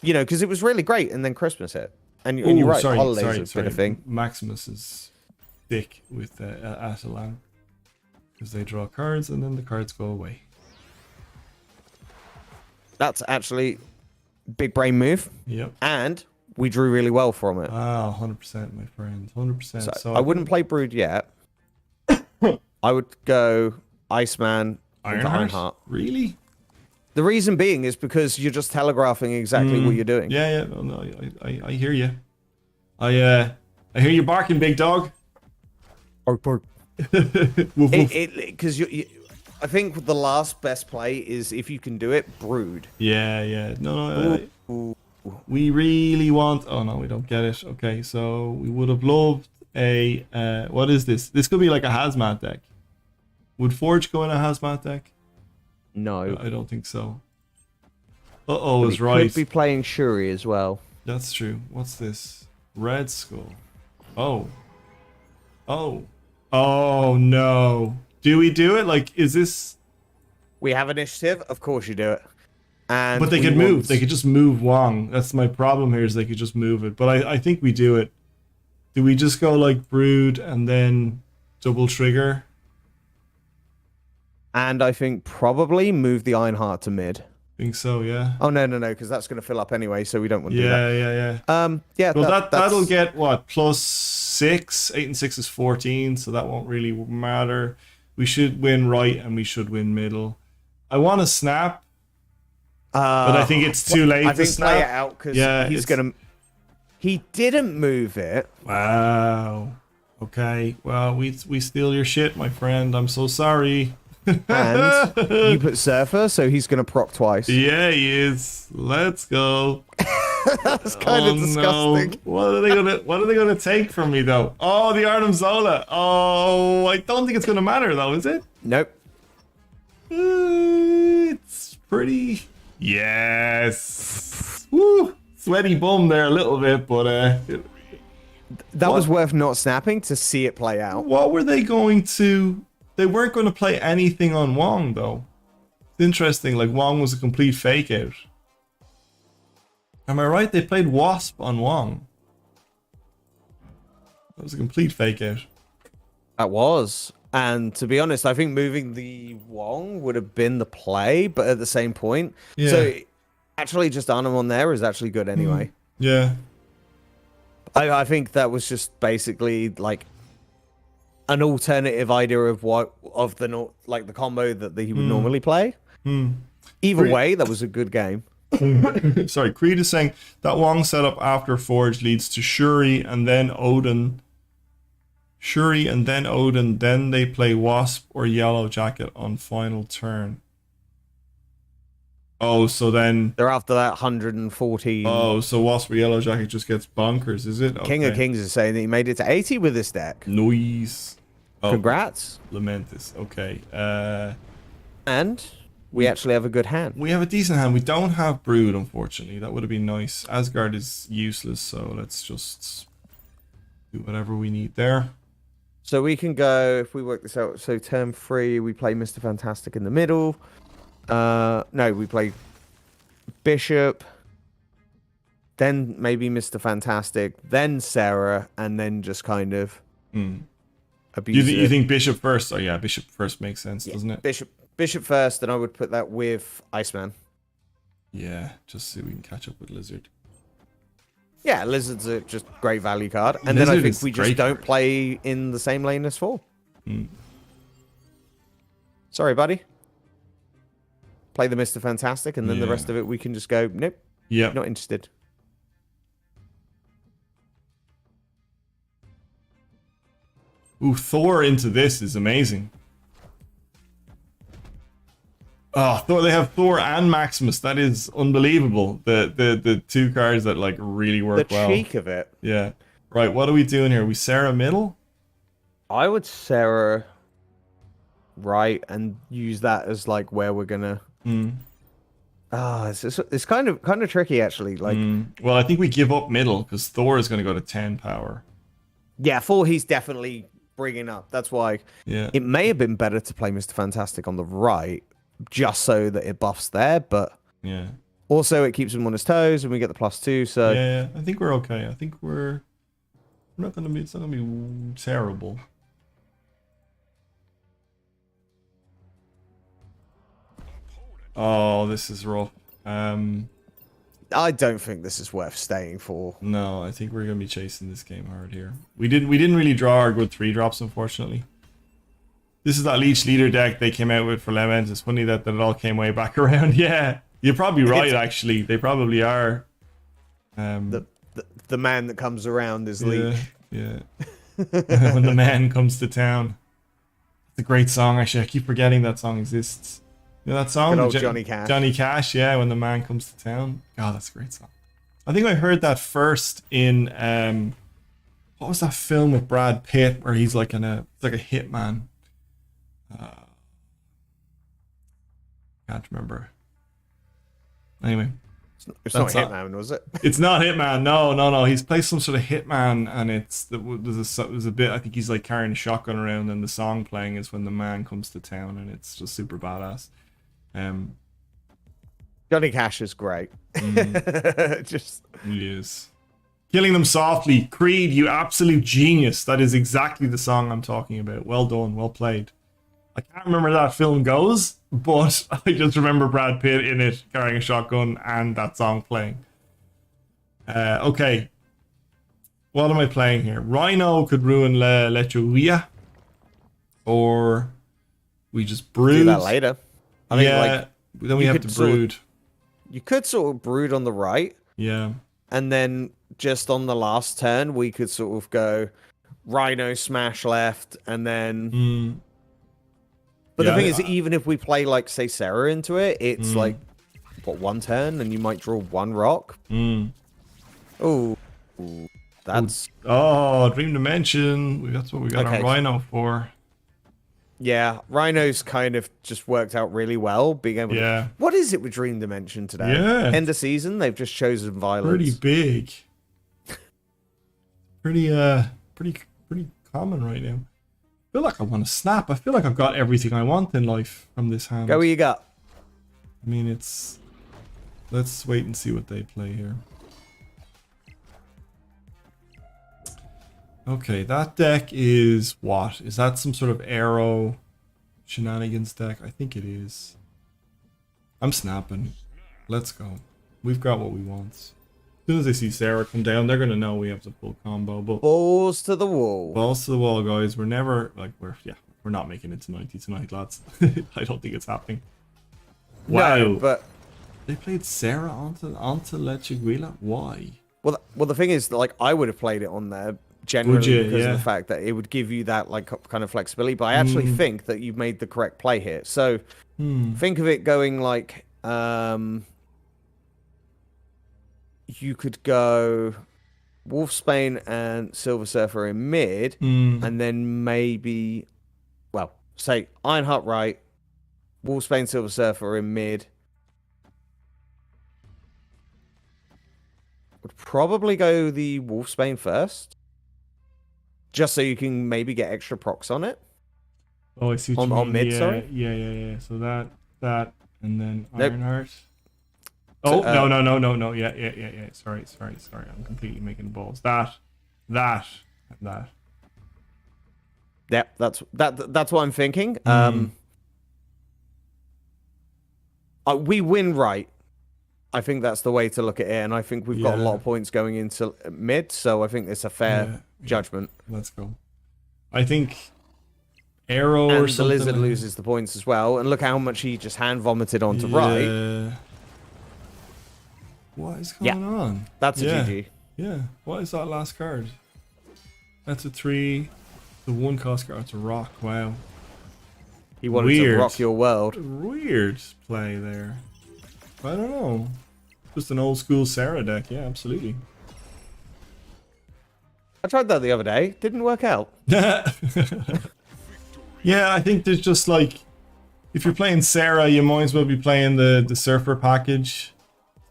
you know, because it was really great, and then Christmas hit. And you're right, holidays have been a thing. Maximus is thick with Atalan, because they draw cards and then the cards go away. That's actually big brain move. Yep. And we drew really well from it. Wow, 100%, my friend. 100%. So I wouldn't play Brood yet. I would go Iceman into Ironheart. Really? The reason being is because you're just telegraphing exactly what you're doing. Yeah, yeah. Oh, no, I hear you. I hear you barking, big dog. Bark, bark. Because I think the last best play is if you can do it, Brood. Yeah, yeah. No, we really want. Oh no, we don't get it. Okay, so we would have loved a. What is this? This could be like a hazmat deck. Would Forge go in a hazmat deck? No, I don't think so. Uh-oh, is right. Could be playing Shuri as well. That's true. What's this? Red Skull. Oh. Oh. Oh no. Do we do it? Like, is this? We have initiative. Of course you do it. And but they could move. They could just move Wong. That's my problem here. Is they could just move it. But I think we do it. Do we just go like Brood and then double trigger? And I think probably move the Ironheart to mid. Think so, yeah. Oh no, because that's going to fill up anyway, so we don't want to do that. Yeah. Well, that'll that'll get what +6. 8 and 6 is 14, so that won't really matter. We should win right, and we should win middle. I want to snap, but I think it's too late. I think to snap. play it out because he's gonna. He didn't move it. Wow. Okay. Well, we steal your shit, my friend. I'm so sorry. And you put Surfer, so he's going to proc twice. Yeah, he is. Let's go. That's kind of disgusting. No. What are they gonna take from me though? Oh, the Arnim Zola. Oh, I don't think it's gonna matter though, is it? Nope. It's pretty. Yes. Woo. Sweaty bum there a little bit, but that was worth not snapping to see it play out. What were they going to? They weren't going to play anything on Wong, though. It's interesting, like Wong was a complete fake out. Am I right? They played Wasp on Wong. That was a complete fake out. That was. And to be honest, I think moving the Wong would have been the play, but at the same point. Yeah. So actually just Arnim on there is actually good anyway. Yeah. I think that was just basically like an alternative idea of the combo that he would normally play. Either way, that was a good game. Sorry, Creed is saying that Wong setup after Forge leads to Shuri and then Odin. Then they play Wasp or Yellow Jacket on final turn. Oh, so then they're after that 114. Oh, so Wasp or Yellow Jacket just gets bonkers, is it? Okay. King of Kings is saying that he made it to 80 with this deck. Nice. Oh, congrats. Lamentus. Okay. And we actually have a good hand. We have a decent hand. We don't have Brood, unfortunately. That would have been nice. Asgard is useless, so let's just do whatever we need there. So we can go, if we work this out, so turn 3, we play Mr. Fantastic in the middle. No, we play Bishop, then maybe Mr. Fantastic, then Sarah, and then just kind of abuse you think Bishop first? Oh yeah, Bishop first makes sense, doesn't it? Bishop first, and I would put that with Iceman. Yeah, just so we can catch up with Lizard. Yeah, Lizard's a just great value card, and Lizard then I think we just don't play in the same lane as 4. Sorry, buddy. Play the Mr. Fantastic, and then the rest of it we can just go, nope. Yeah. Not interested. Ooh, Thor into this is amazing. Oh, Thor! They have Thor and Maximus. That is unbelievable. The two cards that like really work well. The cheek of it. Yeah. Right. What are we doing here? We Sarah middle? I would Sarah right and use that as like where we're gonna. It's kind of tricky actually. Like, well, I think we give up middle because Thor is going to go to 10 power. Yeah, 4 he's definitely bringing up. That's why. Yeah. It may have been better to play Mr. Fantastic on the right, just so that it buffs there. But yeah. Also, it keeps him on his toes, and we get the +2. So yeah, I think we're okay. I think we're not going to be. It's not going to be terrible. Oh, this is rough. I don't think this is worth staying for. No, I think we're gonna be chasing this game hard here. We didn't really draw our good 3-drops, unfortunately. This is that Leech Leader deck they came out with for Lemons. It's funny that it all came way back around. Yeah, you're probably right. Actually, they probably are. The man that comes around is Leech. Yeah. When the man comes to town. It's a great song. Actually, I keep forgetting that song exists. You know that song? Good old Johnny Cash. Johnny Cash, yeah, when the man comes to town. God, that's a great song. I think I heard that first in what was that film with Brad Pitt where he's like it's like a hitman. Can't remember. Anyway. It's not Hitman, was it? It's not Hitman. No. He's played some sort of hitman, and there's a bit. I think he's like carrying a shotgun around, and the song playing is when the man comes to town, and it's just super badass. Johnny Cash is great. Just he is. Killing Them Softly, Creed, you absolute genius. That is exactly the song I'm talking about. Well done, well played. I can't remember how that film goes, but I just remember Brad Pitt in it carrying a shotgun and that song playing. Okay. What am I playing here? Rhino could ruin La Lechuria. Or we just brood. do that later. I mean, like, then we have to brood. You could sort of brood on the right. Yeah. And then just on the last turn, we could sort of go Rhino smash left and then... But the thing is, even if we play, like, say, Sarah into it, it's like, what, 1 turn? And you might draw 1 rock? Oh, that's... Oh, Dream Dimension. That's what we got our Rhino for. Yeah, Rhino's kind of just worked out really well. Being able to... What is it with Dream Dimension today? Yeah. End of season, they've just chosen violence. Pretty big. Pretty common right now. I feel like I want to snap. I feel like I've got everything I want in life from this hand. Go where you got. I mean, let's wait and see what they play here. Okay, that deck is what? Is that some sort of arrow shenanigans deck? I think it is. I'm snapping. Let's go. We've got what we want. As soon as they see Sarah come down, they're going to know we have the full combo. But balls to the wall. Balls to the wall, guys. We're never, like, we're not making it to 90 tonight, lads. I don't think it's happening. Wow. No, but... They played Sarah onto Lechuguila? Why? Well, the thing is, like, I would have played it on there generally because of the fact that it would give you that, like, kind of flexibility. But I actually think that you've made the correct play here. So, think of it going, like, you could go Wolfsbane and Silver Surfer in mid, and then maybe, well, say Ironheart right, Wolfsbane, Silver Surfer in mid. Would probably go the Wolfsbane first, just so you can maybe get extra procs on it. Oh, I see what you mean. On mid, yeah, sorry. Yeah. So that, and then Ironheart. Oh, no. Yeah. Sorry. I'm completely making balls. That. Yep, that's what I'm thinking. We win right. I think that's the way to look at it, and I think we've got a lot of points going into mid, so I think it's a fair judgment. Let's go. I think Arrow and or something. the Lizard loses the points as well, and look how much he just hand vomited onto right. What is going on? That's a GG. Yeah. What is that last card? That's a 3. The 1 cost card. It's a rock. Wow. He wanted to rock your world. Weird play there. I don't know. Just an old school Sarah deck. Yeah, absolutely. I tried that the other day. Didn't work out. Yeah, I think there's just like, if you're playing Sarah, you might as well be playing the Surfer package.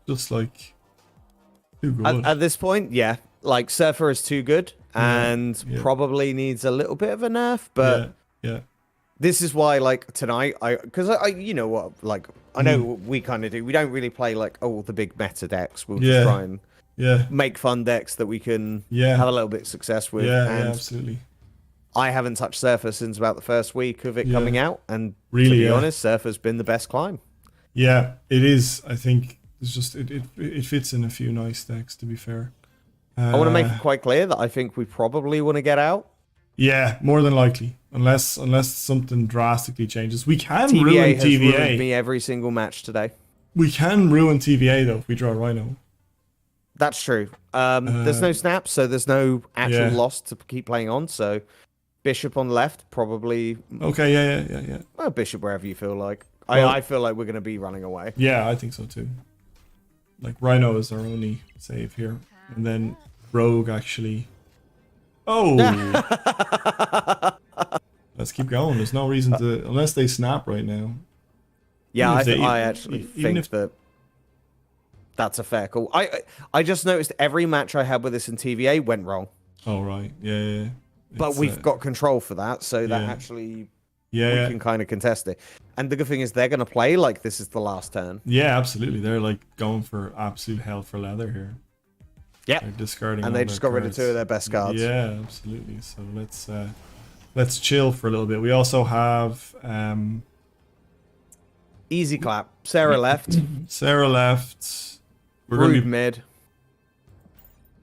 Just like too good. At this point, yeah. Like Surfer is too good and probably needs a little bit of a nerf, but yeah. This is why, like, tonight, because I you know what, like, I know what we kind of do. We don't really play, like, the big meta decks. We'll just try and make fun decks that we can have a little bit of success with. Yeah, absolutely. I haven't touched Surfer since about the first week of it coming out, and really, to be honest, Surfer's been the best climb. Yeah, it is. I think It's just it fits in a few nice decks, to be fair. I want to make it quite clear that I think we probably want to get out. Yeah, more than likely, unless something drastically changes. We can TVA ruin has TVA. ruined me every single match today. We can ruin TVA though if we draw Rhino. That's true. There's no snaps, so there's no actual Yeah. loss to keep playing on. So Bishop on left, probably. Okay, yeah. Well, Bishop wherever you feel like. Well- I feel like we're going to be running away. Yeah, I think so too. Like Rhino is our only save here, and then Rogue actually. Oh. Let's keep going. There's no reason to, unless they snap right now. Yeah, Even if they- I actually even think if- that that's a fair call. I just noticed every match I had with this in TVA went wrong, Oh right, yeah. but It's, we've got control for that, so that yeah. actually yeah, we can kind of contest it. And the good thing is they're going to play like this is the last turn. yeah, absolutely. They're like going for absolute hell for leather here. Yeah, They're discarding, and all they just their got rid of cards. two of their best cards. Yeah, absolutely. So let's chill for a little bit. We also have Easy clap. Sarah left. Sarah left. We're Rude going to be mid.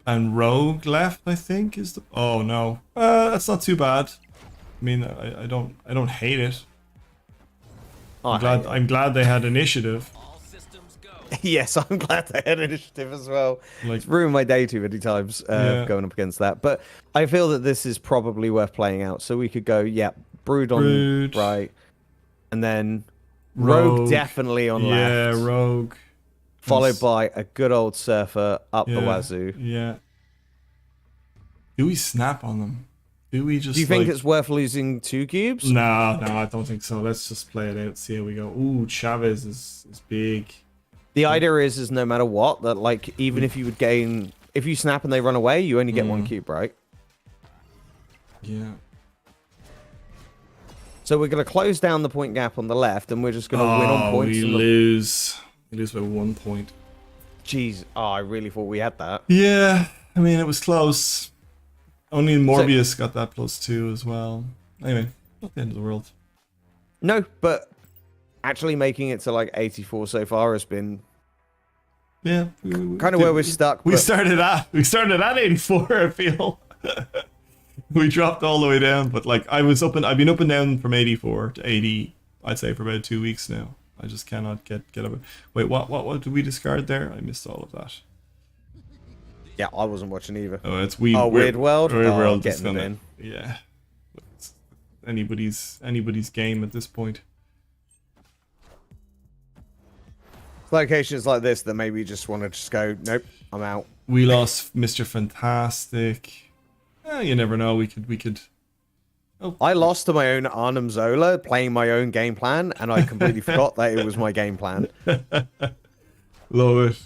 and Rogue left. I think is the. Oh no, that's not too bad. I mean, I don't hate it. I'm glad they had initiative. Yes, I'm glad they had initiative as well. Like, It's ruined my day too many times going up against that. But I feel that this is probably worth playing out. So we could go, yeah, Brood on Brood. right. And then Rogue, Rogue. definitely on yeah, left. Rogue. Followed by a good old Surfer up the wazoo. Yeah. Do we snap on them? Do we just? Do you think like... it's worth losing 2 cubes? No, I don't think so. Let's just play it out. See how we go. Ooh, Chavez is big. The idea is no matter what, that like even if you would gain, if you snap and they run away, you only get 1 cube, right? Yeah. So we're going to close down the point gap on the left, and we're just going to win on points. We lose. We lose by 1 point. Jeez, I really thought we had that. Yeah, I mean it was close. Only Morbius got that +2 as well. Anyway, not the end of the world. No, but actually making it to like 84 so far has been Yeah, kind of where we're stuck. We but started at 84. I feel we dropped all the way down, but like I've been up and down from 84 to 80. I'd say for about 2 weeks now. I just cannot get up. Wait, what did we discard there? I missed all of that. yeah, I wasn't watching either. Oh, it's Weird World. Weird World is getting gonna, it in. Yeah, it's anybody's game at this point. Locations like this that maybe you just want to just go, nope, I'm out. We lost Mr. Fantastic. You never know. We could. I lost to my own Arnhem Zola playing my own game plan, and I completely forgot that it was my game plan. Love it.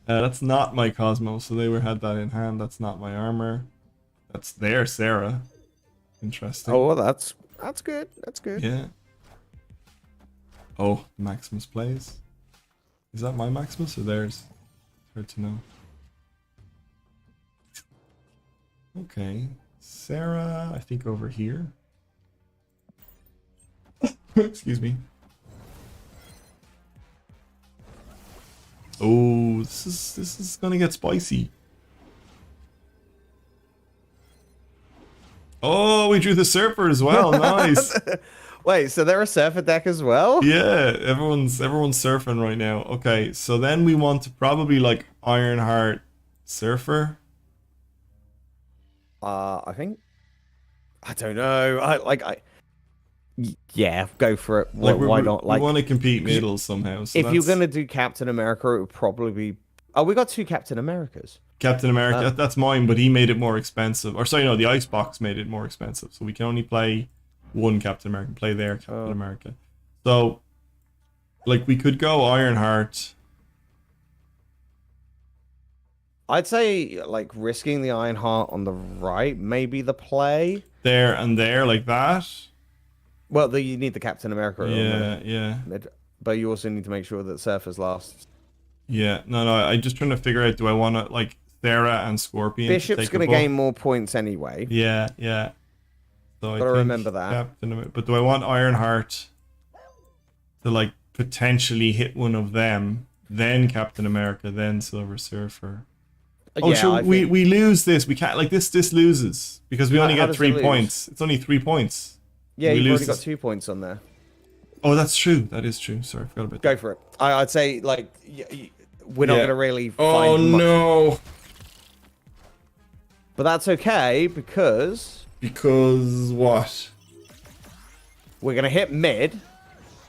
That's not my Cosmo, so they had that in hand. That's not my armor. That's their Sarah. Interesting. Oh, well, that's good. That's good. Yeah. Oh, Maximus plays. Is that my Maximus or theirs? Hard to know. Okay. Sarah, I think over here. Excuse me. Oh, this is gonna get spicy. Oh, we drew the Surfer as well. Nice. Wait, so they're a Surfer deck as well? Yeah, everyone's surfing right now. Okay, so then we want to probably like Ironheart Surfer. I think. I don't know. Yeah, go for it. Why not? We want to compete middle somehow. So if you're gonna do Captain America, it would probably be. Oh, we got 2 Captain Americas. Captain America, that's mine, but he made it more expensive. Or sorry, no, the Icebox made it more expensive. So we can only play one Captain America, play their Captain America. So, like, we could go Ironheart. I'd say, like, risking the Ironheart on the right, maybe the play. There and there, like that. Well, you need the Captain America. Yeah. But you also need to make sure that Surfer's last. Yeah, no, I'm just trying to figure out, do I want to, like, Thera and Scorpion? Bishop's going to gain more points anyway. Yeah. So Gotta remember that. But do I want Ironheart to, like, potentially hit one of them? then Captain America, then Silver Surfer. Oh, Yeah, sure. We lose this. We can't, like, this loses because we only how get does 3 it lose? points. It's only 3 points. Yeah, We you've lose already got this. 2 points on there. Oh, that's true. That is true. Sorry, I forgot about that. Go for it. I'd say, like, we're not Yeah. going to really Oh, find much. no. But that's okay, because Because what? we're going to hit mid,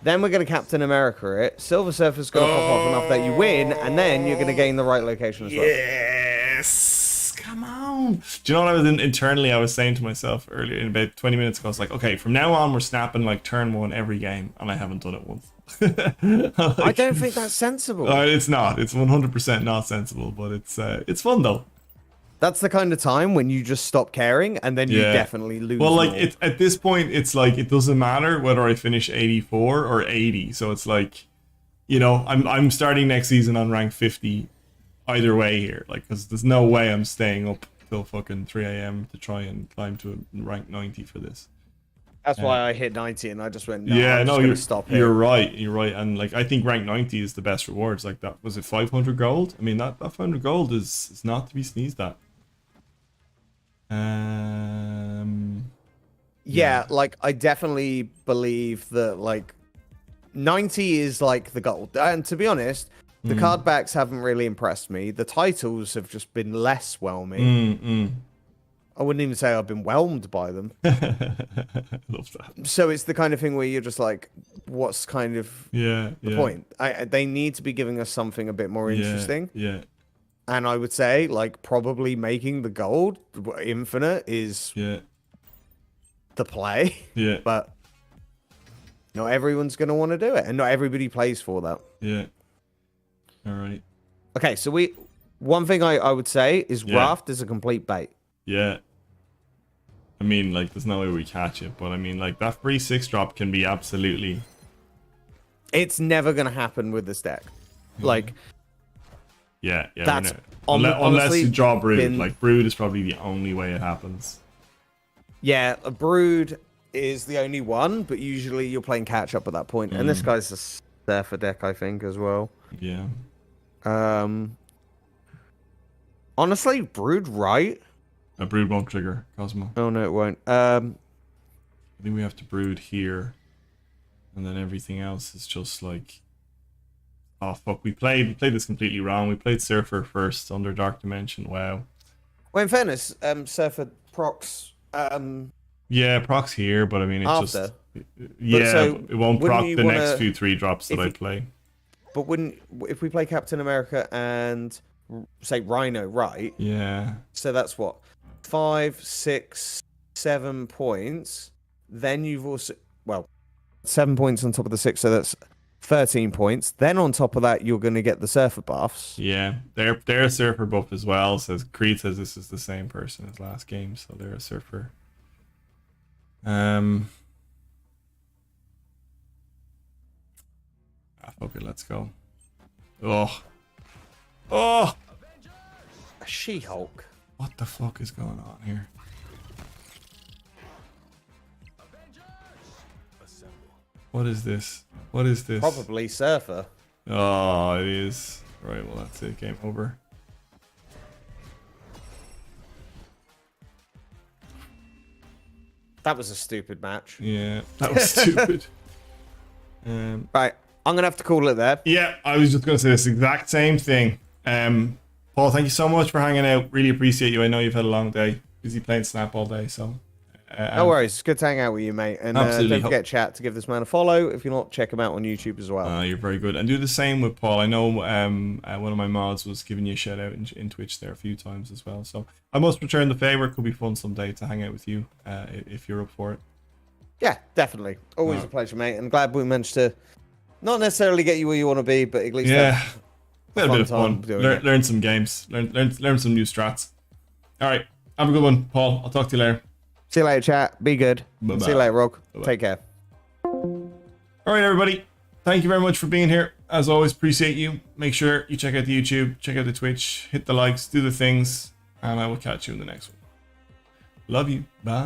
then we're going to Captain America it, Silver Surfer's going to pop off enough that you win, and then you're going to gain the right location as well. Yes. Come on. Do you know what I was internally? I was saying to myself earlier in about 20 minutes ago. I was like, okay, from now on, we're snapping like turn 1 every game, and I haven't done it once. I don't think that's sensible. It's not. It's 100% not sensible, but it's fun though. That's the kind of time when you just stop caring, and then you definitely lose. Well, like more. at this point, it's like it doesn't matter whether I finish 84 or 80. So it's like, you know, I'm starting next season on rank 50, either way here. Like, because there's no way I'm staying up till fucking 3 a.m. to try and climb to rank 90 for this. That's why I hit 90, and I just went. No, Yeah, I'm no, just gonna you're stop here. you're right. You're right, and like I think rank 90 is the best rewards. Like that was it 500 gold. I mean that 500 gold is not to be sneezed at. Yeah, like I definitely believe that like 90 is like the gold. And to be honest, the card backs haven't really impressed me. The titles have just been less whelming. I wouldn't even say I've been whelmed by them. Love that. So it's the kind of thing where you're just like, what's kind of the point? They need to be giving us something a bit more interesting. Yeah. And I would say, like, probably making the gold infinite is the play. Yeah. But not everyone's going to want to do it. And not everybody plays for that. Yeah. All right. Okay, so one thing I would say is Raft is a complete bait. Yeah. I mean, like, there's no way we catch it. But, I mean, like, that free 6-drop can be absolutely... It's never going to happen with this deck. Like... Yeah, that's unless you draw Brood. been... Like, Brood is probably the only way it happens. Yeah, a Brood is the only one, but usually you're playing catch-up at that point. And this guy's a Surfer deck, I think, as well. Yeah. Honestly, Brood right? A Brood won't trigger Cosmo. Oh, no, it won't. I think we have to Brood here. And then everything else is just like... Oh, fuck. We played this completely wrong. We played Surfer first under Dark Dimension. Wow. Well, in fairness, Surfer procs... yeah, proc's here, but I mean, it's after. just... Yeah, so it won't proc the wanna, next few 3-drops that I play. But if we play Captain America and, say, Rhino, right? Yeah. So that's what? 5, 6, 7 points. Then you've also... Well, 7 points on top of the 6, so that's 13 points. Then on top of that, you're going to get the Surfer buffs. Yeah, they're a Surfer buff as well. Says Creed says this is the same person as last game, so they're a Surfer. Okay, let's go. Oh! A She-Hulk. What the fuck is going on here? What is this? What is this? Probably Surfer. Oh, it is. Right, well, that's it. Game over. That was a stupid match. Yeah, that was stupid. Right, I'm going to have to call it there. Yeah, I was just going to say this exact same thing. Paul, thank you so much for hanging out. Really appreciate you. I know you've had a long day. Busy playing Snap all day, so... no worries. It's good to hang out with you, mate. And don't forget, chat, to give this man a follow. If you're not, check him out on YouTube as well. You're very good. And do the same with Paul. I know one of my mods was giving you a shout out in Twitch there a few times as well. So I must return the favor. It could be fun someday to hang out with you if you're up for it. Yeah, definitely. Always a pleasure, mate. And glad we managed to not necessarily get you where you want to be, but at least have a bit of fun. Learn Learn some games. Learn some new strats. All right. Have a good one, Paul. I'll talk to you later. See you later, chat. Be good. Bye-bye. See you later, Rog. Bye-bye. Take care. All right, everybody. Thank you very much for being here. As always, appreciate you. Make sure you check out the YouTube, check out the Twitch, hit the likes, do the things, and I will catch you in the next one. Love you. Bye.